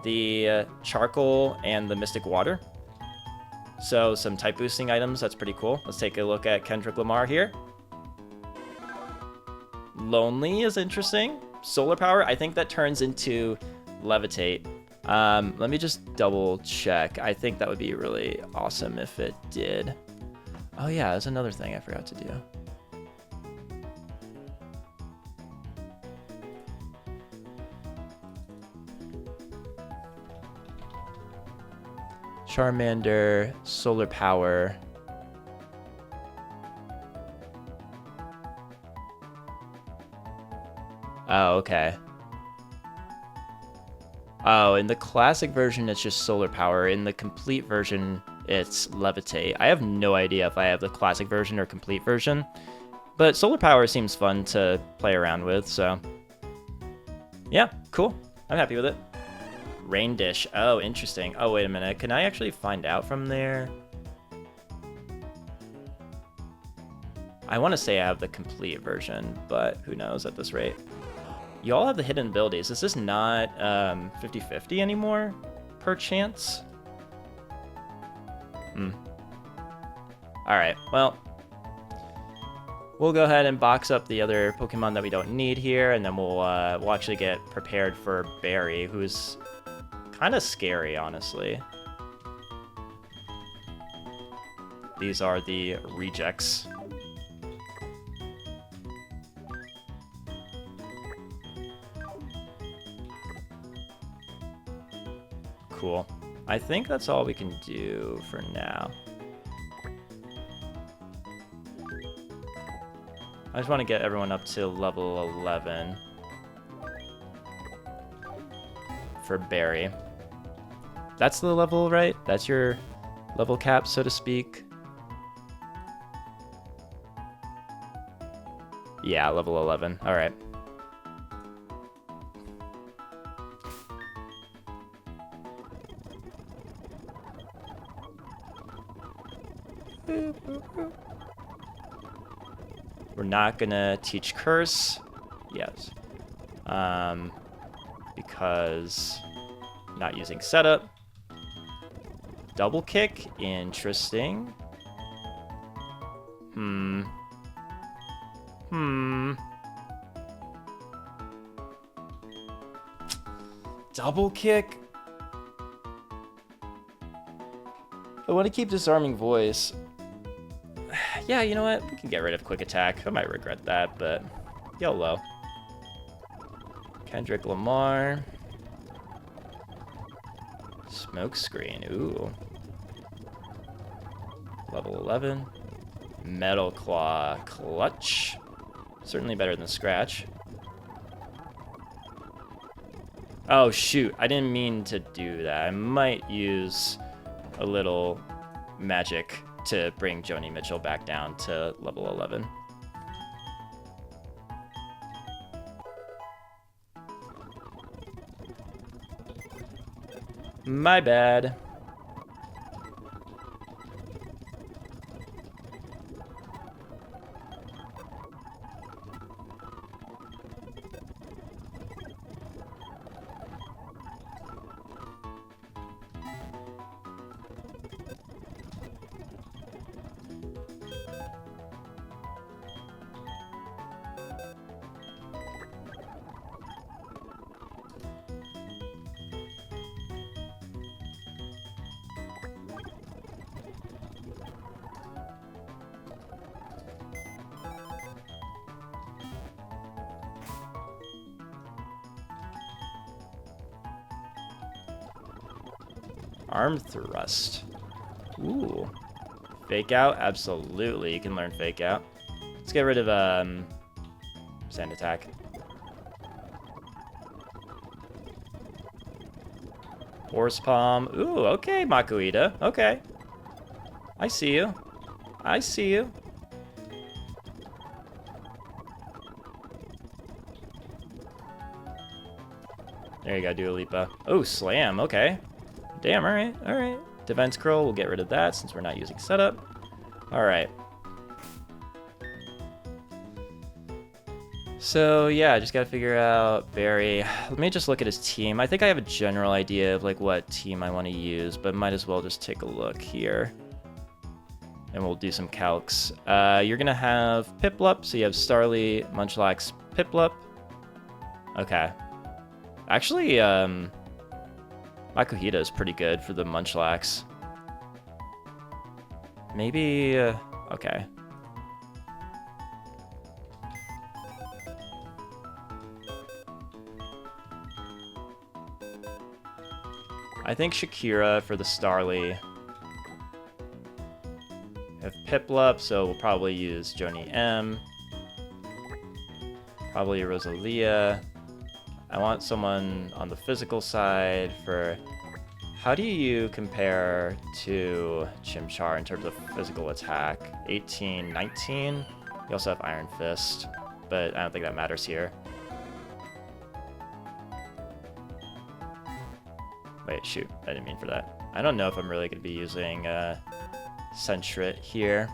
the Charcoal, and the Mystic Water. So some type boosting items, that's pretty cool. Let's take a look at Kendrick Lamar here. Lonely is interesting. Solar Power, I think that turns into Levitate. Let me just double check. I think that would be really awesome if it did. Oh yeah, that's another thing I forgot to do. Charmander, Solar Power. Oh, okay. Oh, in the classic version, it's just Solar Power. In the complete version, it's Levitate. I have no idea if I have the classic version or complete version, but Solar Power seems fun to play around with, so yeah, cool. I'm happy with it. Rain Dish. Oh, interesting. Oh, wait a minute. Can I actually find out from there? I want to say I have the complete version, but who knows at this rate. You all have the hidden abilities. Is this not 50-50 anymore, per chance? Alright, well, we'll go ahead and box up the other Pokemon that we don't need here, and then we'll actually get prepared for Barry, who's kind of scary, honestly. These are the rejects. Cool. I think that's all we can do for now. I just want to get everyone up to level 11 for Barry. That's the level, right? That's your level cap, so to speak. Yeah, level 11. All right. We're not gonna teach curse. Yes. Because not using setup. Double kick, interesting. Double kick? I want to keep disarming voice. Yeah, you know what? We can get rid of quick attack. I might regret that, but YOLO. Kendrick Lamar. Smoke screen. Ooh. Level 11. Metal Claw. Clutch. Certainly better than Scratch. Oh, shoot. I didn't mean to do that. I might use a little magic to bring Joni Mitchell back down to level 11. My bad. Arm thrust. Ooh. Fake out? Absolutely. You can learn fake out. Let's get rid of sand attack. Horse palm. Ooh, okay, Makuhita. Okay. I see you. I see you. There you go, Dua Lipa. Oh, slam. Okay. Damn, alright, alright. Defense curl, we'll get rid of that since we're not using setup. Alright. So, yeah, I just gotta figure out Barry. Let me just look at his team. I think I have a general idea of, like, what team I want to use, but might as well just take a look here. And we'll do some calcs. You're gonna have Piplup, so you have Starly, Munchlax, Piplup. Okay. Actually, Makuhita is pretty good for the Munchlax. Maybe, okay. I think Shakira for the Starly. I have Piplup, so we'll probably use Joni M. Probably Rosalia. I want someone on the physical side for... How do you compare to Chimchar in terms of physical attack? 18, 19? You also have Iron Fist, but I don't think that matters here. Wait, shoot. I didn't mean for that. I don't know if I'm really going to be using Sentret here.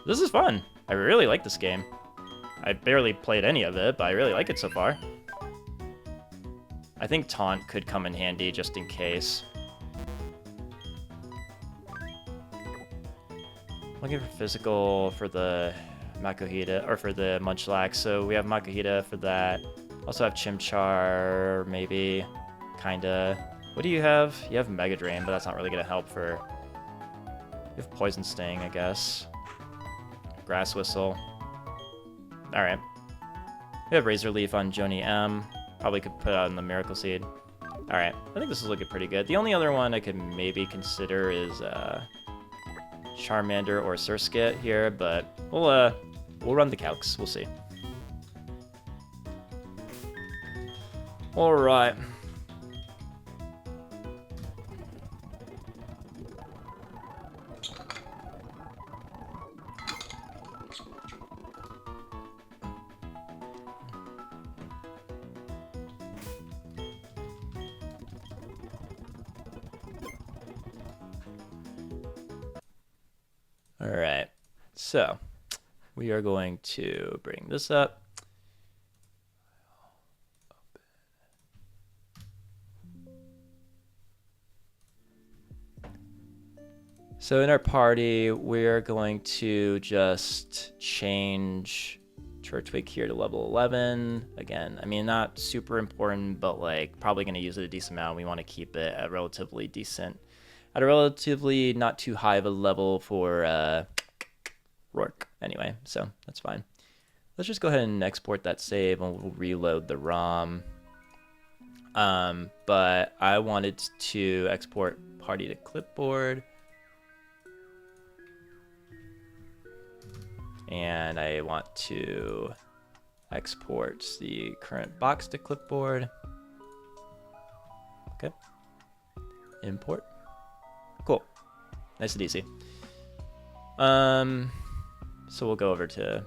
This is fun. I really like this game. I barely played any of it, but I really like it so far. I think Taunt could come in handy just in case. Looking for physical for the Makuhita, or for the Munchlax. So we have Makuhita for that. Also have Chimchar, maybe. Kinda. What do you have? You have Mega Drain, but that's not really gonna help for... You have Poison Sting, I guess. Grass Whistle. Alright. We have Razor Leaf on Joni M. Probably could put on the Miracle Seed. Alright. I think this is looking pretty good. The only other one I could maybe consider is Charmander or Surskit here, but we'll run the calcs. We'll see. Alright. All right. So we are going to bring this up. So in our party, we're going to just change Turtwig here to level 11. Again, I mean, not super important, but like probably going to use it a decent amount. We want to keep it at relatively decent, at a relatively not too high of a level for Rourke anyway, so that's fine. Let's just go ahead and export that save and we'll reload the ROM. But I wanted to export party to clipboard. And I want to export the current box to clipboard. Okay. Import. Cool. Nice and easy. So we'll go over to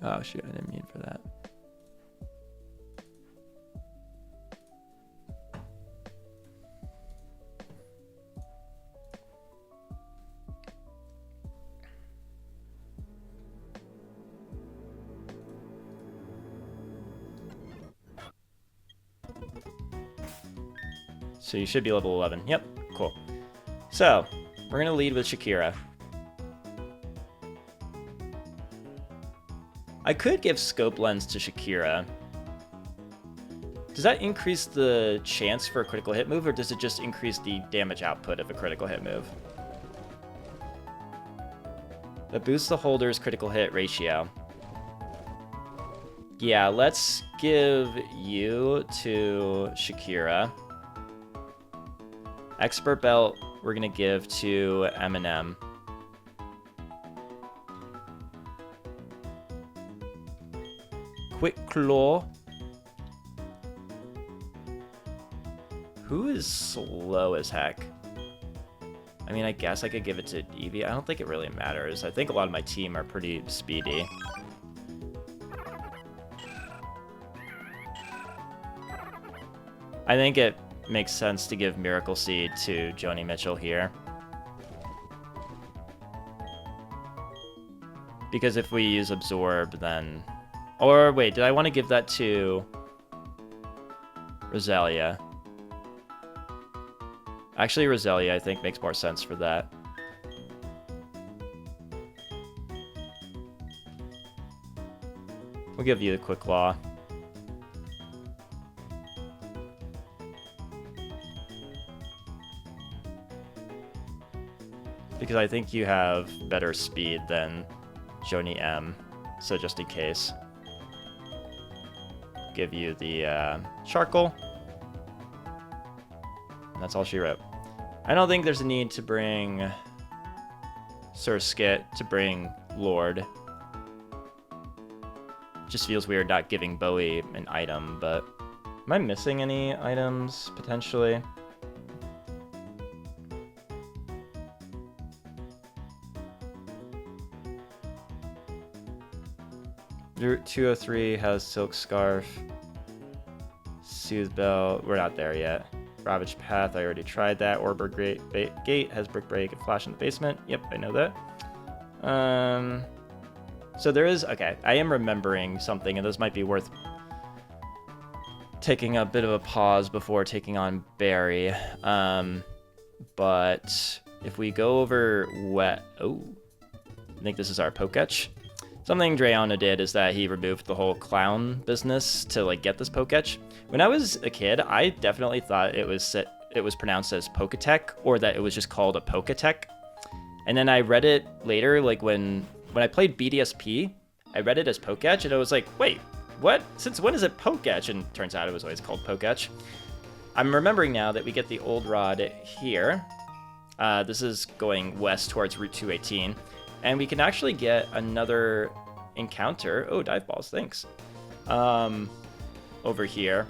Oh, shoot. I didn't mean for that. So you should be level 11. Yep, cool. So, we're going to lead with Shakira. I could give Scope Lens to Shakira. Does that increase the chance for a critical hit move, or does it just increase the damage output of a critical hit move? That boosts the holder's critical hit ratio. Yeah, let's give you to Shakira. Expert Belt, we're going to give to Eminem. Quick Claw. Who is slow as heck? I mean, I guess I could give it to Eevee. I don't think it really matters. I think a lot of my team are pretty speedy. I think it makes sense to give Miracle Seed to Joni Mitchell here. Because if we use Absorb, then... Or wait, did I want to give that to Roselia? Actually, Roselia, I think, makes more sense for that. We'll give you the Quick Claw. Because I think you have better speed than Joni M, so just in case. Give you the Charcoal. And that's all she wrote. I don't think there's a need to bring Surskit, to bring Lord. Just feels weird not giving Bowie an item, but... Am I missing any items, potentially? Route 203 has Silk Scarf. Soothe Bell, we're not there yet. Ravage Path, I already tried that. Orber Gate has Brick Break and Flash in the basement. Yep, I know that. So there is, okay, I am remembering something, and this might be worth taking a bit of a pause before taking on Barry. But if we go over I think this is our Poketch. Something Drayano did is that he removed the whole clown business to like get this Poketch. When I was a kid, I definitely thought it was pronounced as Poketech, or that it was just called a Poketech. And then I read it later, like when I played BDSP, I read it as Poketch, and I was like, wait, what? Since when is it Poketch? And turns out it was always called Poketch. I'm remembering now that we get the old rod here. This is going west towards Route 218. And we can actually get another encounter. Oh, Dive Balls, thanks. Over here.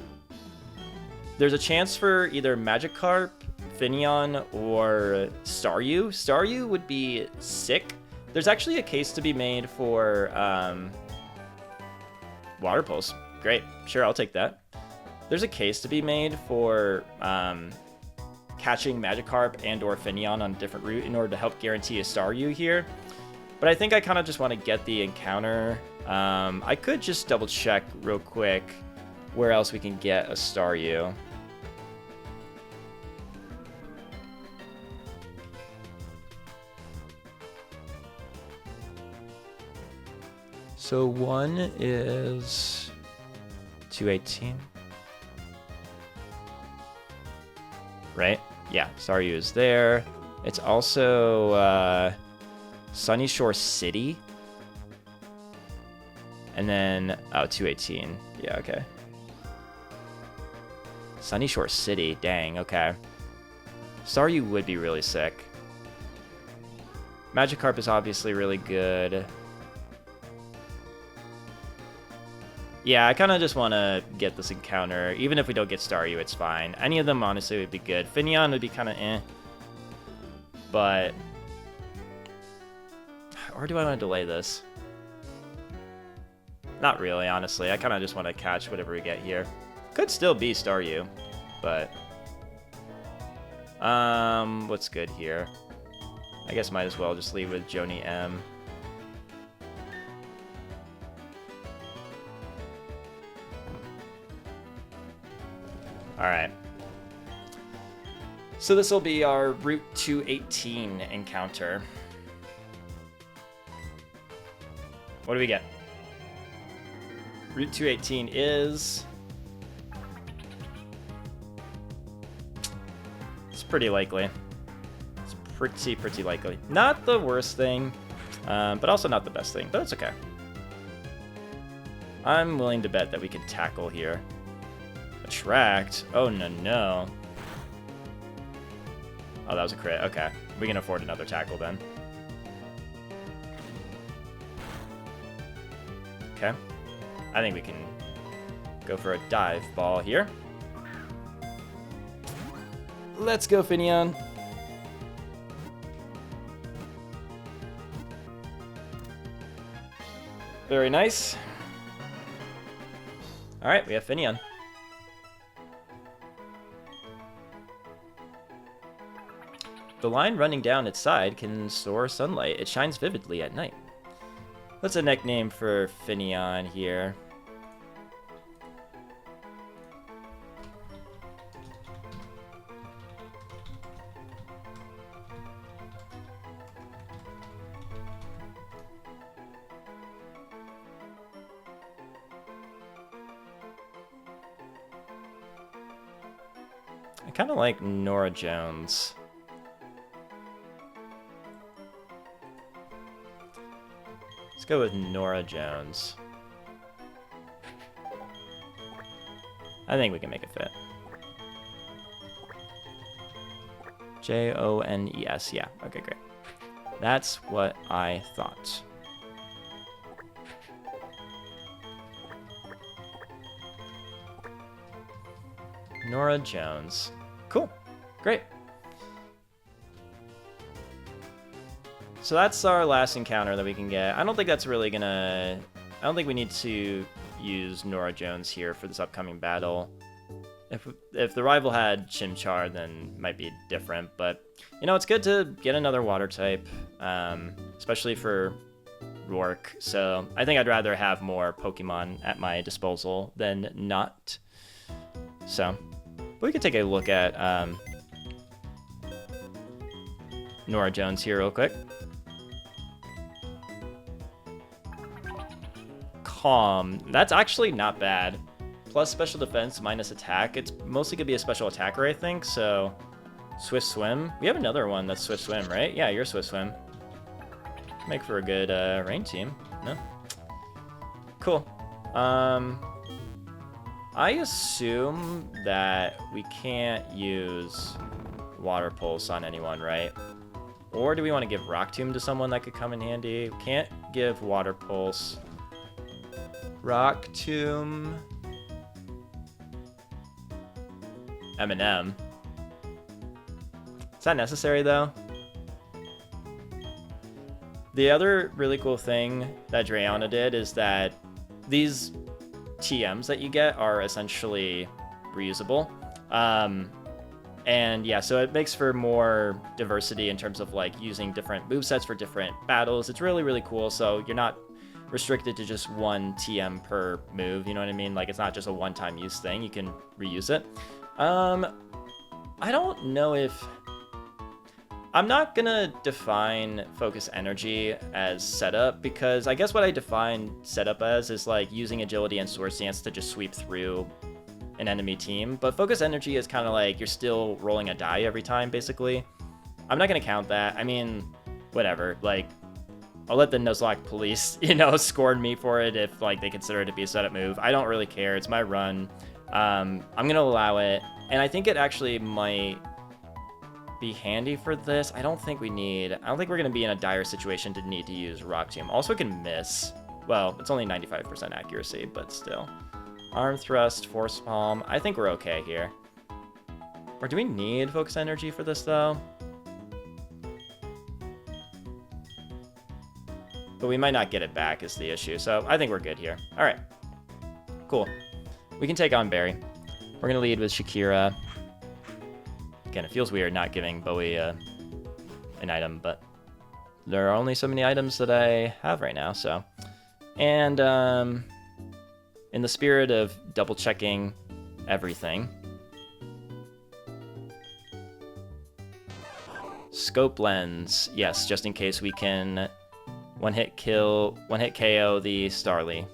There's a chance for either Magikarp, Finneon, or Staryu. Staryu would be sick. There's actually a case to be made for Water Pulse. Great, sure, I'll take that. There's a case to be made for catching Magikarp and or Finneon on a different route in order to help guarantee a Staryu here. But I think I kind of just want to get the encounter. I could just double check real quick where else we can get a Staryu. So one is 218. Right? Yeah, Staryu is there. It's also Sunny Shore City. And then, 218. Yeah, okay. Sunny Shore City, dang, okay. Staryu would be really sick. Magikarp is obviously really good. Yeah, I kind of just want to get this encounter. Even if we don't get Staryu, it's fine. Any of them, honestly, would be good. Finneon would be kind of eh. But... Or do I want to delay this? Not really, honestly. I kind of just want to catch whatever we get here. Could still be Staryu, but... what's good here? I guess might as well just leave with Joni M. Alright. So this will be our Route 218 encounter. What do we get? Route 218 is... It's pretty likely. It's pretty likely. Not the worst thing, but also not the best thing, but it's okay. I'm willing to bet that we can tackle here. Attract? Oh, no. Oh, that was a crit. Okay. We can afford another tackle then. Okay. I think we can go for a dive ball here. Let's go, Finneon. Very nice. All right, we have Finneon. The line running down its side can store sunlight. It shines vividly at night. What's a nickname for Finneon here? I kind of like Nora Jones. Let's go with Nora Jones. I think we can make it fit. Jones, yeah. Okay, great. That's what I thought. Nora Jones. Cool. Great. So that's our last encounter that we can get. I don't think that's really gonna... I don't think we need to use Nora Jones here for this upcoming battle. If the rival had Chimchar, then it might be different. But, you know, it's good to get another water type, especially for Rourke. So I think I'd rather have more Pokemon at my disposal than not. So, but we could take a look at Nora Jones here real quick. Calm. That's actually not bad. Plus special defense, minus attack. It's mostly going to be a special attacker, I think, so... Swift Swim. We have another one that's Swift Swim, right? Yeah, you're Swift Swim. Make for a good rain team, no? Cool. I assume that we can't use Water Pulse on anyone, right? Or do we want to give Rock Tomb to someone that could come in handy? We can't give Water Pulse. Rock Tomb. Eminem. Is that necessary, though? The other really cool thing that Drayana did is that these TMs that you get are essentially reusable. And yeah, so it makes for more diversity in terms of like using different movesets for different battles. It's really, really cool. So you're not restricted to just one TM per move, you know what I mean? Like it's not just a one-time use thing, you can reuse it. I don't know if... I'm not gonna define Focus Energy as setup, because I guess what I define setup as is like using agility and Sword Stance to just sweep through an enemy team. But Focus Energy is kind of like you're still rolling a die every time, basically. I'm not gonna count that. I mean, whatever. Like, I'll let the Nuzlocke police, you know, scorn me for it if like they consider it to be a setup move. I don't really care. It's my run. I'm gonna allow it, and I think it actually might be handy for this. I don't think we're gonna be in a dire situation to need to use Rock Tomb. Also, it can miss. Well, it's only 95% accuracy, but still. Arm Thrust, Force Palm. I think we're okay here. Or do we need Focus Energy for this, though? But we might not get it back is the issue. So I think we're good here. All right. Cool. We can take on Barry. We're going to lead with Shakira. Again, it feels weird not giving Bowie an item, but there are only so many items that I have right now, so. And in the spirit of double-checking everything, Scope Lens, yes, just in case we can one-hit KO the Starly.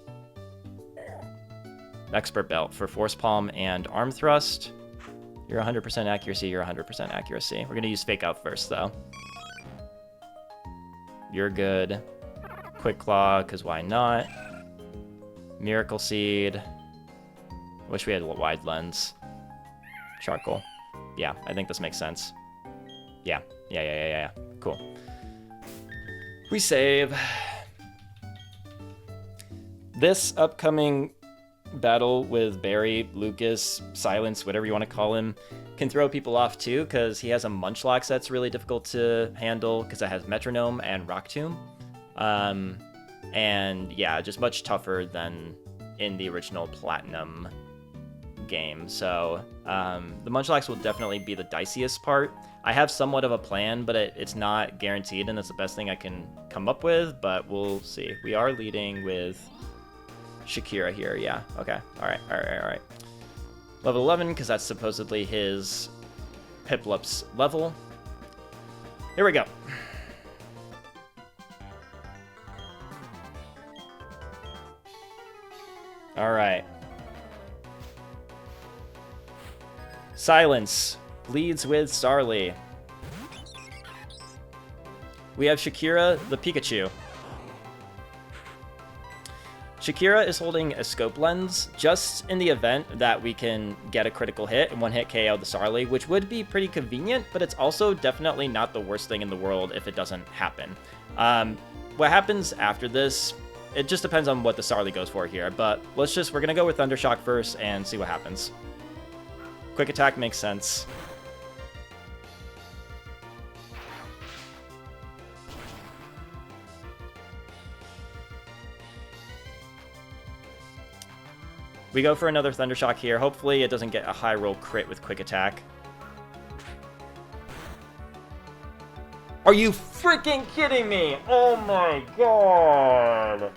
Expert Belt for Force Palm and Arm Thrust. You're 100% accuracy, you're 100% accuracy. We're going to use Fake Out first, though. You're good. Quick Claw, because why not? Miracle Seed. Wish we had a wide lens. Charcoal. Yeah, I think this makes sense. Yeah. Cool. We save. This upcoming battle with Barry, Lucas, Silence, whatever you want to call him, can throw people off too, because he has a Munchlax that's really difficult to handle, because it has Metronome and Rock Tomb. And yeah, just much tougher than in the original Platinum game. So the Munchlax will definitely be the diciest part. I have somewhat of a plan, but it's not guaranteed, and it's the best thing I can come up with, but we'll see. We are leading with Shakira here, yeah. Okay, all right. Level 11, because that's supposedly his Piplup's level. Here we go. All right. Silence leads with Starly. We have Shakira, the Pikachu. Shakira is holding a Scope Lens just in the event that we can get a critical hit and one-hit KO the Starly, which would be pretty convenient, but it's also definitely not the worst thing in the world if it doesn't happen. What happens after this, it just depends on what the Starly goes for here, but we're going to go with Thundershock first and see what happens. Quick Attack makes sense. We go for another Thundershock here. Hopefully it doesn't get a high roll crit with Quick Attack. Are you freaking kidding me? Oh my god!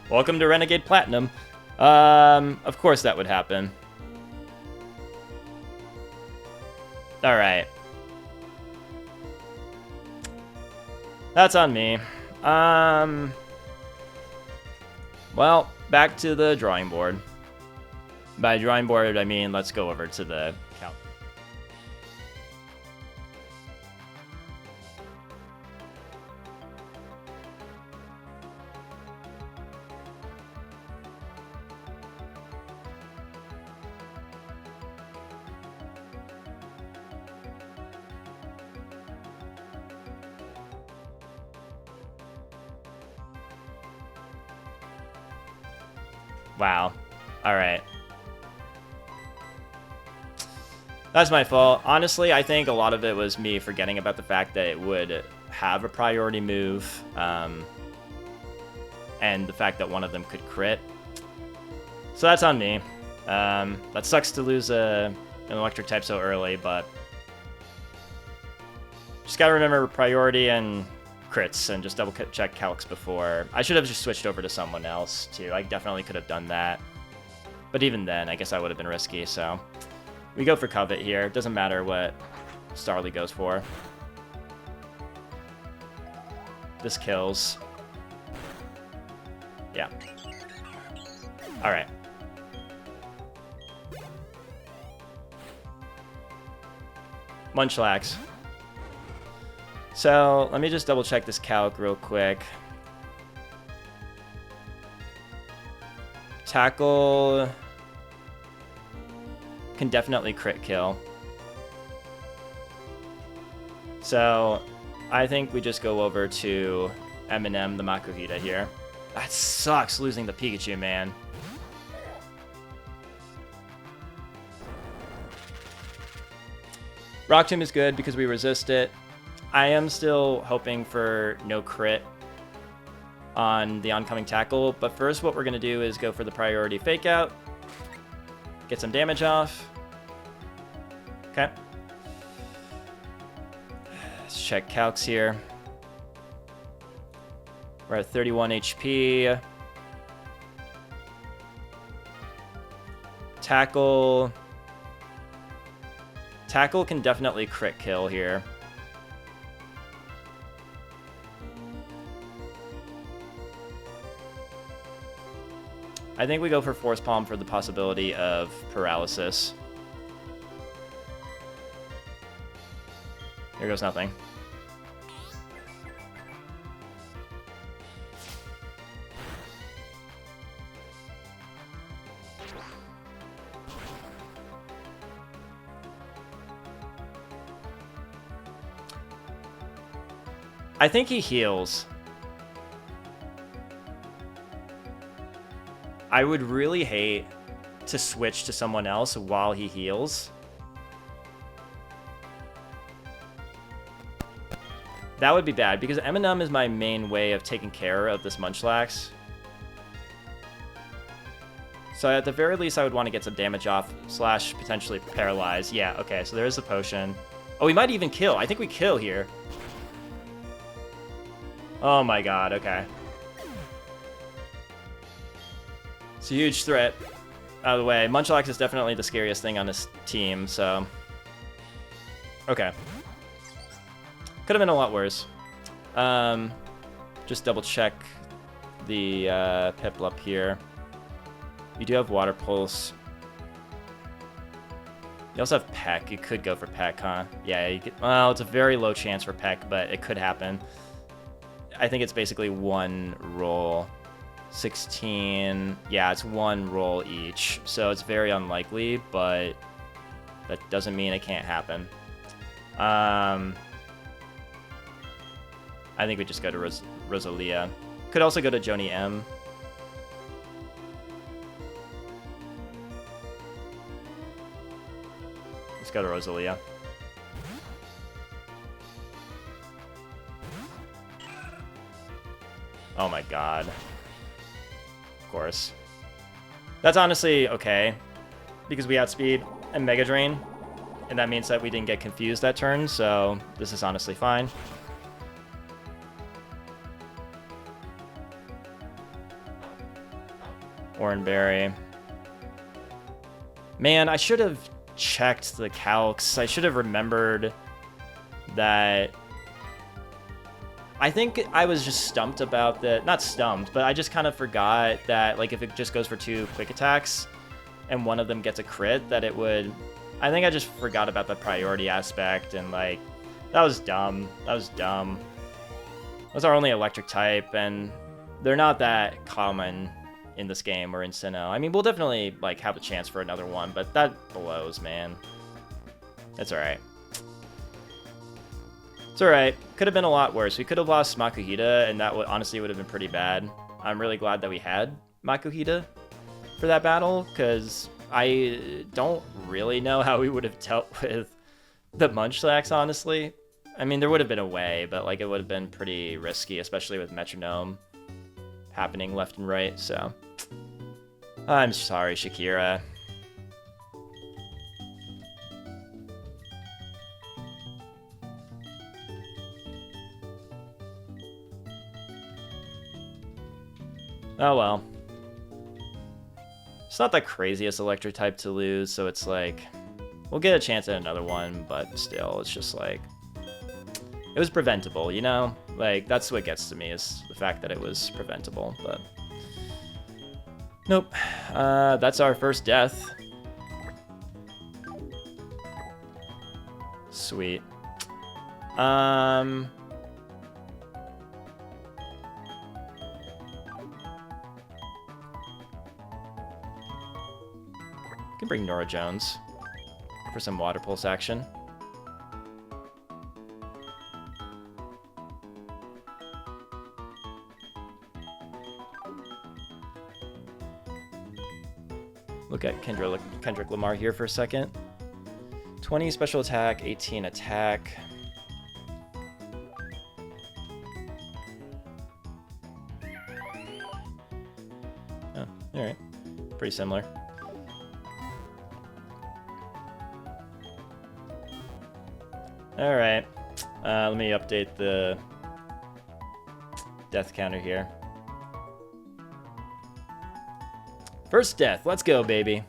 Welcome to Renegade Platinum. Of course that would happen. Alright. That's on me. Well, back to the drawing board. By drawing board, I mean let's go over to the count. Wow. Alright. That's my fault. Honestly, I think a lot of it was me forgetting about the fact that it would have a priority move, and the fact that one of them could crit. So that's on me. That sucks to lose an electric type so early, but just gotta remember priority and crits and just double check calcs before. I should have just switched over to someone else too. I definitely could have done that. But even then, I guess I would have been risky, so. We go for Covet here. It doesn't matter what Starly goes for. This kills. Yeah. Alright. Munchlax. So, let me just double check this calc real quick. Tackle can definitely crit kill. So, I think we just go over to Eminem the Makuhita here. That sucks, losing the Pikachu, man. Rock Tomb is good because we resist it. I am still hoping for no crit on the oncoming tackle, but first what we're going to do is go for the priority fake out. Get some damage off. Okay. Let's check calcs here. We're at 31 HP. Tackle. Tackle can definitely crit kill here. I think we go for Force Palm for the possibility of paralysis. Here goes nothing. I think he heals. I would really hate to switch to someone else while he heals. That would be bad, because Eminem is my main way of taking care of this Munchlax. So at the very least, I would want to get some damage off, slash potentially paralyze. Yeah, okay, so there's the potion. Oh, we might even kill. I think we kill here. Oh my god, okay. It's a huge threat. Out of the way. Munchlax is definitely the scariest thing on this team, so... Okay. Could have been a lot worse. Just double check the Piplup here. You do have Water Pulse. You also have Peck. You could go for Peck, huh? Yeah, you could, well, it's a very low chance for Peck, but it could happen. I think it's basically one roll. 16. Yeah, it's one roll each. So it's very unlikely, but that doesn't mean it can't happen. I think we just go to Rosalia. Could also go to Joni M. Let's go to Rosalia. Oh my god. Of course. That's honestly okay, because we outspeed and Mega Drain, and that means that we didn't get confused that turn, so this is honestly fine. Oranberry. Man, I should have checked the calcs. I should have remembered that... I think I was just stumped about the... Not stumped, but I just kind of forgot that, like, if it just goes for 2 quick attacks and one of them gets a crit, that it would... I think I just forgot about the priority aspect, and, like, that was dumb. That was dumb. Those are only electric type, and they're not that common in this game or in Sinnoh. I mean, we'll definitely, like, have a chance for another one, but that blows, man. It's alright. It's alright. Could have been a lot worse. We could have lost Makuhita, and that would honestly would have been pretty bad. I'm really glad that we had Makuhita for that battle, because I don't really know how we would have dealt with the Munchlax, honestly. I mean, there would have been a way, but, like, it would have been pretty risky, especially with Metronome happening left and right, so... I'm sorry, Shakira. Oh well. It's not the craziest electric type to lose, so it's like... We'll get a chance at another one, but still, it's just like... It was preventable, you know? Like, that's what gets to me, is the fact that it was preventable, but... Nope. That's our first death. Sweet. Can bring Nora Jones for some Water Pulse action. look at Kendrick Lamar here for a second. 20 special attack, 18 attack. Oh, alright. Pretty similar. Alright. Let me update the death counter here. First death. Let's go, baby.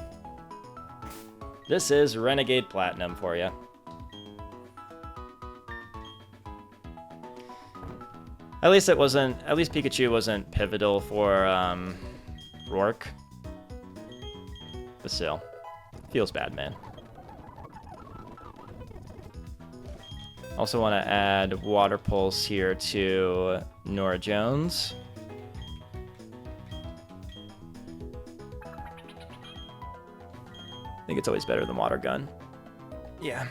This is Renegade Platinum for you. At least Pikachu wasn't pivotal for Rourke. But still, feels bad, man. Also want to add Water Pulse here to Nora Jones. I think it's always better than Water Gun. Yeah,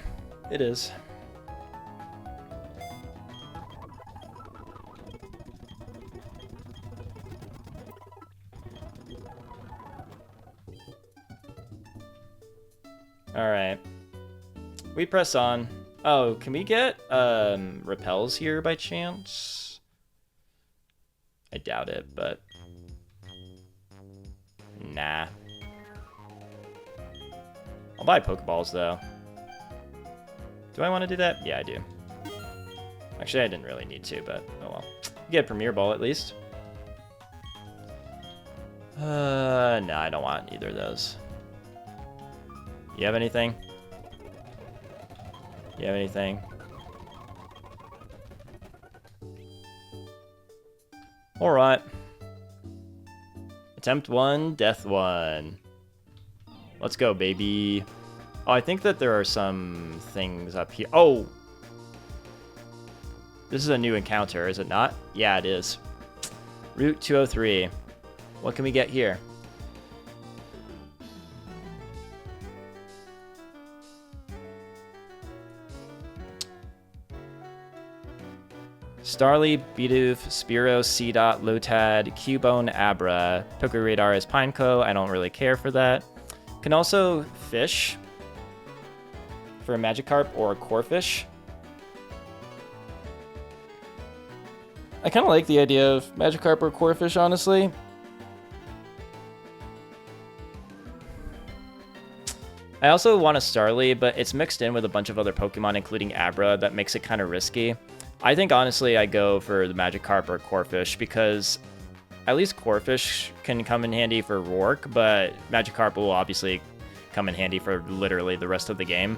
it is. Alright. We press on. Oh, can we get repels here by chance? I doubt it, but nah. I'll buy Pokeballs though. Do I want to do that? Yeah, I do. Actually, I didn't really need to, but oh well. Get Premier Ball at least. No, I don't want either of those. You have anything? You have anything? Alright. Attempt 1, death 1. Let's go, baby. Oh, I think that there are some things up here. Oh! This is a new encounter, is it not? Yeah, it is. Route 203. What can we get here? Starly, Bidoof, Spearow, Seedot, Lotad, Cubone, Abra. Pokeradar is Pineco. I don't really care for that. Can also fish for a Magikarp or a Corphish. I kind of like the idea of Magikarp or Corphish, honestly. I also want a Starly, but it's mixed in with a bunch of other Pokemon, including Abra, that makes it kind of risky. I think, honestly, I go for the Magikarp or Corphish, because at least Corphish can come in handy for Rourke, but Magikarp will obviously come in handy for literally the rest of the game.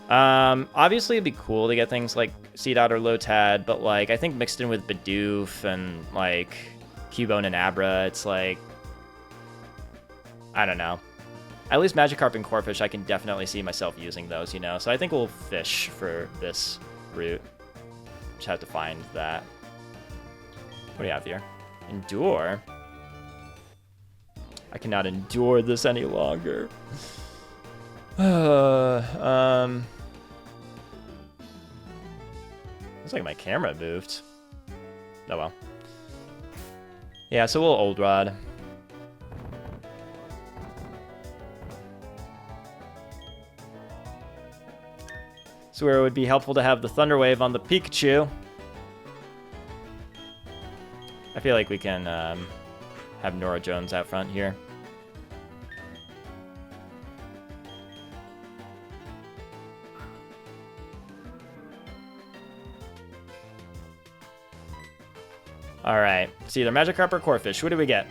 Obviously, it'd be cool to get things like Seedot or Lotad, but, like, I think mixed in with Bidoof and, like, Cubone and Abra, it's like, I don't know. At least Magikarp and Corphish, I can definitely see myself using those, you know? So I think we'll fish for this route. Just have to find that. What do you have here? Endure? I cannot endure this any longer. Looks like my camera moved. Oh well. Yeah, so we'll Old Rod. So where it would be helpful to have the Thunder Wave on the Pikachu. I feel like we can have Nora Jones out front here. Alright, it's either Magikarp or Corphish. What do we get?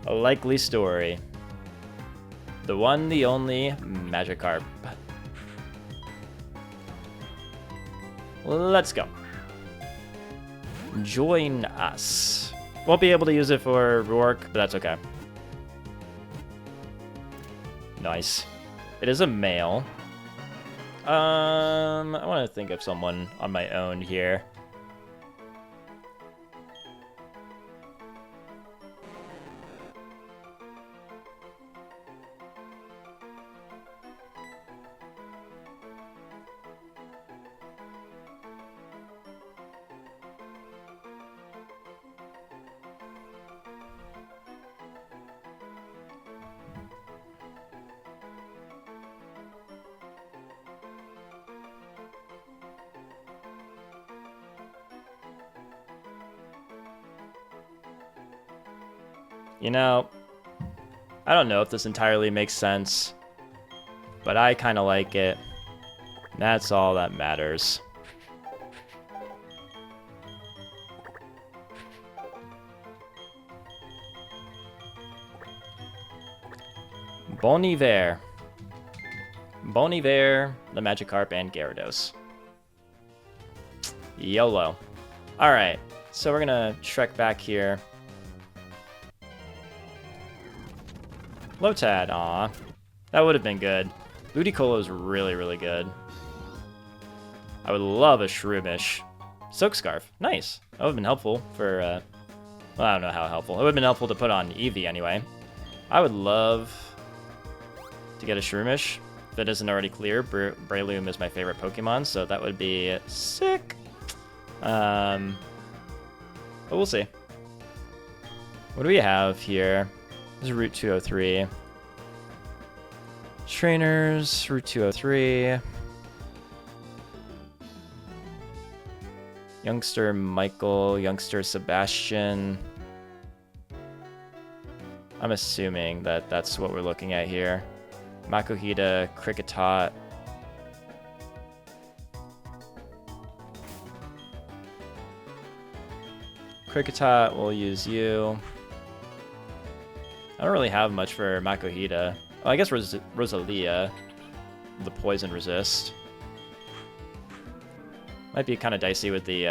A likely story. The one, the only, Magikarp. Let's go. Join us. Won't be able to use it for Rourke, but that's okay. Nice. It is a male. I want to think of someone on my own here. You know, I don't know if this entirely makes sense, but I kind of like it. That's all that matters. Bon Hiver. Bon Hiver, the Magikarp, and Gyarados. YOLO. Alright, so we're gonna trek back here. Lotad, aw. That would have been good. Ludicolo is really, really good. I would love a Shroomish. Soak Scarf, nice. That would have been helpful for, well, I don't know how helpful. It would have been helpful to put on Eevee anyway. I would love to get a Shroomish. If it isn't already clear, Breloom is my favorite Pokemon, so that would be sick. But we'll see. What do we have here? This is Route 203. Trainers, Route 203. Youngster Michael, Youngster Sebastian. I'm assuming that that's what we're looking at here. Makuhita, Kricketot. Kricketot, we'll use you. I don't really have much for Makuhita. Oh, I guess Rosalia, the poison resist. Might be kind of dicey with the,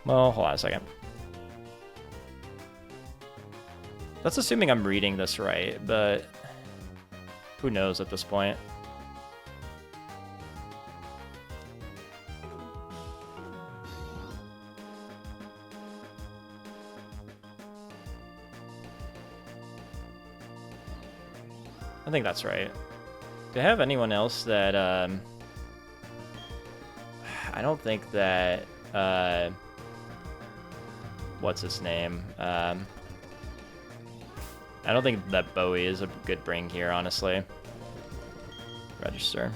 well, hold on a second. That's assuming I'm reading this right, but who knows at this point. I think that's right. Do I have anyone else that, I don't think that, what's his name? I don't think that Bowie is a good bring here, honestly. Register.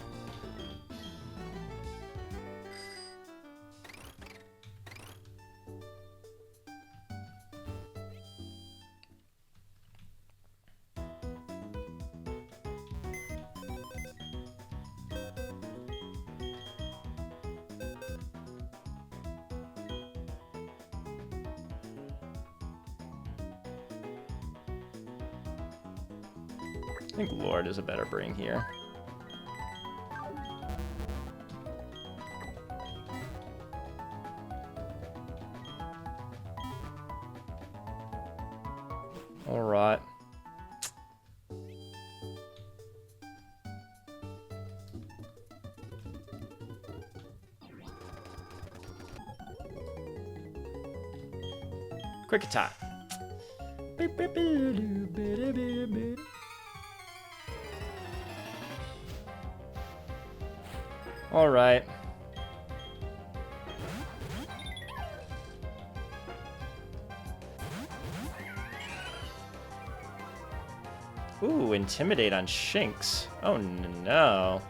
I think Lord is a better bring here. All right. Kricketot. All right. Ooh, intimidate on Shinx. Oh no.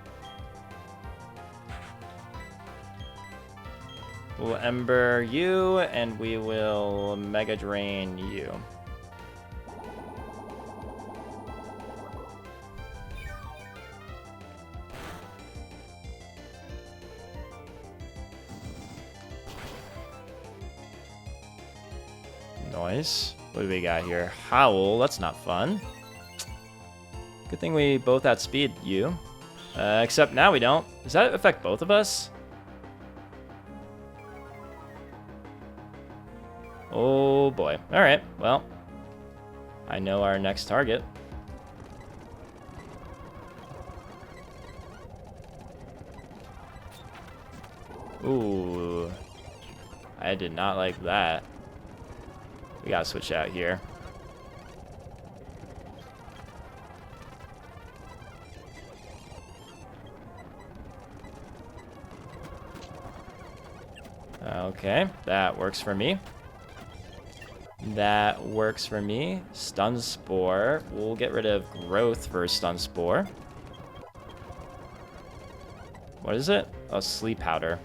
We'll Ember you, and we will Mega Drain you. Nice. What do we got here? Howl, that's not fun. Good thing we both outspeed you. Except now we don't. Does that affect both of us? Oh boy. Alright, well. I know our next target. Ooh. I did not like that. We gotta switch out here. Okay, that works for me. That works for me. Stun Spore. We'll get rid of Growth for Stun Spore. What is it? Oh, Sleep Powder.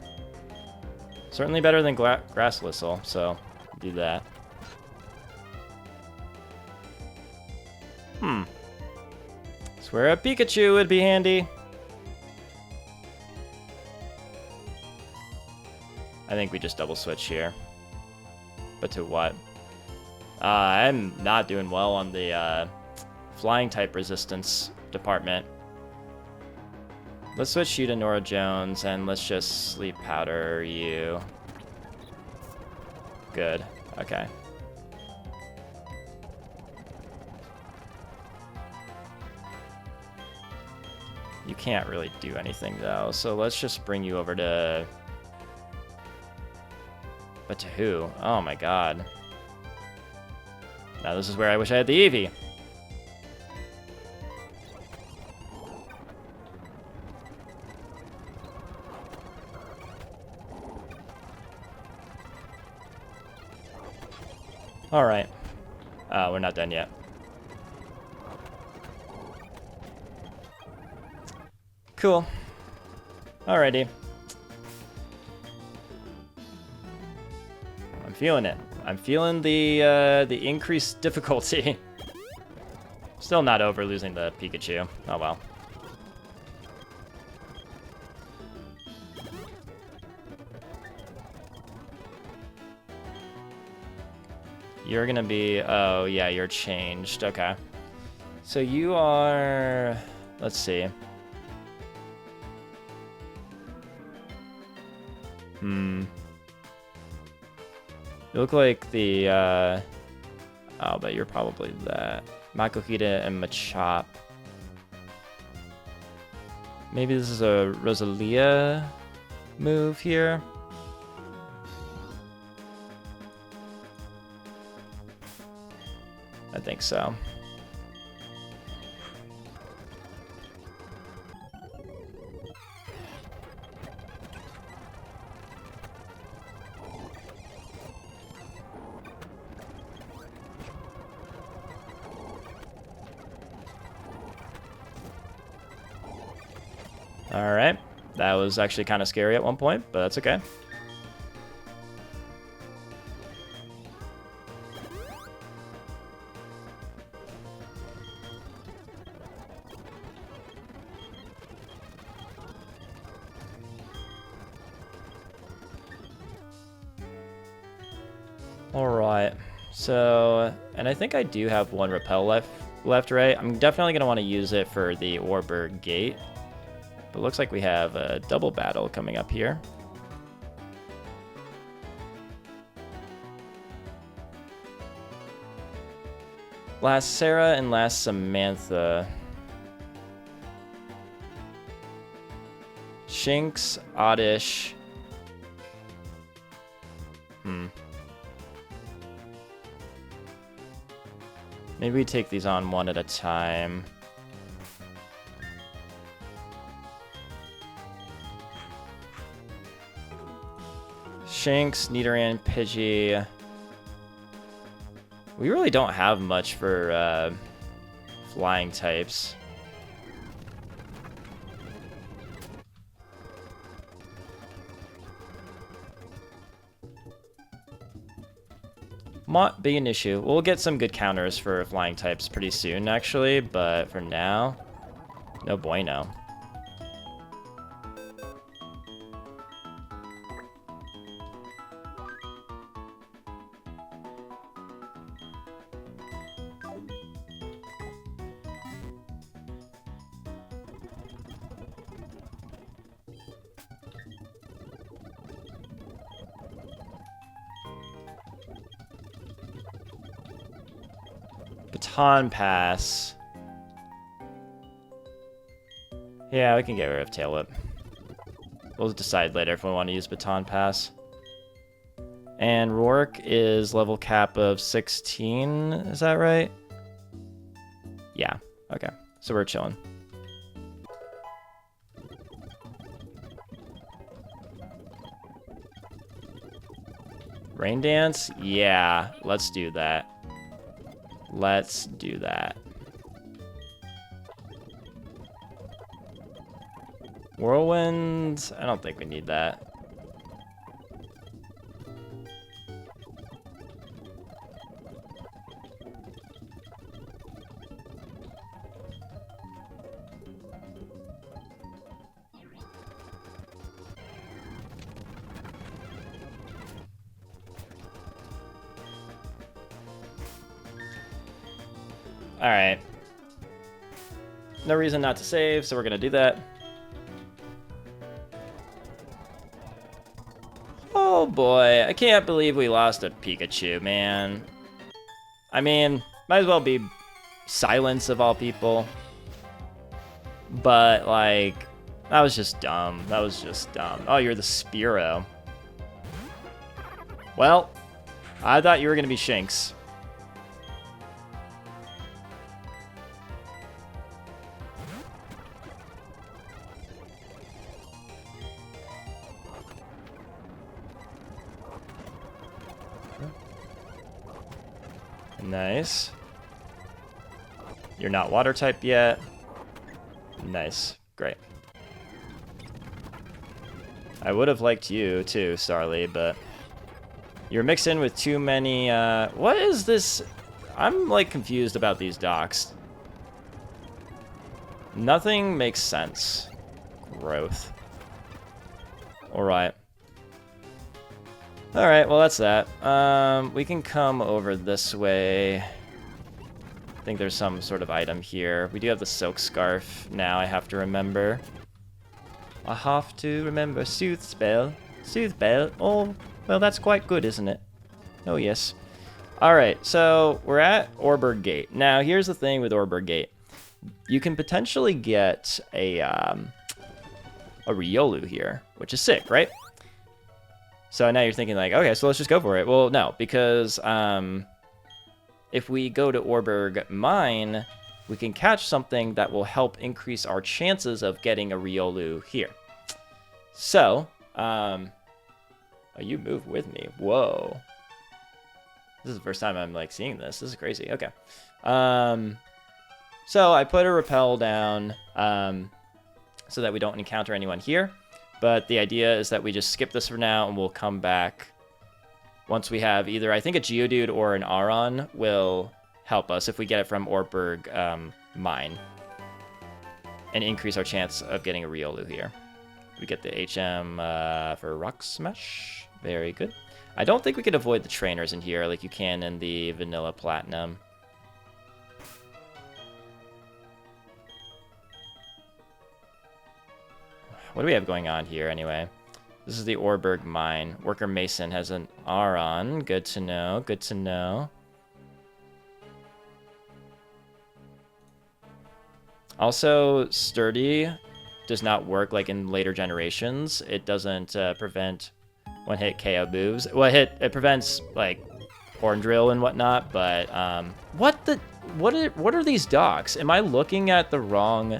Certainly better than Grass Whistle, so do that. Swear a Pikachu would be handy. I think we just double switch here. But to what? I'm not doing well on the flying type resistance department. Let's switch you to Nora Jones, and let's just sleep powder you. Good. Okay. You can't really do anything, though, so let's just bring you over to... But to who? Oh my god. Now this is where I wish I had the Eevee. Alright. We're not done yet. Cool. Alrighty. I'm feeling it. I'm feeling the increased difficulty. Still not over losing the Pikachu. Oh well. You're gonna be... Oh, yeah, you're changed. Okay. So you are... Let's see. You look like the... Oh, but you're probably that. Makuhita and Machop. Maybe this is a Rosalia move here. I think so. Alright. That was actually kind of scary at one point, but that's okay. Alright. So, and I think I do have one repel left, right? I'm definitely going to want to use it for the Orber Gate. But looks like we have a double battle coming up here. Last Sarah and last Samantha. Shinx, Oddish. Maybe we take these on one at a time. Shinx, Nidoran, Pidgey. We really don't have much for flying types. Might be an issue. We'll get some good counters for flying types pretty soon, actually, but for now, no bueno. Baton Pass. Yeah, we can get rid of Tail Whip. We'll decide later if we want to use Baton Pass. And Rourke is level cap of 16, is that right? Yeah, okay. So we're chilling. Rain Dance? Yeah, let's do that. Let's do that. Whirlwind? I don't think we need that. Alright. No reason not to save, so we're gonna do that. Oh boy, I can't believe we lost a Pikachu, man. I mean, might as well be Silence of all people. But, like, that was just dumb. That was just dumb. Oh, you're the Spearow. Well, I thought you were gonna be Shinx. Nice. You're not water type yet. Nice. Great. I would have liked you too, Starly, but you're mixed in with too many, what is this? I'm, like, confused about these docks. Nothing makes sense. Growth. Alright. Alright, well, that's that. We can come over this way. I think there's some sort of item here. We do have the Silk Scarf now, I have to remember. I have to remember Soothe Spell. Soothe Spell. Oh, well, that's quite good, isn't it? Oh, yes. Alright, so we're at Orberg Gate. Now, here's the thing with Orberg Gate. You can potentially get a Riolu here, which is sick, right? So now you're thinking like, okay, so let's just go for it. Well, no, because if we go to Orberg Mine, we can catch something that will help increase our chances of getting a Riolu here. So, oh, you move with me. Whoa. This is the first time I'm like seeing this. This is crazy. Okay. So I put a repel down so that we don't encounter anyone here. But the idea is that we just skip this for now and we'll come back once we have either, I think, a Geodude or an Aron will help us if we get it from Orberg Mine and increase our chance of getting a Riolu here. We get the HM for Rock Smash. Very good. I don't think we could avoid the trainers in here like you can in the Vanilla Platinum. What do we have going on here, anyway? This is the Orberg Mine. Worker Mason has an Aron. Good to know. Good to know. Also, Sturdy does not work like in later generations. It doesn't prevent one-hit KO moves. Well, it prevents like Horn Drill and whatnot. But what are these docks? Am I looking at the wrong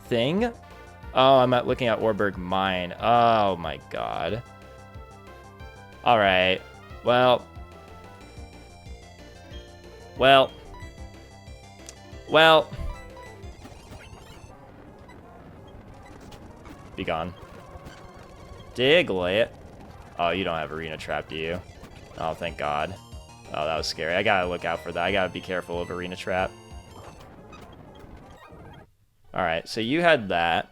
thing? Oh, I'm not looking at Orberg Mine. Oh my god. Alright. Well. Be gone. Diglett. Oh, you don't have Arena Trap, do you? Oh, thank god. Oh, that was scary. I gotta look out for that. I gotta be careful of Arena Trap. Alright, so you had that.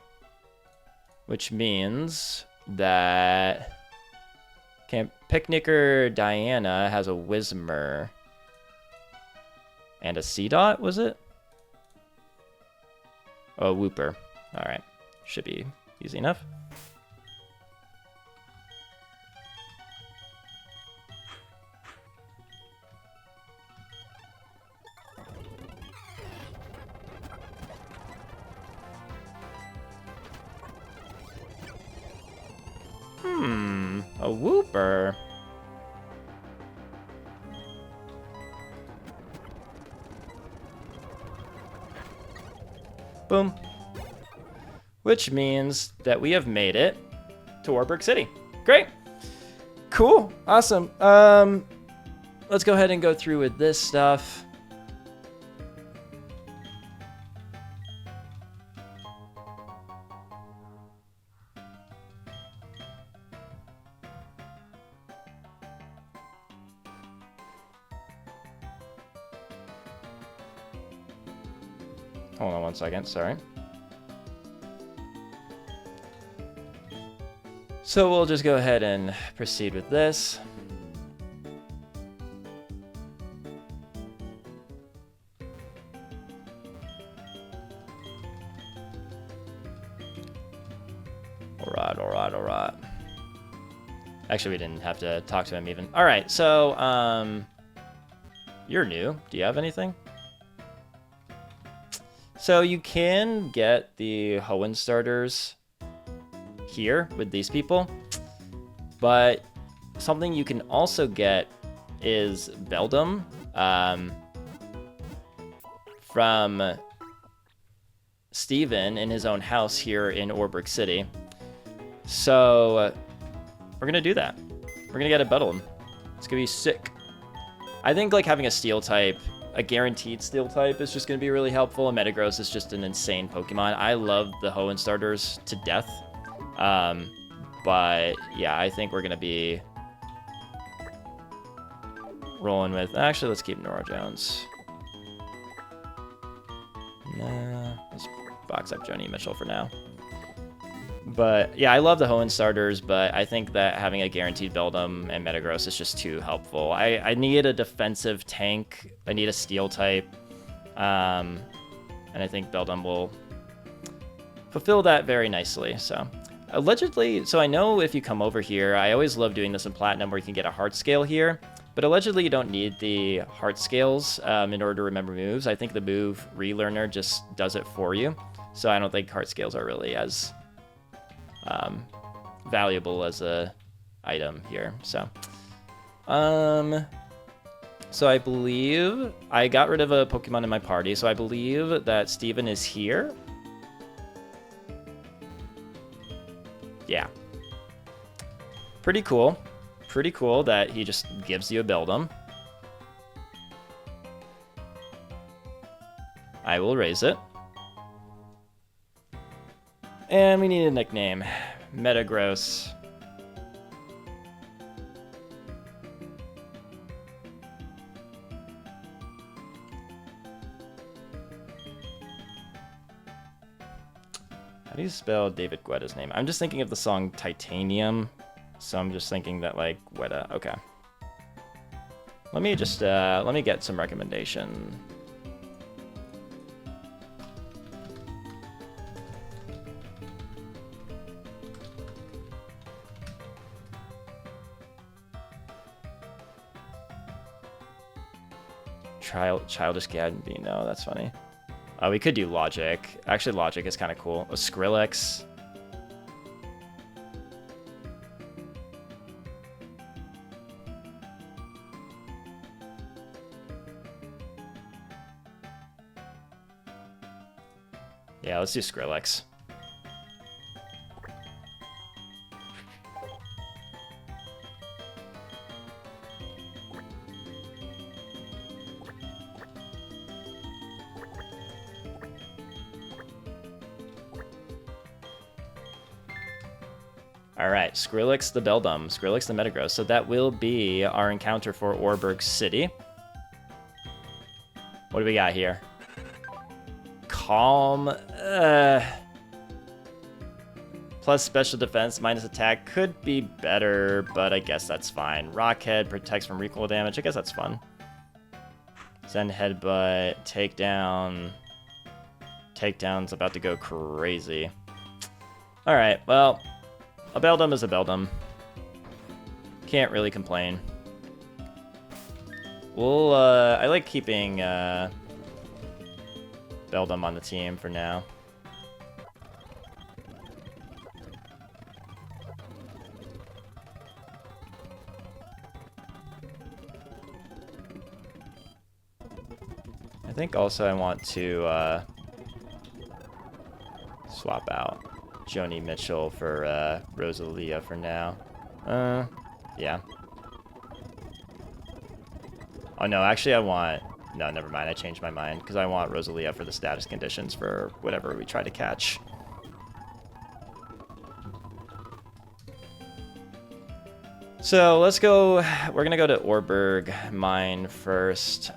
Which means that Picnicker Diana has a Whismur. And a C-Dot, was it? Oh, a Wooper. Alright. Should be easy enough. A Wooper. Boom. Which means that we have made it to Orberg City. Great. Cool. Awesome. Let's go ahead and go through with this stuff. Hold on one second, sorry. So we'll just go ahead and proceed with this. Alright. Actually, we didn't have to talk to him even. Alright, so, you're new. Do you have anything? So you can get the Hoenn starters here with these people, but something you can also get is Beldum from Steven in his own house here in Orberg City. So we're gonna do that. We're gonna get a Beldum. It's gonna be sick. I think like having a steel type, a guaranteed steel type, is just gonna be really helpful. And Metagross is just an insane Pokemon. I love the Hoenn starters to death. But yeah, I think we're gonna be rolling with. Actually, let's keep Nora Jones. Nah, let's box up Joni Mitchell for now. But yeah, I love the Hoenn starters, but I think that having a guaranteed Beldum and Metagross is just too helpful. I need a defensive tank. I need a steel type. And I think Beldum will fulfill that very nicely. So allegedly, so I know if you come over here, I always love doing this in Platinum where you can get a heart scale here. But allegedly, you don't need the heart scales in order to remember moves. I think the move relearner just does it for you. So I don't think heart scales are really as valuable as a item here. So I believe I got rid of a Pokemon in my party. So I believe that Steven is here. Yeah. Pretty cool. Pretty cool that he just gives you a Beldum. I will raise it. And we need a nickname. Metagross. How do you spell David Guetta's name? I'm just thinking of the song Titanium. So I'm just thinking that, like, Guetta. Okay. Let me just, let me get some recommendation. Childish Gambino, that's funny. We could do Logic. Actually, Logic is kind of cool. A Skrillex. Yeah, let's do Skrillex. Alright, Skrillex the Beldum, Skrillex the Metagross. So that will be our encounter for Orberg City. What do we got here? Calm. Plus special defense, minus attack. Could be better, but I guess that's fine. Rockhead protects from recoil damage. I guess that's fun. Zen Headbutt. Takedown. Takedown's about to go crazy. Alright, well, a Beldum is a Beldum. Can't really complain. We'll, I like keeping, Beldum on the team for now. I think also I want to swap out Joni Mitchell for Rosalia for now. Yeah. Oh no, actually I want... No, never mind, I changed my mind, because I want Rosalia for the status conditions for whatever we try to catch. So, let's go... We're gonna go to Orberg Mine first.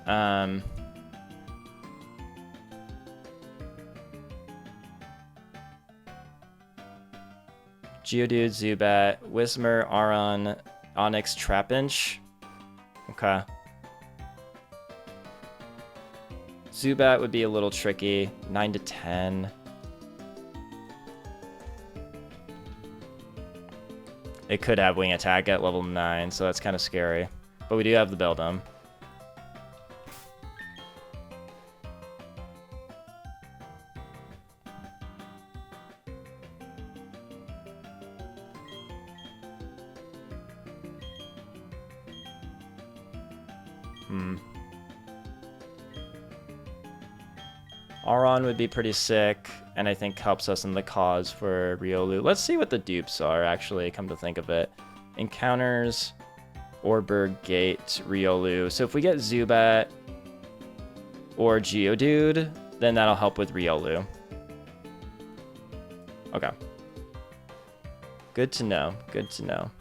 Geodude, Zubat, Whismur, Aron, Onyx, Trapinch. Okay. Zubat would be a little tricky. 9 to 10. It could have wing attack at level 9, so that's kind of scary. But we do have the Beldum. Auron would be pretty sick, and I think helps us in the cause for Riolu. Let's see what the dupes are, actually, come to think of it. Encounters, Orberg Gate, Riolu. So if we get Zubat or Geodude, then that'll help with Riolu. Okay. Good to know, good to know.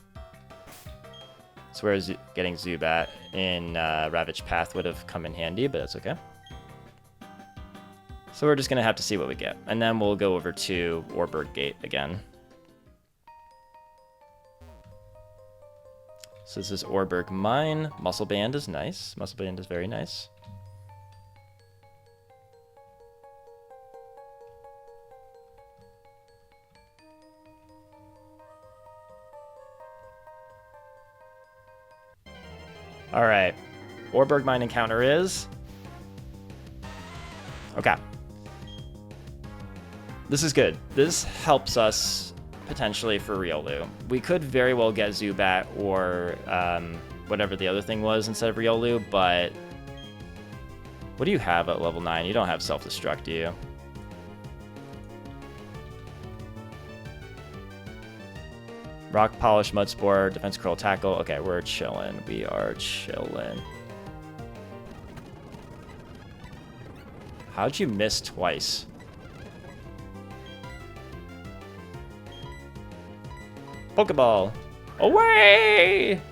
So where getting Zubat in Ravage Path would have come in handy, but that's okay. So we're just going to have to see what we get. And then we'll go over to Orberg Gate again. So this is Orberg Mine. Muscle Band is nice. Muscle Band is very nice. All right. Orberg Mine encounter is... Okay. This is good. This helps us potentially for Riolu. We could very well get Zubat or whatever the other thing was instead of Riolu, but what do you have at level 9? You don't have Self-Destruct, do you? Rock Polish, Mud Spore, Defense Curl, Tackle. Okay, we're chilling. We are chilling. How'd you miss twice? Pokeball! Away!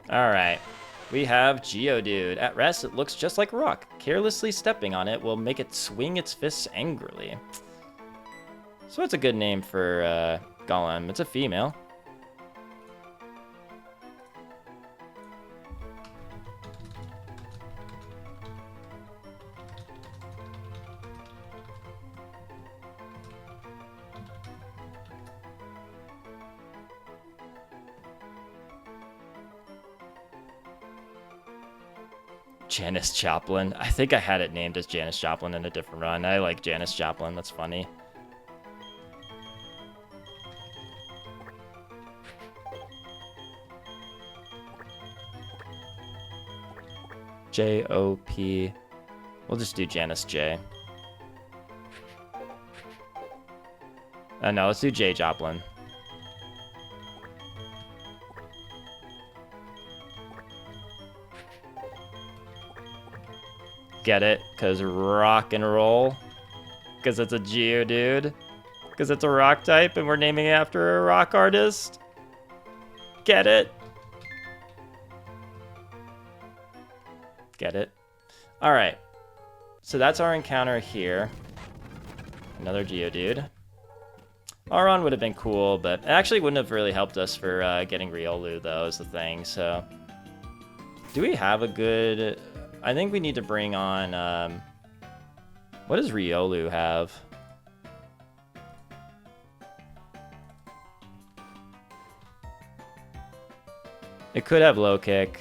Alright. We have Geodude. At rest, it looks just like a rock. Carelessly stepping on it will make it swing its fists angrily. So it's a good name for Golem. It's a female. Janis Joplin. I think I had it named as Janis Joplin in a different run. I like Janis Joplin. That's funny. J-O-P. We'll just do Janice J. No, let's do J Joplin. Get it? Because rock and roll. Because it's a Geodude. Because it's a rock type and we're naming it after a rock artist. Get it? Get it? Alright. So that's our encounter here. Another Geodude. Auron would have been cool, but it actually wouldn't have really helped us for getting Riolu, though, is the thing. So, do we have a good... I think we need to bring on... what does Riolu have? It could have low kick.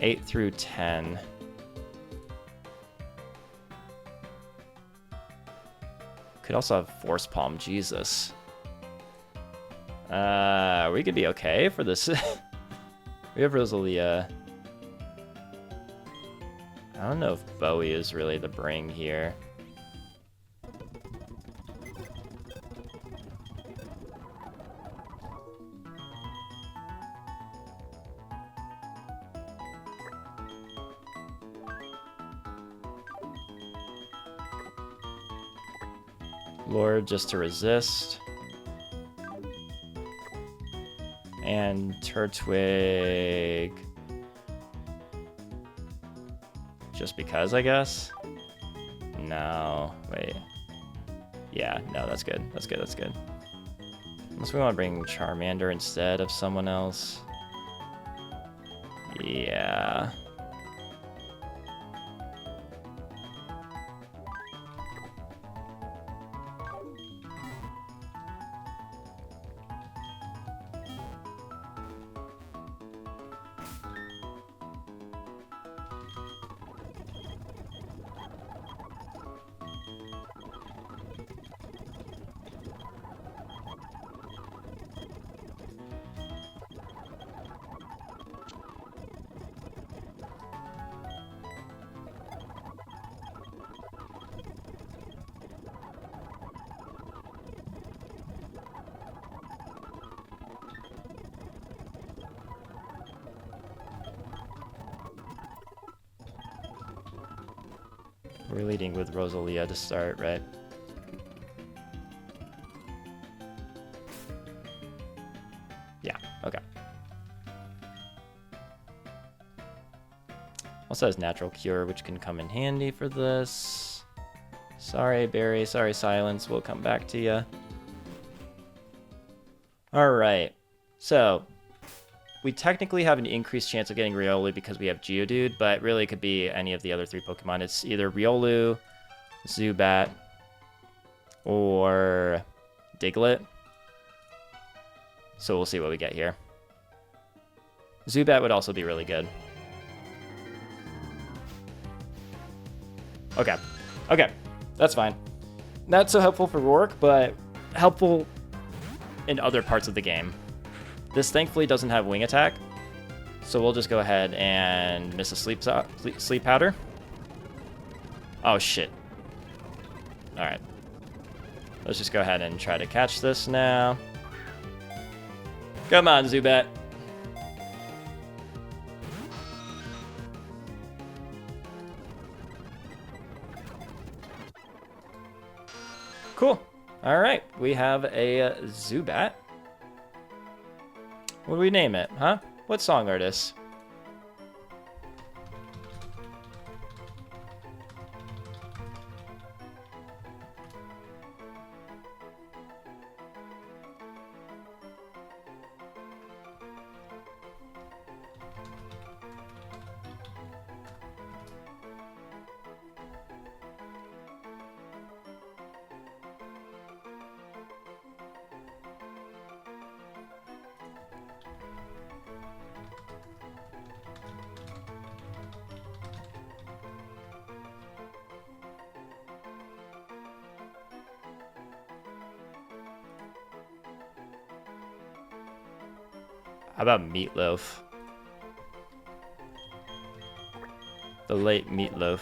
Eight through 10. Could also have Force Palm. Jesus. We could be okay for this. We have Rosalia. I don't know if Bowie is really the bring here. Lord just to resist. And Turtwig. Just because, I guess? No, wait. Yeah, no, that's good. That's good, that's good. Unless we want to bring Charmander instead of someone else. Yeah. We're leading with Rosalia to start, right? Yeah, okay. Also has Natural Cure, which can come in handy for this. Sorry, Barry. Sorry, Silence. We'll come back to you. Alright. So, we technically have an increased chance of getting Riolu because we have Geodude, but really it could be any of the other 3 Pokemon. It's either Riolu, Zubat, or Diglett. So we'll see what we get here. Zubat would also be really good. Okay. Okay. That's fine. Not so helpful for Rourke, but helpful in other parts of the game. This thankfully doesn't have Wing Attack, so we'll just go ahead and miss a sleep powder. Oh, shit. Alright. Let's just go ahead and try to catch this now. Come on, Zubat. Cool. Alright, we have a Zubat. What do we name it, huh? What song artist? How about Meatloaf? The late Meatloaf.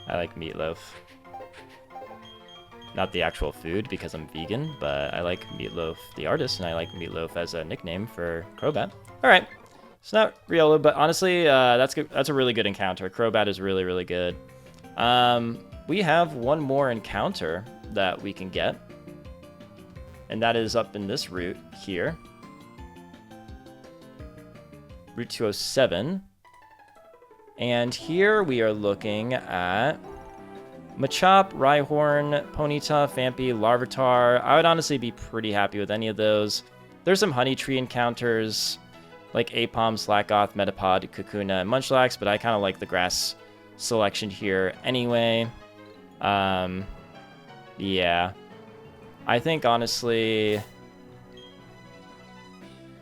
I like Meatloaf. Not the actual food because I'm vegan, but I like Meatloaf the artist, and I like Meatloaf as a nickname for Crobat. All right, it's not Riolu, but honestly, that's good. That's a really good encounter. Crobat is really, really good. We have one more encounter that we can get, and that is up in this route here. Route 207. And here we are looking at Machop, Rhyhorn, Ponyta, Phanpy, Larvitar. I would honestly be pretty happy with any of those. There's some Honey Tree encounters, like Apom, Slackoth, Metapod, Kakuna, and Munchlax, but I kind of like the grass selection here anyway. Yeah. I think, honestly,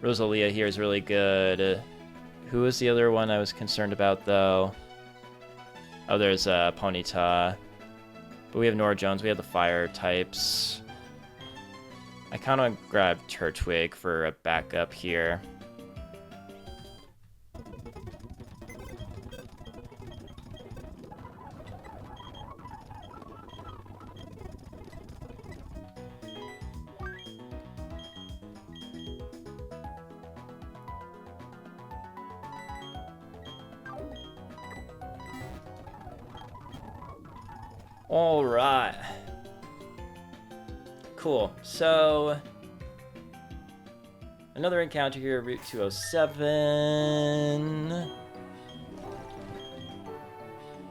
Rosalia here is really good. Who was the other one I was concerned about, though? Oh, there's Ponyta. But we have Nora Jones. We have the fire types. I kind of grab Turtwig for a backup here. All right. Cool. So, another encounter here, Route 207.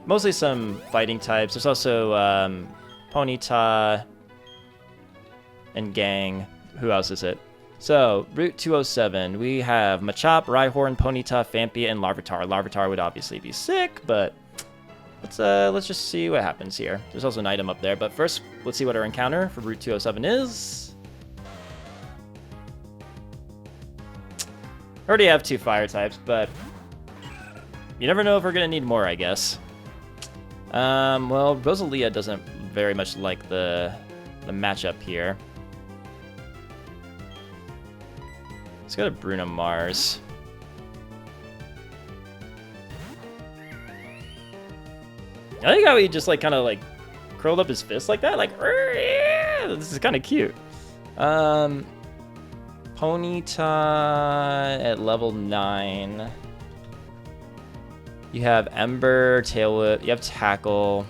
Mostly some fighting types. There's also Ponyta and Gang. who else is it? So, Route 207, we have Machop, Rhyhorn, Ponyta, Fampia, and Larvitar. Larvitar would obviously be sick, but let's just see what happens here. There's also an item up there, but first, let's see what our encounter for Route 207 is. I already have 2 fire types, but you never know if we're gonna need more, I guess. Well, Rosalia doesn't very much like the matchup here. Let's go to Bruno Mars. I like how he just like kind of like curled up his fist like that. Like, yeah! This is kind of cute. Ponyta at level 9. You have Ember, Tail Whip, you have Tackle.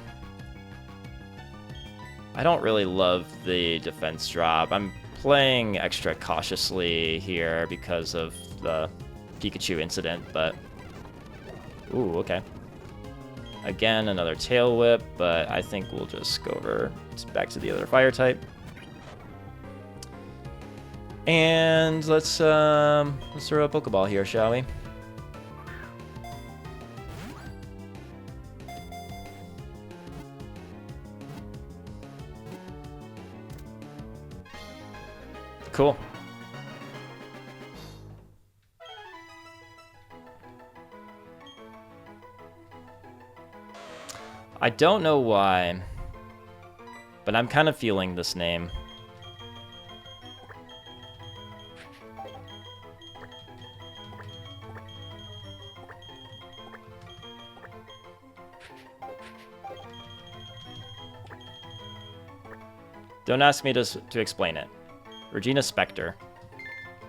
I don't really love the defense drop. I'm playing extra cautiously here because of the Pikachu incident, but... Ooh, okay. Again, another Tail Whip, but I think we'll just go over back to the other fire type. And let's throw a Pokeball here, shall we? Cool. I don't know why, but I'm kind of feeling this name. Don't ask me to explain it. Regina Spectre,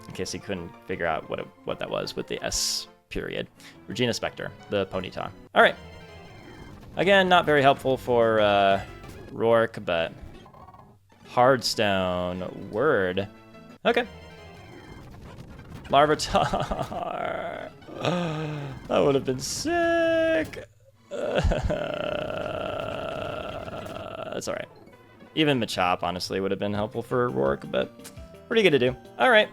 in case you couldn't figure out what that was with the S period. Regina Spectre, the Ponyta. All right. Again, not very helpful for Rourke, but Hardstone, Word. Okay. Larvitar. That would have been sick. That's all right. Even Machop, honestly, would have been helpful for Rourke, but pretty good to do. All right.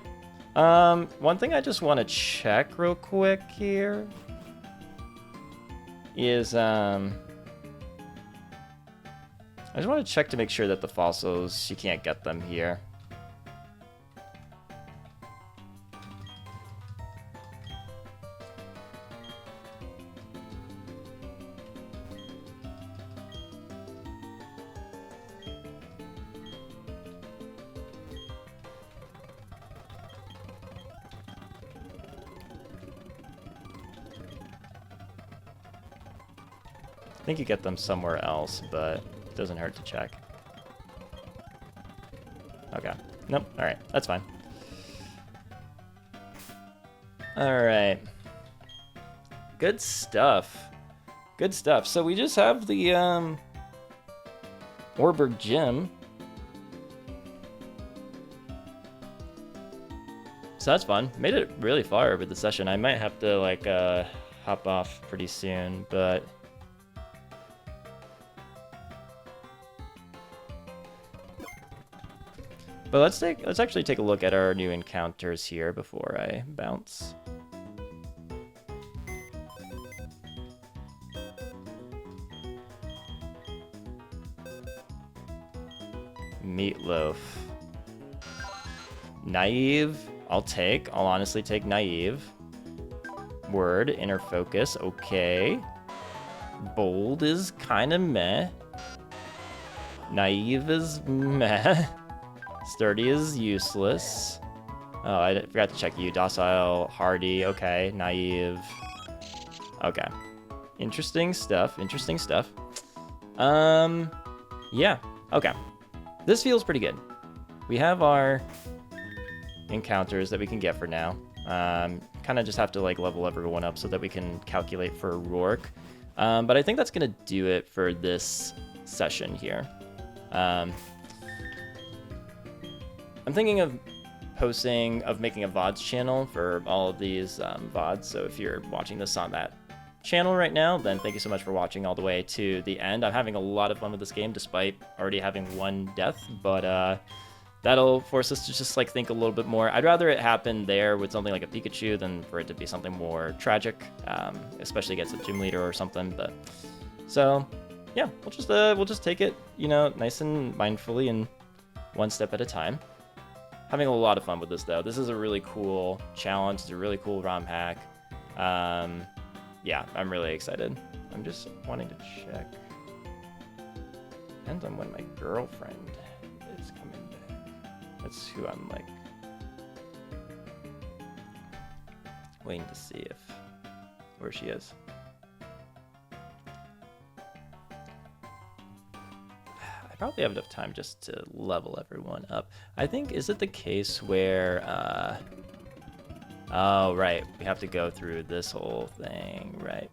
One thing I just want to check real quick here is I just want to check to make sure that the fossils, you can't get them here. I think you get them somewhere else, but it doesn't hurt to check. Okay. Nope. All right. That's fine. All right. Good stuff. Good stuff. So we just have the Orberg Gym. So that's fun. Made it really far with the session. I might have to like hop off pretty soon, but let's actually take a look at our new encounters here before I bounce. Meatloaf. Naive, I'll honestly take Naive. Word, Inner Focus, okay. Bold is kinda meh. Naive is meh. Sturdy is useless. Oh, I forgot to check you. Docile, hardy, okay. Naive. Okay. Interesting stuff, interesting stuff. Yeah, okay. This feels pretty good. We have our encounters that we can get for now. Kind of just have to like level everyone up so that we can calculate for Rourke. But I think that's gonna do it for this session here. I'm thinking of making a VODs channel for all of these VODs. So if you're watching this on that channel right now, then thank you so much for watching all the way to the end. I'm having a lot of fun with this game despite already having one death, but that'll force us to just like think a little bit more. I'd rather it happen there with something like a Pikachu than for it to be something more tragic, especially against a gym leader or something. But so yeah, we'll just take it, you know, nice and mindfully and one step at a time. Having a lot of fun with this though. This is a really cool challenge. It's a really cool ROM hack. Yeah, I'm really excited. I'm just wanting to check. Depends on when my girlfriend is coming back. That's who I'm like waiting to see where she is. I probably have enough time just to level everyone up. I think, is it the case where oh right, we have to go through this whole thing, right?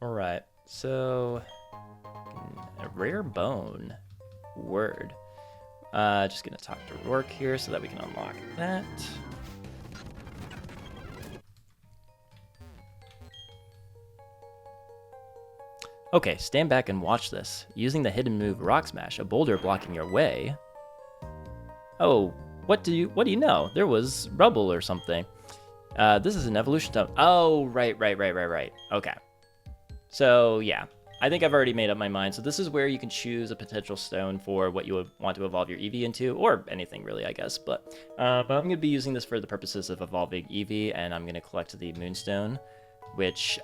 Alright, so a rare bone. Word. Just gonna talk to Rourke here so that we can unlock that. Okay, stand back and watch this. Using the hidden move Rock Smash, a boulder blocking your way. Oh, what do you know? There was rubble or something. This is an evolution stone. Oh, right. Okay. So, yeah. I think I've already made up my mind. So this is where you can choose a potential stone for what you would want to evolve your Eevee into, or anything really, I guess. But I'm going to be using this for the purposes of evolving Eevee, and I'm going to collect the Moonstone, which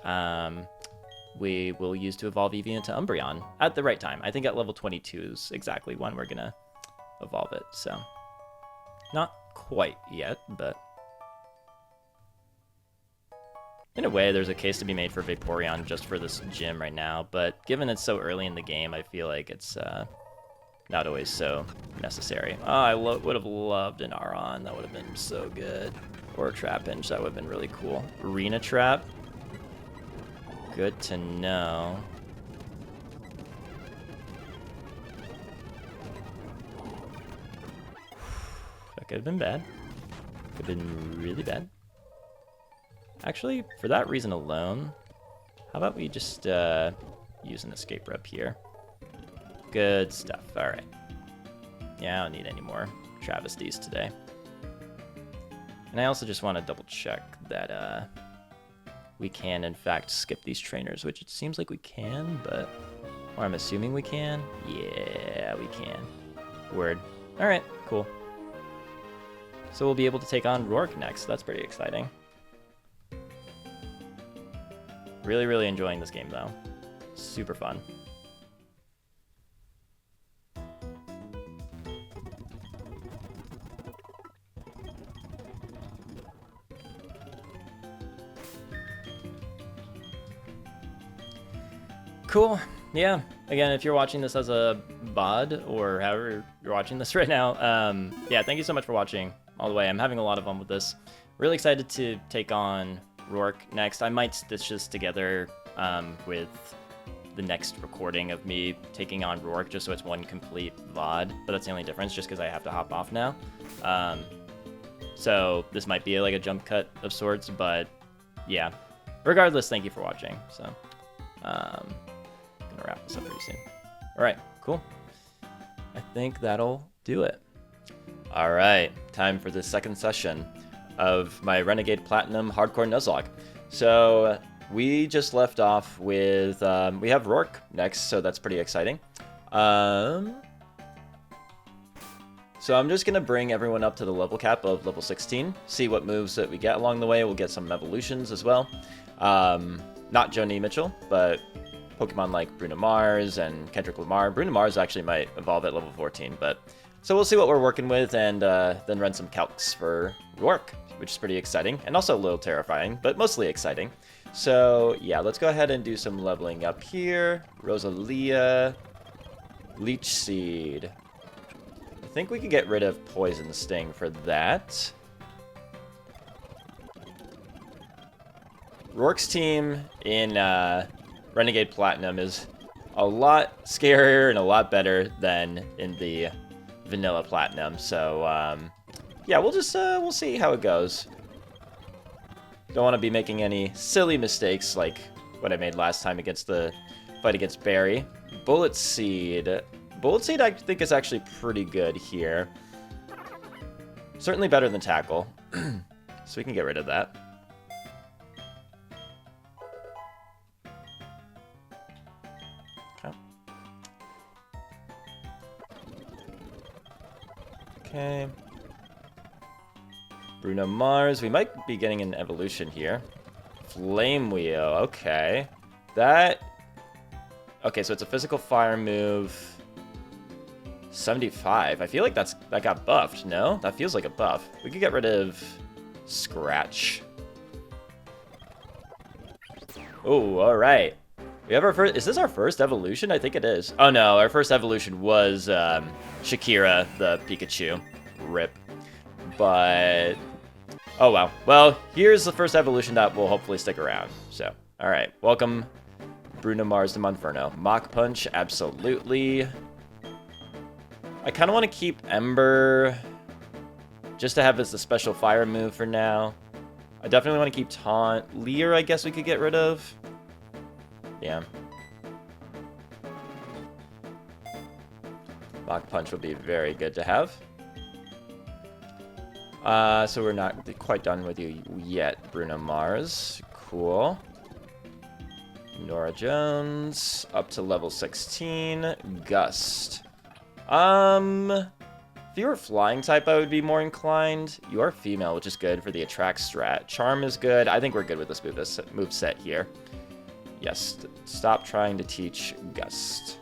we will use to evolve Eevee into Umbreon at the right time. I think at level 22 is exactly when we're going to evolve it. So not quite yet, but in a way, there's a case to be made for Vaporeon just for this gym right now, but given it's so early in the game, I feel like it's not always so necessary. Oh, I would have loved an Aron. That would have been so good. Or a Trapinch. That would have been really cool. Arena Trap. Good to know. That could have been bad. Could have been really bad. Actually, for that reason alone, how about we just use an escape rep here? Good stuff. All right. Yeah, I don't need any more travesties today. And I also just want to double check that we can, in fact, skip these trainers, which it seems like we can, but... Or I'm assuming we can? Yeah, we can. Word. All right, cool. So we'll be able to take on Rourke next. That's pretty exciting. Really, really enjoying this game, though. Super fun. Cool. Yeah. Again, if you're watching this as a VOD or however you're watching this right now, yeah, thank you so much for watching all the way. I'm having a lot of fun with this. Really excited to take on Rourke next. I might stitch this together with the next recording of me taking on Rourke, just so it's one complete VOD, but that's the only difference, just because I have to hop off now. So this might be like a jump cut of sorts, but yeah. Regardless, thank you for watching. So I'm gonna wrap this up pretty soon. All right, cool. I think that'll do it. All right, time for the second session of my Renegade Platinum Hardcore Nuzlocke. So we just left off with, we have Rourke next, so that's pretty exciting. So I'm just going to bring everyone up to the level cap of level 16, see what moves that we get along the way. We'll get some evolutions as well. Not Joni Mitchell, but Pokemon like Bruno Mars and Kendrick Lamar. Bruno Mars actually might evolve at level 14, but so we'll see what we're working with, and then run some calcs for Rourke, which is pretty exciting, and also a little terrifying, but mostly exciting. So yeah, let's go ahead and do some leveling up here. Rosalia, Leech Seed. I think we can get rid of Poison Sting for that. Rourke's team in Renegade Platinum is a lot scarier and a lot better than in the vanilla platinum. So yeah, we'll just we'll see how it goes. Don't want to be making any silly mistakes like what I made last time against the fight against Barry. Bullet Seed. Bullet Seed I think is actually pretty good here. Certainly better than Tackle. So we can get rid of that. Okay. Bruno Mars. We might be getting an evolution here. Flame Wheel. Okay. That... Okay, so it's a physical fire move. 75. I feel like that got buffed, no? That feels like a buff. We could get rid of Scratch. Oh, alright. We have our first... Is this our first evolution? I think it is. Oh no, our first evolution was Shakira, the Pikachu. RIP. But... Oh wow. Well, here's the first evolution that will hopefully stick around. So, alright. Welcome, Bruno Mars to Monferno. Mach Punch, absolutely. I kind of want to keep Ember just to have as the special fire move for now. I definitely want to keep Taunt. Leer, I guess we could get rid of. Yeah. Mach Punch would be very good to have. So we're not quite done with you yet, Bruno Mars. Cool. Nora Jones, up to level 16. Gust. If you were flying type, I would be more inclined. You are female, which is good for the attract strat. Charm is good. I think we're good with this move set here. Yes, stop trying to teach Gust.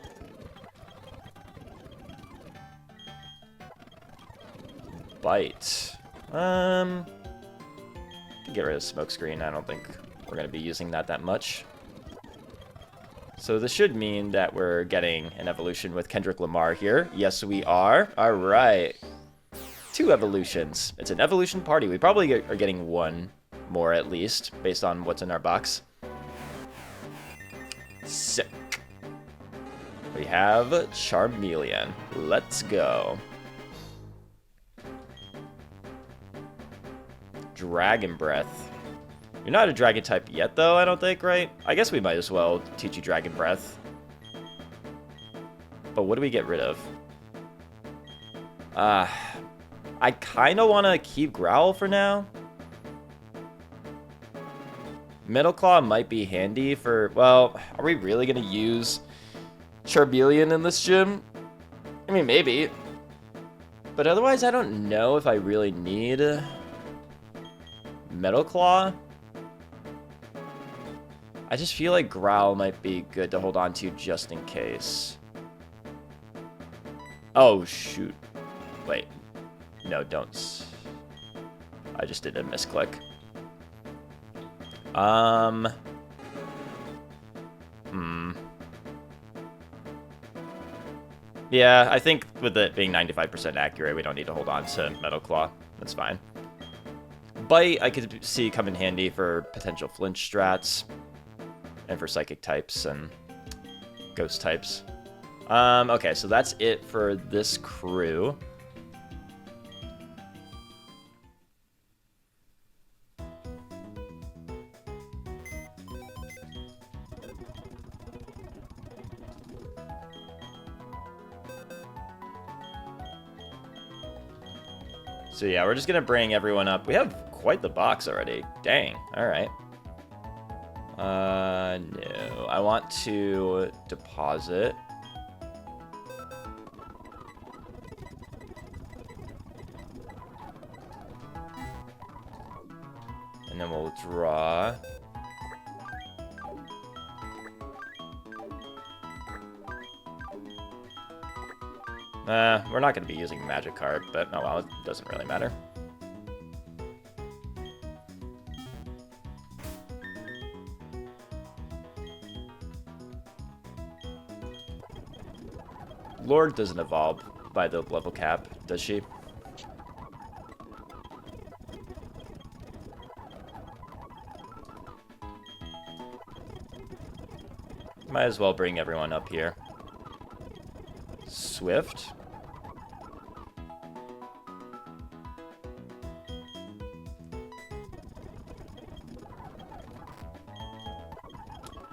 Bite. Get rid of Smokescreen. I don't think we're going to be using that much. So this should mean that we're getting an evolution with Kendrick Lamar here. Yes, we are. All right. 2 evolutions. It's an evolution party. We probably are getting 1 more at least, based on what's in our box. Sick. We have Charmeleon. Let's go. Dragon Breath. You're not a dragon type yet, though, I don't think, right? I guess we might as well teach you Dragon Breath. But what do we get rid of? I kind of want to keep Growl for now. Metal Claw might be handy for... Well, are we really going to use Charmeleon in this gym? I mean, maybe. But otherwise, I don't know if I really need Metal Claw. I just feel like Growl might be good to hold on to just in case. Oh, shoot. Wait. No, don't. I just did a misclick. Yeah, I think with it being 95% accurate, we don't need to hold on to Metal Claw. That's fine. Bite, I could see come in handy for potential flinch strats. And for psychic types and ghost types. Okay, so that's it for this crew. So yeah, we're just gonna bring everyone up. We have quite the box already. Dang, all right. No. I want to deposit. And then we'll draw. We're not going to be using Magikarp, but oh well, it doesn't really matter. Lord doesn't evolve by the level cap, does she? Might as well bring everyone up here. Swift.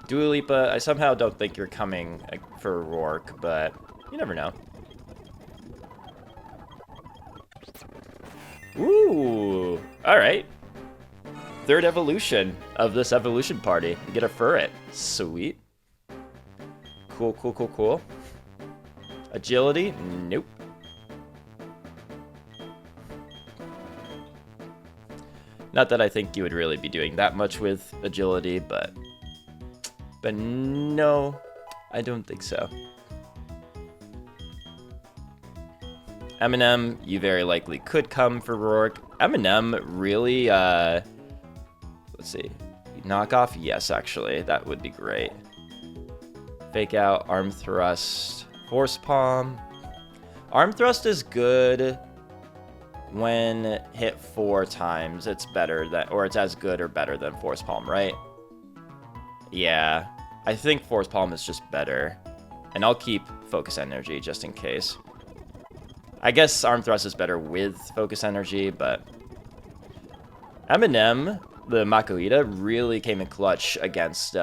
Dua Lipa, I somehow don't think you're coming for Rourke, but you never know. Ooh, alright. Third evolution of this evolution party. We get a Furret. Sweet. Cool, cool, cool, cool. Agility? Nope. Not that I think you would really be doing that much with agility, but no, I don't think so. Eminem, you very likely could come for Rourke. Eminem really, let's see. Knockoff? Yes, actually. That would be great. Fake out, arm thrust, force palm. Arm thrust is good when hit 4 times. It's better than, or it's as good or better than force palm, right? Yeah, I think force palm is just better. And I'll keep focus energy just in case. I guess arm thrust is better with focus energy, but Eminem, the Makuhita, really came in clutch against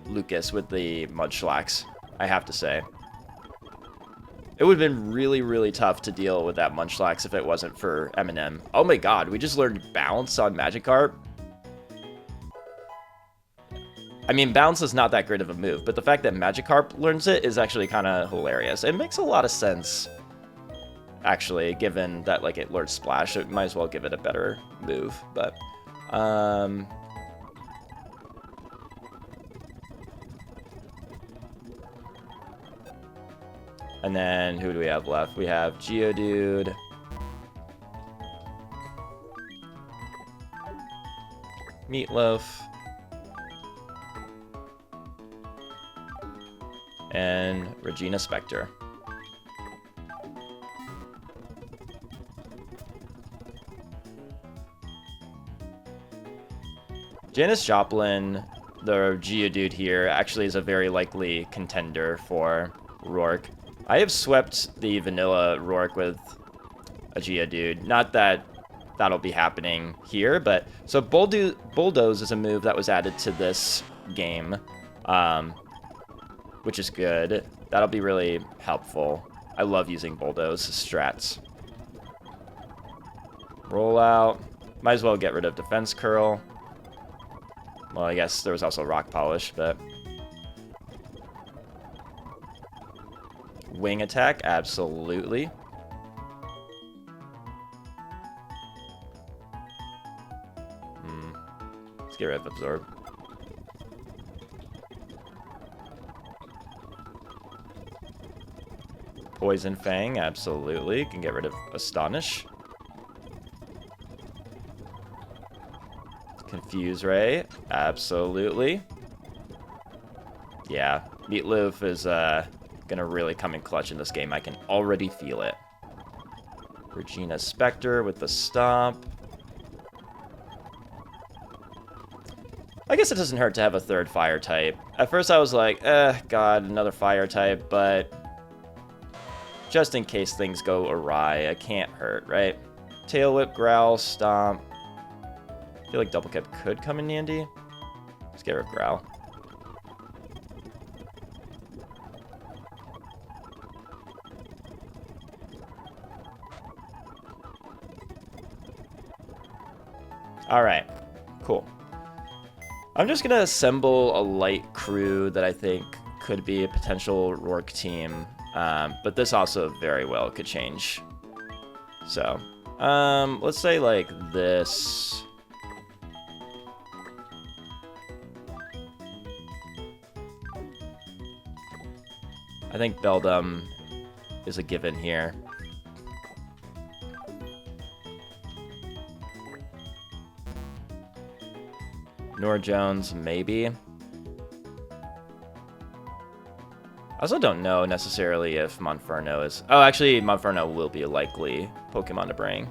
Lucas with the Munchlax, I have to say. It would have been really, really tough to deal with that Munchlax if it wasn't for Eminem. Oh my god, we just learned Bounce on Magikarp. I mean, Bounce is not that great of a move, but the fact that Magikarp learns it is actually kind of hilarious. It makes a lot of sense, actually, given that, like, it learns Splash. It might as well give it a better move, but... And then, who do we have left? We have Geodude. Meatloaf. And Regina Spektor. Janis Joplin, the Geodude here, actually is a very likely contender for Rourke. I have swept the vanilla Rourke with a Geodude. Not that that'll be happening here, but... So Bulldoze is a move that was added to this game, which is good. That'll be really helpful. I love using Bulldoze strats. Rollout. Might as well get rid of Defense Curl. Well, I guess there was also Rock Polish, but... Wing attack, absolutely. Let's get rid of Absorb. Poison Fang, absolutely. Can get rid of Astonish. Confuse Ray, absolutely. Yeah, Meatloaf is gonna really come in clutch in this game. I can already feel it. Regina Spektor with the Stomp. I guess it doesn't hurt to have a third fire type. At first I was like, god, another fire type, but just in case things go awry, it can't hurt, right? Tail Whip, Growl, Stomp. I feel like Double Kick could come in handy. Let's get rid of Growl. Alright, cool. I'm just gonna assemble a light crew that I think could be a potential Rourke team, but this also very well could change. So, let's say like this. I think Beldum is a given here. Nora Jones, maybe. I also don't know necessarily if Monferno is... Oh, actually, Monferno will be a likely Pokemon to bring.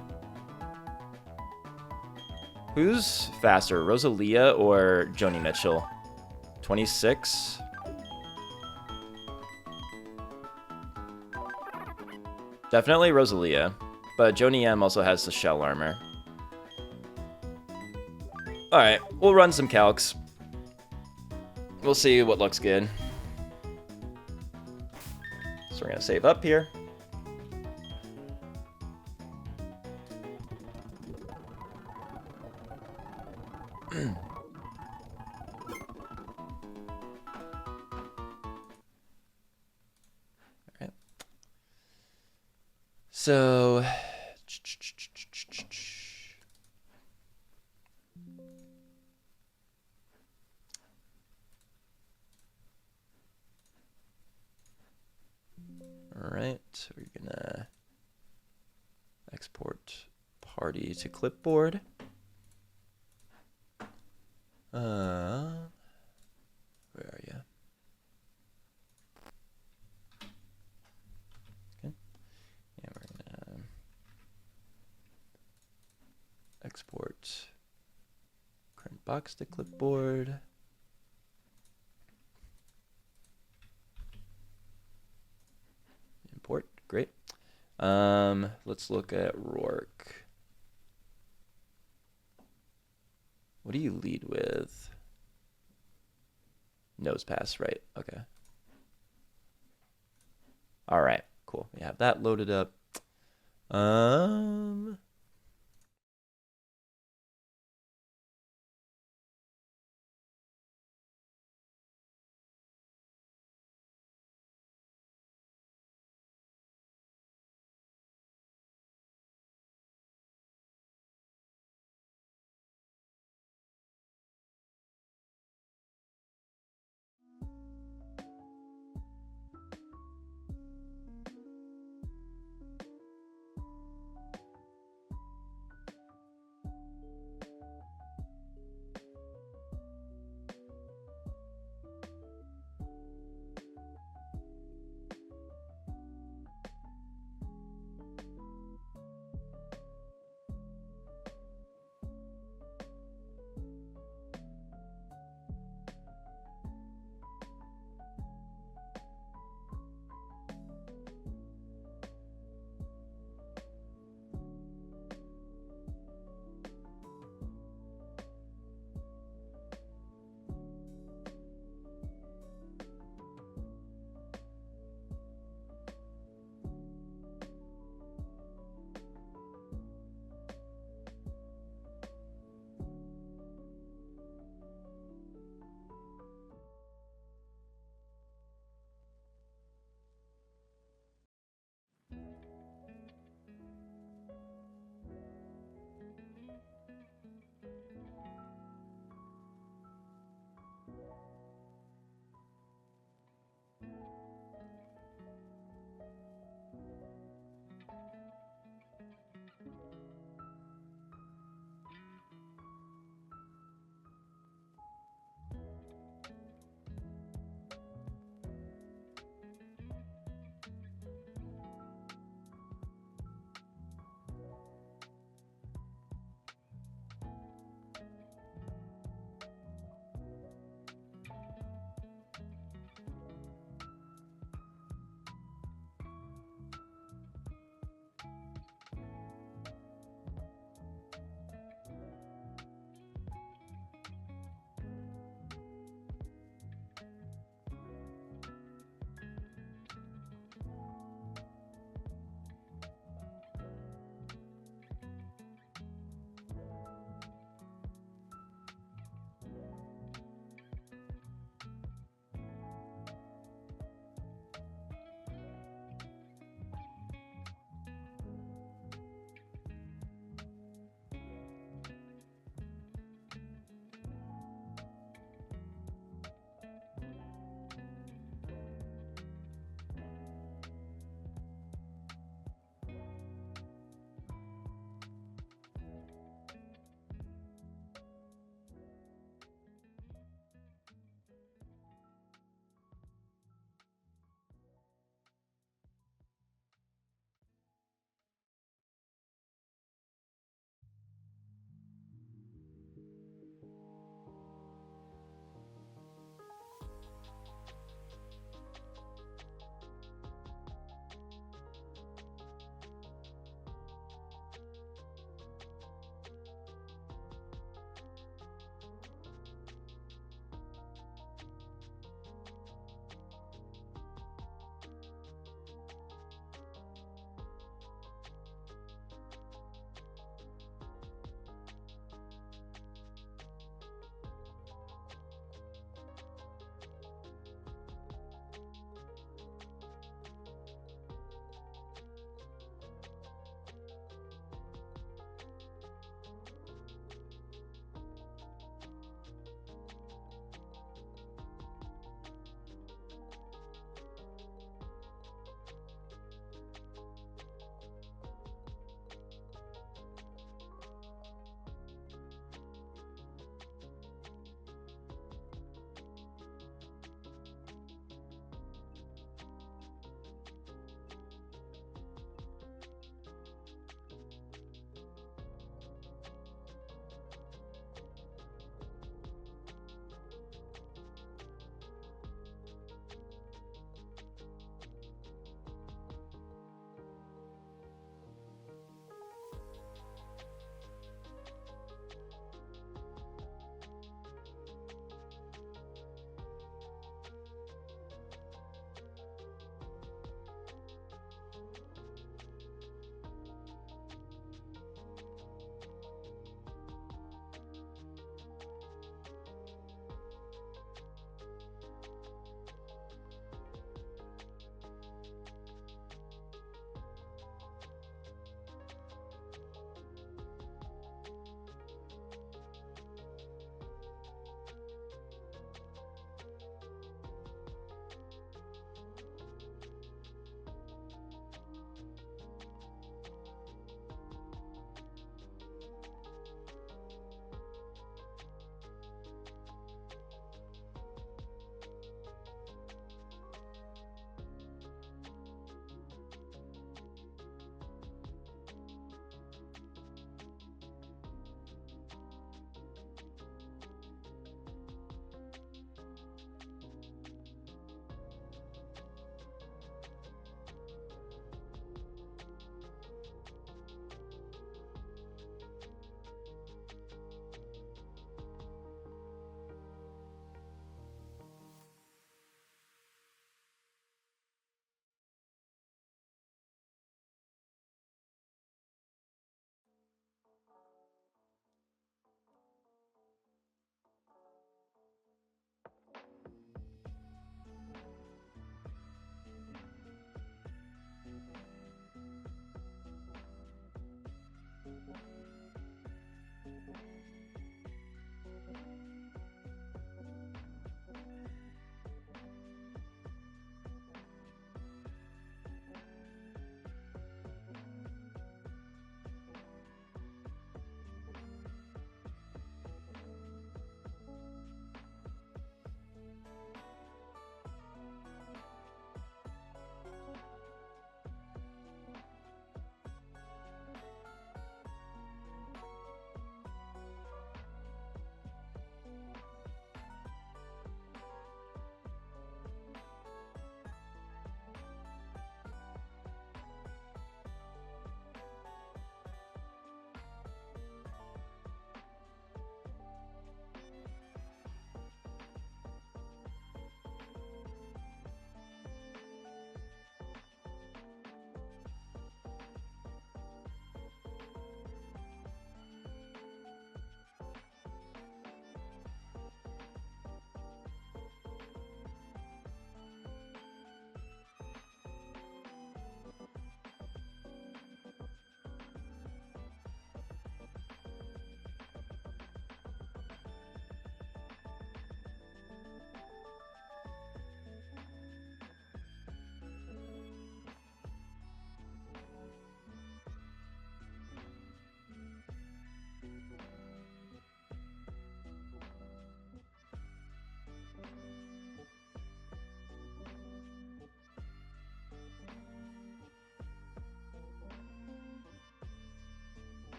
Who's faster, Rosalia or Joni Mitchell? 26. Definitely Rosalia, but Joni M also has the shell armor. Alright, we'll run some calcs. We'll see what looks good. So we're gonna save up here. Alright. So alright, we're gonna export party to clipboard. Where are you? Okay. Yeah, we're gonna export current box to clipboard. Import, great. Let's look at Rourke. What do you lead with? Nose pass, right? Okay. All right, cool. We have that loaded up.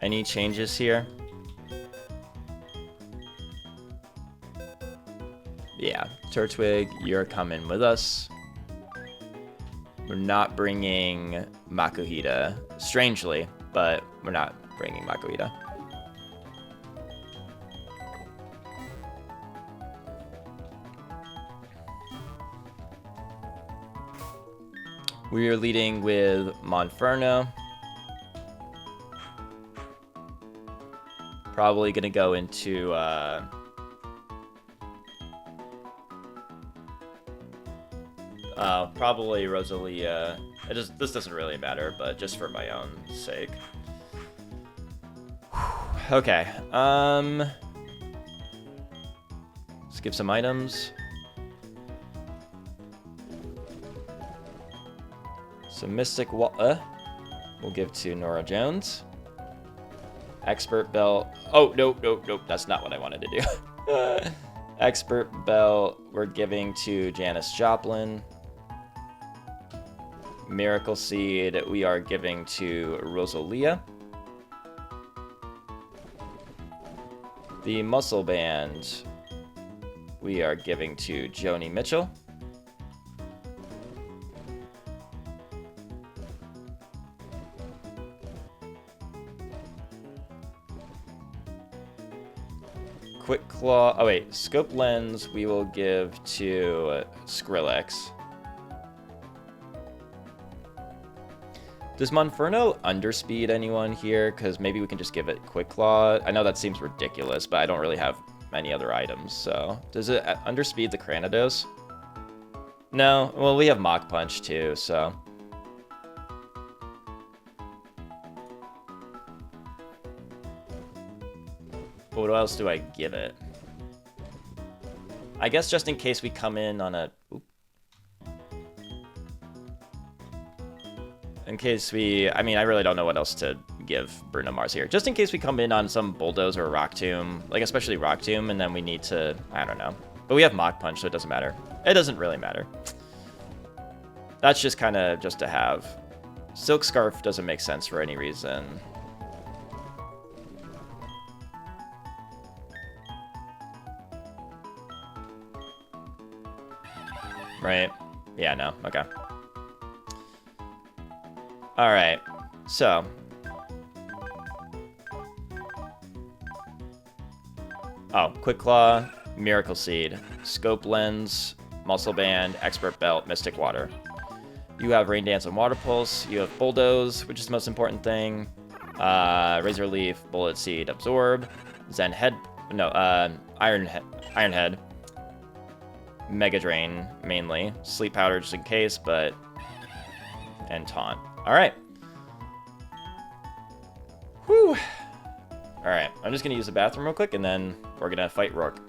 Any changes here? Yeah, Turtwig, you're coming with us. We're not bringing Makuhita, strangely, but we're not bringing Makuhita. We are leading with Monferno. Probably gonna go into probably Rosalia. This doesn't really matter, but just for my own sake. Okay. Skip some items. So Mystic we'll give to Nora Jones. Expert Belt. Oh, nope. That's not what I wanted to do. Expert Belt we're giving to Janis Joplin. Miracle Seed we are giving to Rosalia. The Muscle Band we are giving to Joni Mitchell. Quick Claw. Oh wait, Scope Lens we will give to Skrillex. Does Monferno underspeed anyone here? Because maybe we can just give it Quick Claw. I know that seems ridiculous, but I don't really have many other items, so... Does it underspeed the Cranidos? No? Well, we have Mach Punch too, so... What else do I give it? I guess just in case we come in on a... Oop. In case we... I mean, I really don't know what else to give Bruno Mars here. Just in case we come in on some Bulldoze or Rock Tomb. Like, especially Rock Tomb, and then we need to... I don't know. But we have Mach Punch, so it doesn't matter. It doesn't really matter. That's just kind of just to have. Silk Scarf doesn't make sense for any reason. Right? Yeah, no. Okay. Alright. So. Oh, Quick Claw, Miracle Seed, Scope Lens, Muscle Band, Expert Belt, Mystic Water. You have Rain Dance and Water Pulse. You have Bulldoze, which is the most important thing. Razor Leaf, Bullet Seed, Absorb, Zen Head. No, Iron Head. Mega Drain, mainly. Sleep Powder just in case, but... And Taunt. Alright. Whew. Alright, I'm just gonna use the bathroom real quick, and then we're gonna fight Rourke.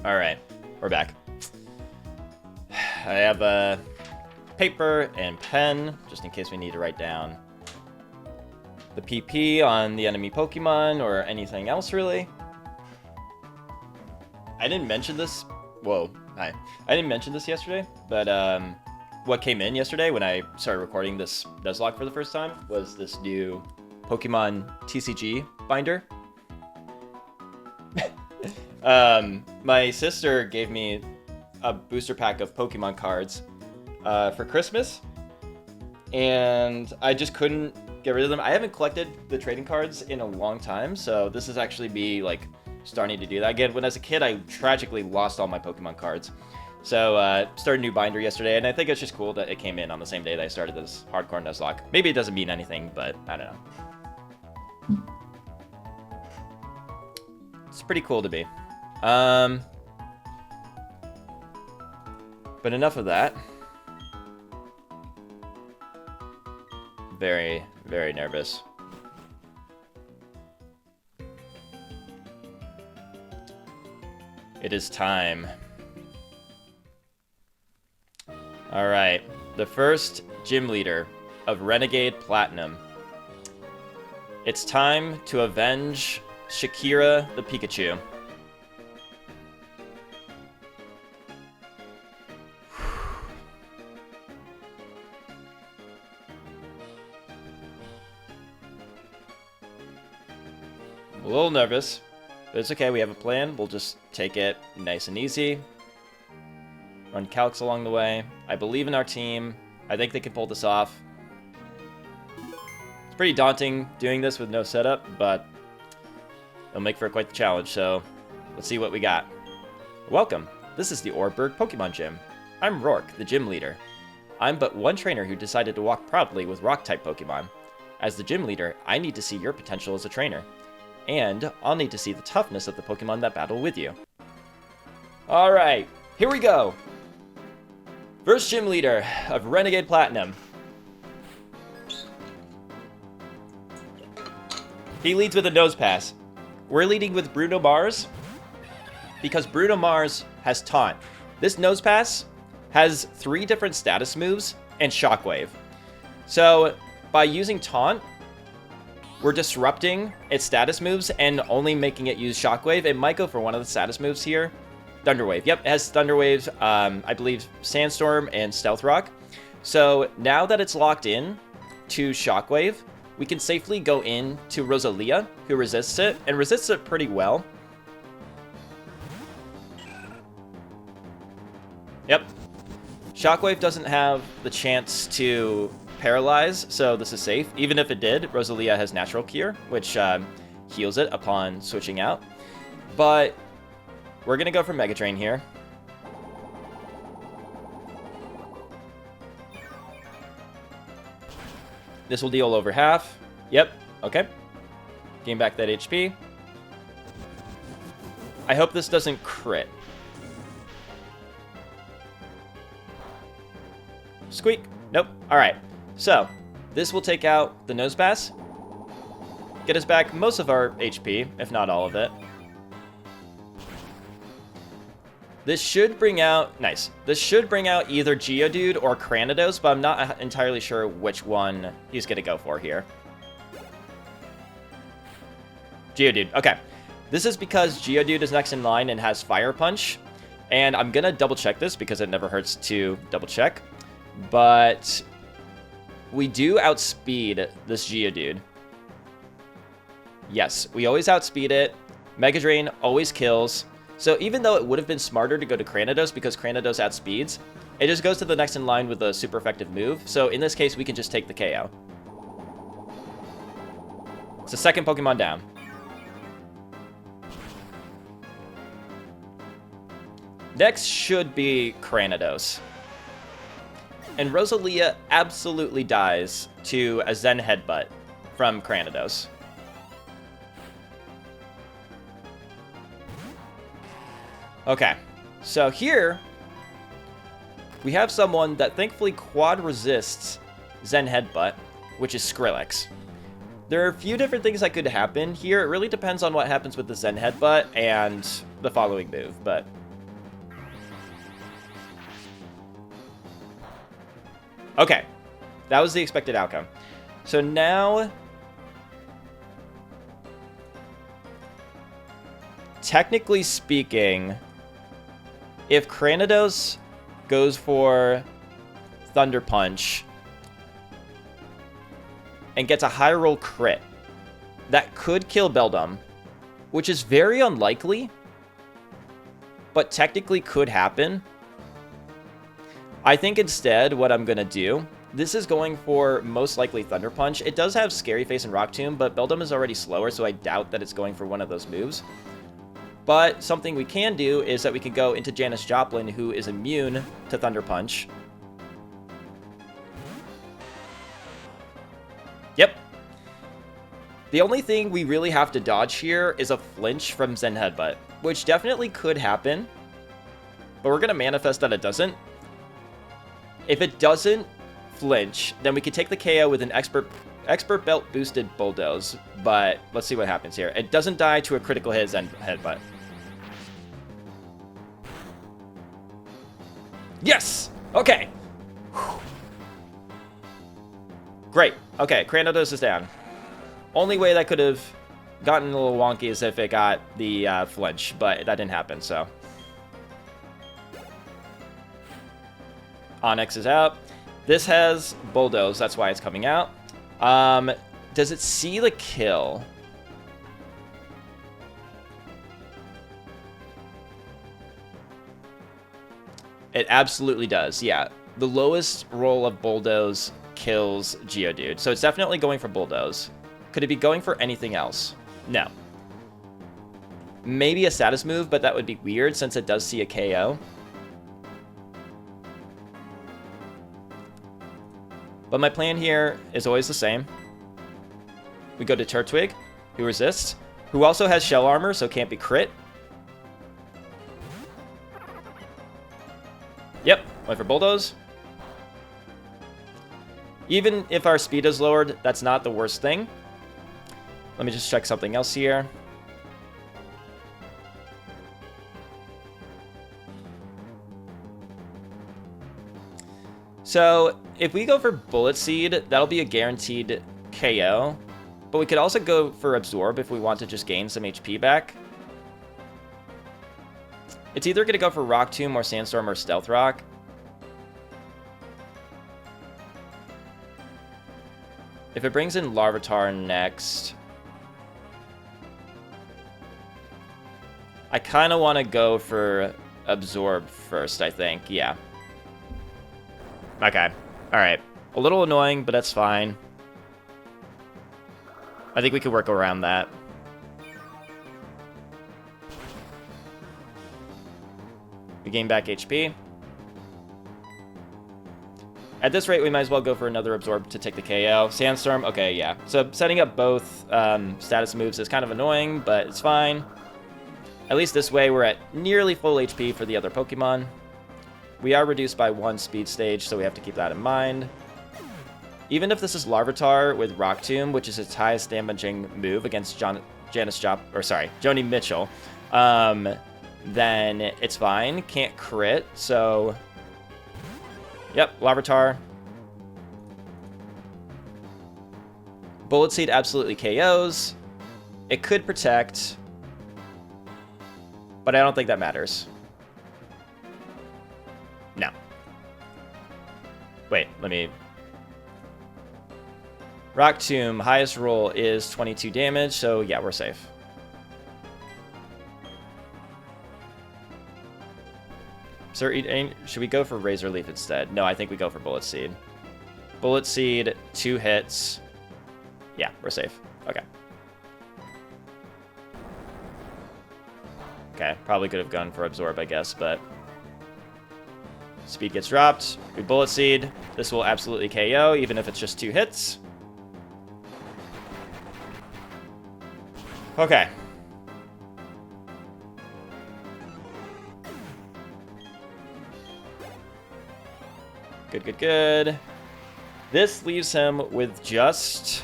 Alright, we're back. I have a paper and pen, just in case we need to write down the PP on the enemy Pokemon or anything else, really. I didn't mention this. Whoa, hi. I didn't mention this yesterday, but what came in yesterday when I started recording this Nuzlocke for the first time was this new Pokemon TCG binder. My sister gave me a booster pack of Pokemon cards for Christmas, and I just couldn't get rid of them. I haven't collected the trading cards in a long time, so this is actually me like starting to do that again. When I was a kid, I tragically lost all my Pokemon cards. So started a new binder yesterday, and I think it's just cool that it came in on the same day that I started this hardcore Nuzlocke. Maybe it doesn't mean anything, but I don't know. It's pretty cool to be. But enough of that. Very, very nervous. It is time. Alright, the first gym leader of Renegade Platinum. It's time to avenge Shakira the Pikachu. I'm a little nervous, but it's okay, we have a plan. We'll just take it nice and easy. Run calcs along the way. I believe in our team. I think they can pull this off. It's pretty daunting doing this with no setup, but it'll make for quite the challenge, so let's see what we got. Welcome. This is the Orberg Pokemon Gym. I'm Rourke, the gym leader. I'm but one trainer who decided to walk proudly with Rock-type Pokemon. As the gym leader, I need to see your potential as a trainer. And I'll need to see the toughness of the Pokemon that battle with you. Alright, here we go! First gym leader of Renegade Platinum. He leads with a nose pass. We're leading with Bruno Mars because Bruno Mars has Taunt. This nose pass has 3 different status moves and Shockwave. So by using Taunt, we're disrupting its status moves and only making it use Shockwave. It might go for one of the status moves here. Thunderwave. Yep, it has Thunderwave, I believe Sandstorm and Stealth Rock. So now that it's locked in to Shockwave, we can safely go in to Rosalia, who resists it, and resists it pretty well. Yep. Shockwave doesn't have the chance to paralyze, so this is safe. Even if it did, Rosalia has Natural Cure, which heals it upon switching out. But we're going to go for Mega Drain here. This will deal over half. Yep, okay. Gain back that HP. I hope this doesn't crit. Squeak. Nope. Alright. So, this will take out the Nose Pass. Get us back most of our HP, if not all of it. This should bring out... Nice. This should bring out either Geodude or Cranidos, but I'm not entirely sure which one he's going to go for here. Geodude. Okay. This is because Geodude is next in line and has Fire Punch. And I'm going to double check this because it never hurts to double check. But we do outspeed this Geodude. Yes, we always outspeed it. Mega Drain always kills. So even though it would have been smarter to go to Cranidos because Cranidos outspeeds, it just goes to the next in line with a super effective move. So in this case, we can just take the KO. It's the second Pokemon down. Next should be Cranidos. And Rosalia absolutely dies to a Zen Headbutt from Cranidos. Okay, so here we have someone that thankfully quad resists Zen Headbutt, which is Skrillex. There are a few different things that could happen here. It really depends on what happens with the Zen Headbutt and the following move, but... Okay, that was the expected outcome. So now... Technically speaking, if Cranidos goes for Thunder Punch and gets a high roll crit, that could kill Beldum, which is very unlikely, but technically could happen. I think instead what I'm going to do this is going for most likely Thunder Punch. It does have Scary Face and Rock Tomb, but Beldum is already slower, so I doubt that it's going for one of those moves. But something we can do is that we can go into Janis Joplin, who is immune to Thunder Punch. Yep. The only thing we really have to dodge here is a flinch from Zen Headbutt, which definitely could happen, but we're going to manifest that it doesn't. If it doesn't flinch, then we can take the KO with an Expert Belt boosted Bulldoze, but let's see what happens here. It doesn't die to a critical hit Zen Headbutt. Yes! Okay. Great. Okay, Cranidos is down. Only way that could have gotten a little wonky is if it got the flinch, but that didn't happen, so. Onyx is out. This has Bulldoze, that's why it's coming out. Does it see the kill? It absolutely does, yeah. The lowest roll of Bulldoze kills Geodude, so it's definitely going for Bulldoze. Could it be going for anything else? No. Maybe a status move, but that would be weird since it does see a KO. But my plan here is always the same. We go to Turtwig, who resists, who also has shell armor, so can't be crit. Yep, went for Bulldoze. Even if our speed is lowered, that's not the worst thing. Let me just check something else here. So, if we go for Bullet Seed, that'll be a guaranteed KO. But we could also go for Absorb if we want to just gain some HP back. It's either going to go for Rock Tomb or Sandstorm or Stealth Rock. If it brings in Larvitar next, I kind of want to go for Absorb first, I think. Yeah. Okay. Alright. A little annoying, but that's fine. I think we could work around that. We gain back HP. At this rate, we might as well go for another Absorb to take the KO. Sandstorm, okay, yeah. So setting up both status moves is kind of annoying, but it's fine. At least this way, we're at nearly full HP for the other Pokemon. We are reduced by 1 speed stage, so we have to keep that in mind. Even if this is Larvitar with Rock Tomb, which is its highest damaging move against Joni Mitchell, then it's fine. Can't crit, so... Yep, Larvitar. Bullet Seed absolutely KOs. It could protect, but I don't think that matters. No. Wait, let me... Rock Tomb, highest roll is 22 damage, so yeah, we're safe. Should we go for Razor Leaf instead? No, I think we go for Bullet Seed. Bullet Seed, 2 hits. Yeah, we're safe. Okay. Okay, probably could have gone for Absorb, I guess, but... Speed gets dropped. We Bullet Seed. This will absolutely KO, even if it's just 2 hits. Okay. Good, good, good. This leaves him with just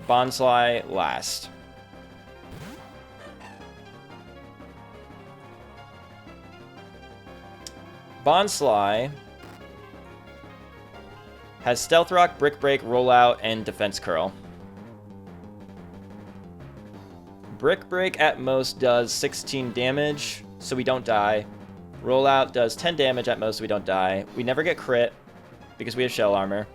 Bonsly last. Bonsly has Stealth Rock, Brick Break, Rollout, and Defense Curl. Brick Break at most does 16 damage, so we don't die. Rollout does 10 damage at most, so we don't die. We never get crit, because we have Shell Armor.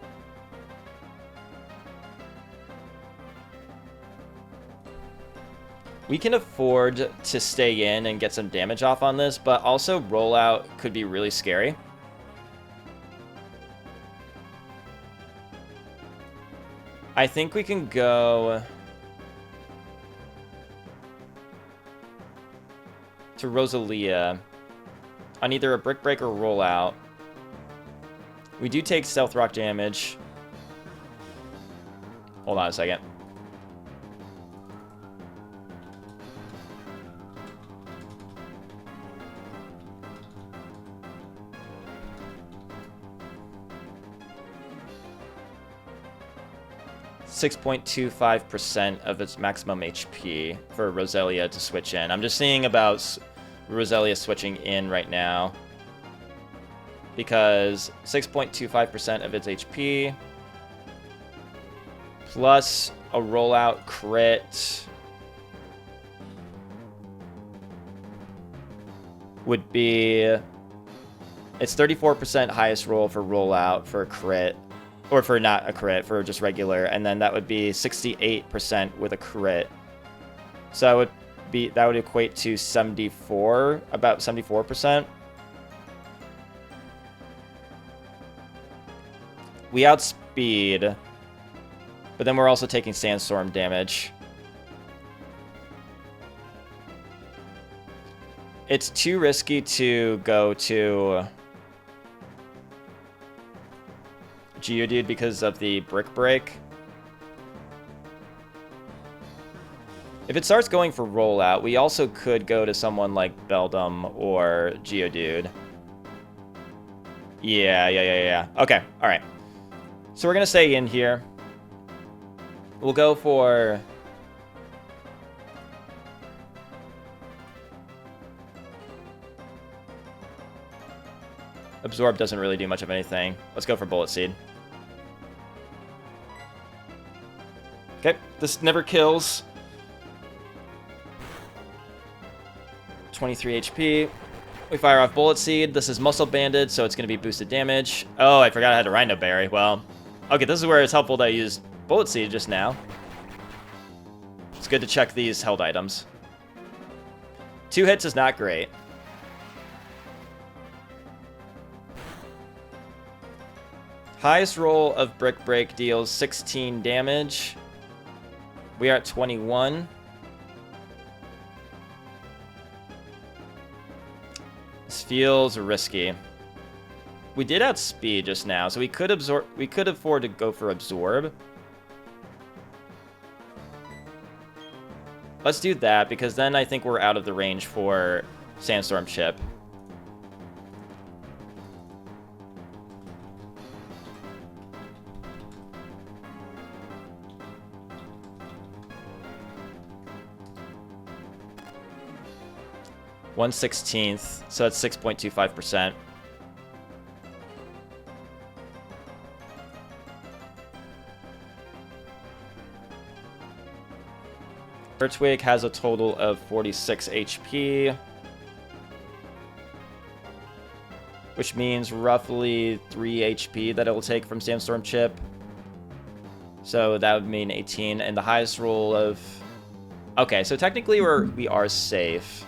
We can afford to stay in and get some damage off on this, but also Rollout could be really scary. I think we can go to Rosalia on either a Brick Break or Rollout. We do take Stealth Rock damage. Hold on a second. .25% of its maximum HP for Rosalia to switch in. I'm just seeing about Rosalia switching in right now. Because 6.25% of its HP plus a rollout crit would be... It's 34% highest roll for rollout for a crit. Or for not a crit, for just regular, and then that would be 68% with a crit. So that would equate to about 74%. We outspeed, but then we're also taking sandstorm damage. It's too risky to go to Geodude because of the Brick Break. If it starts going for rollout, we also could go to someone like Beldum or Geodude. Yeah. Okay, alright. So we're going to stay in here. We'll go for... Absorb doesn't really do much of anything. Let's go for Bullet Seed. Okay, this never kills. 23 HP. We fire off Bullet Seed. This is Muscle Banded, so it's going to be boosted damage. Oh, I forgot I had a Rhino Berry. Well, okay, this is where it's helpful that I used Bullet Seed just now. It's good to check these held items. 2 hits is not great. Highest roll of Brick Break deals 16 damage. We are at 21. This feels risky. We did outspeed just now, so we could absorb. We could afford to go for Absorb. Let's do that, because then I think we're out of the range for Sandstorm Chip. .1/16, so that's 6.25%. Turtwig has a total of 46 HP, which means roughly 3 HP that it will take from Sandstorm Chip. So that would mean 18, and the highest roll of... Okay, so technically we are safe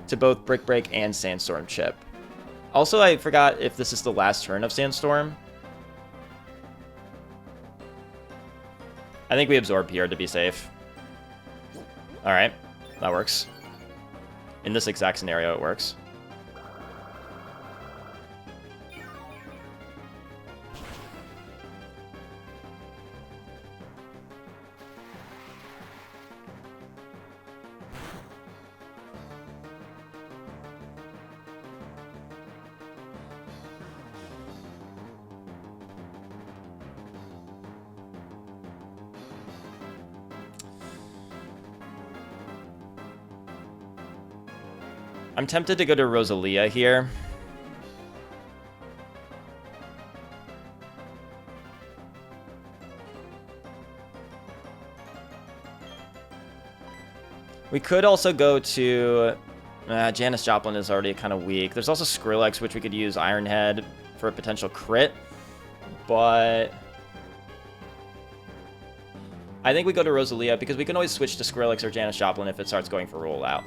to both Brick Break and Sandstorm Chip. Also, I forgot if this is the last turn of Sandstorm. I think we absorb here to be safe. Alright, that works. In this exact scenario, it works. I'm tempted to go to Rosalia here. We could also go to... Janis Joplin is already kind of weak. There's also Skrillex, which we could use Iron Head for a potential crit. But... I think we go to Rosalia, because we can always switch to Skrillex or Janis Joplin if it starts going for rollout.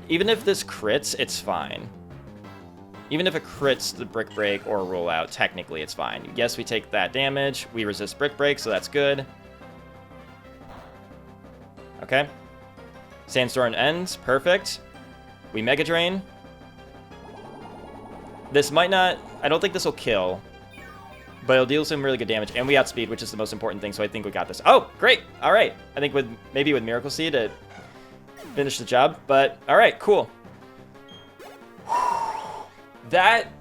Even if this crits, it's fine. Even if it crits the Brick Break or Roll Out, technically it's fine. Yes, we take that damage. We resist Brick Break, so that's good. Okay. Sandstorm ends. Perfect. We Mega Drain. This might not... I don't think this will kill. But it'll deal some really good damage. And we outspeed, which is the most important thing, so I think we got this. Oh, great! Alright. I think maybe with Miracle Seed to finish the job. But, alright, cool. That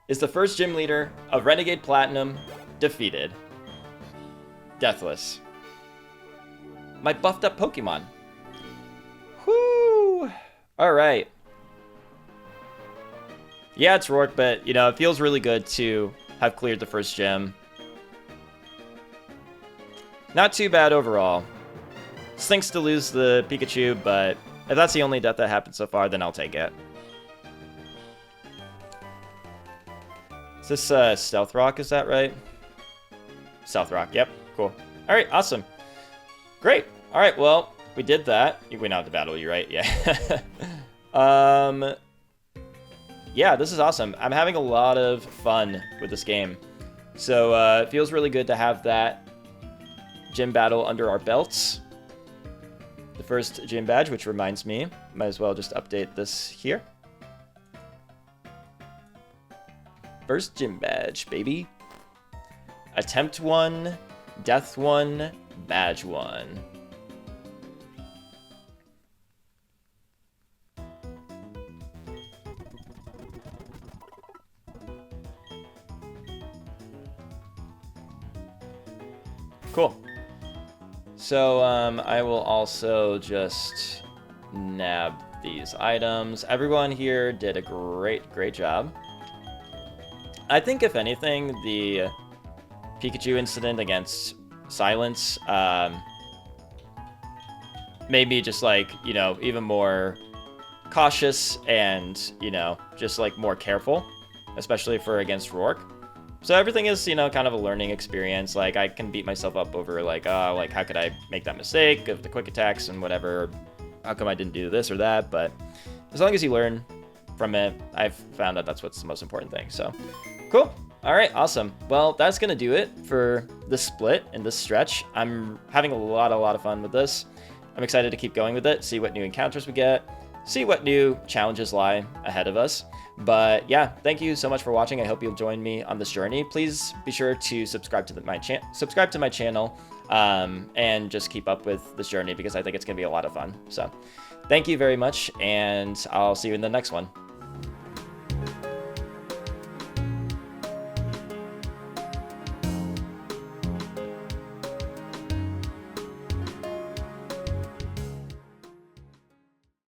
is the first gym leader of Renegade Platinum defeated. Deathless. My buffed up Pokemon. Whoo! Alright. Yeah, it's Rourke, but, you know, it feels really good to have cleared the first gym. Not too bad overall. Stinks to lose the Pikachu, but if that's the only death that happened so far, then I'll take it. Is this Stealth Rock, is that right? Stealth Rock, yep, cool. Alright, awesome. Great. Alright, well, we did that. You went out to battle, you right? Yeah. Yeah, this is awesome. I'm having a lot of fun with this game. So, it feels really good to have that gym battle under our belts. The first gym badge, which reminds me, might as well just update this here. First gym badge, baby. Attempt 1, Death 1, Badge 1. Cool. So, I will also just nab these items. Everyone here did a great job. I think, if anything, the Pikachu incident against Silence made me just, like, you know, even more cautious and, you know, just, like, more careful, especially for against Rourke. So everything is, you know, kind of a learning experience. Like, I can beat myself up over, like, like, how could I make that mistake of the quick attacks and whatever? How come I didn't do this or that? But as long as you learn from it, I've found that that's what's the most important thing. So, cool. All right, awesome. Well, that's going to do it for this split and this stretch. I'm having a lot of fun with this. I'm excited to keep going with it, see what new encounters we get, see what new challenges lie ahead of us. But yeah, thank you so much for watching. I hope you'll join me on this journey. Please be sure to subscribe to my channel and just keep up with this journey because I think it's going to be a lot of fun. So thank you very much, and I'll see you in the next one.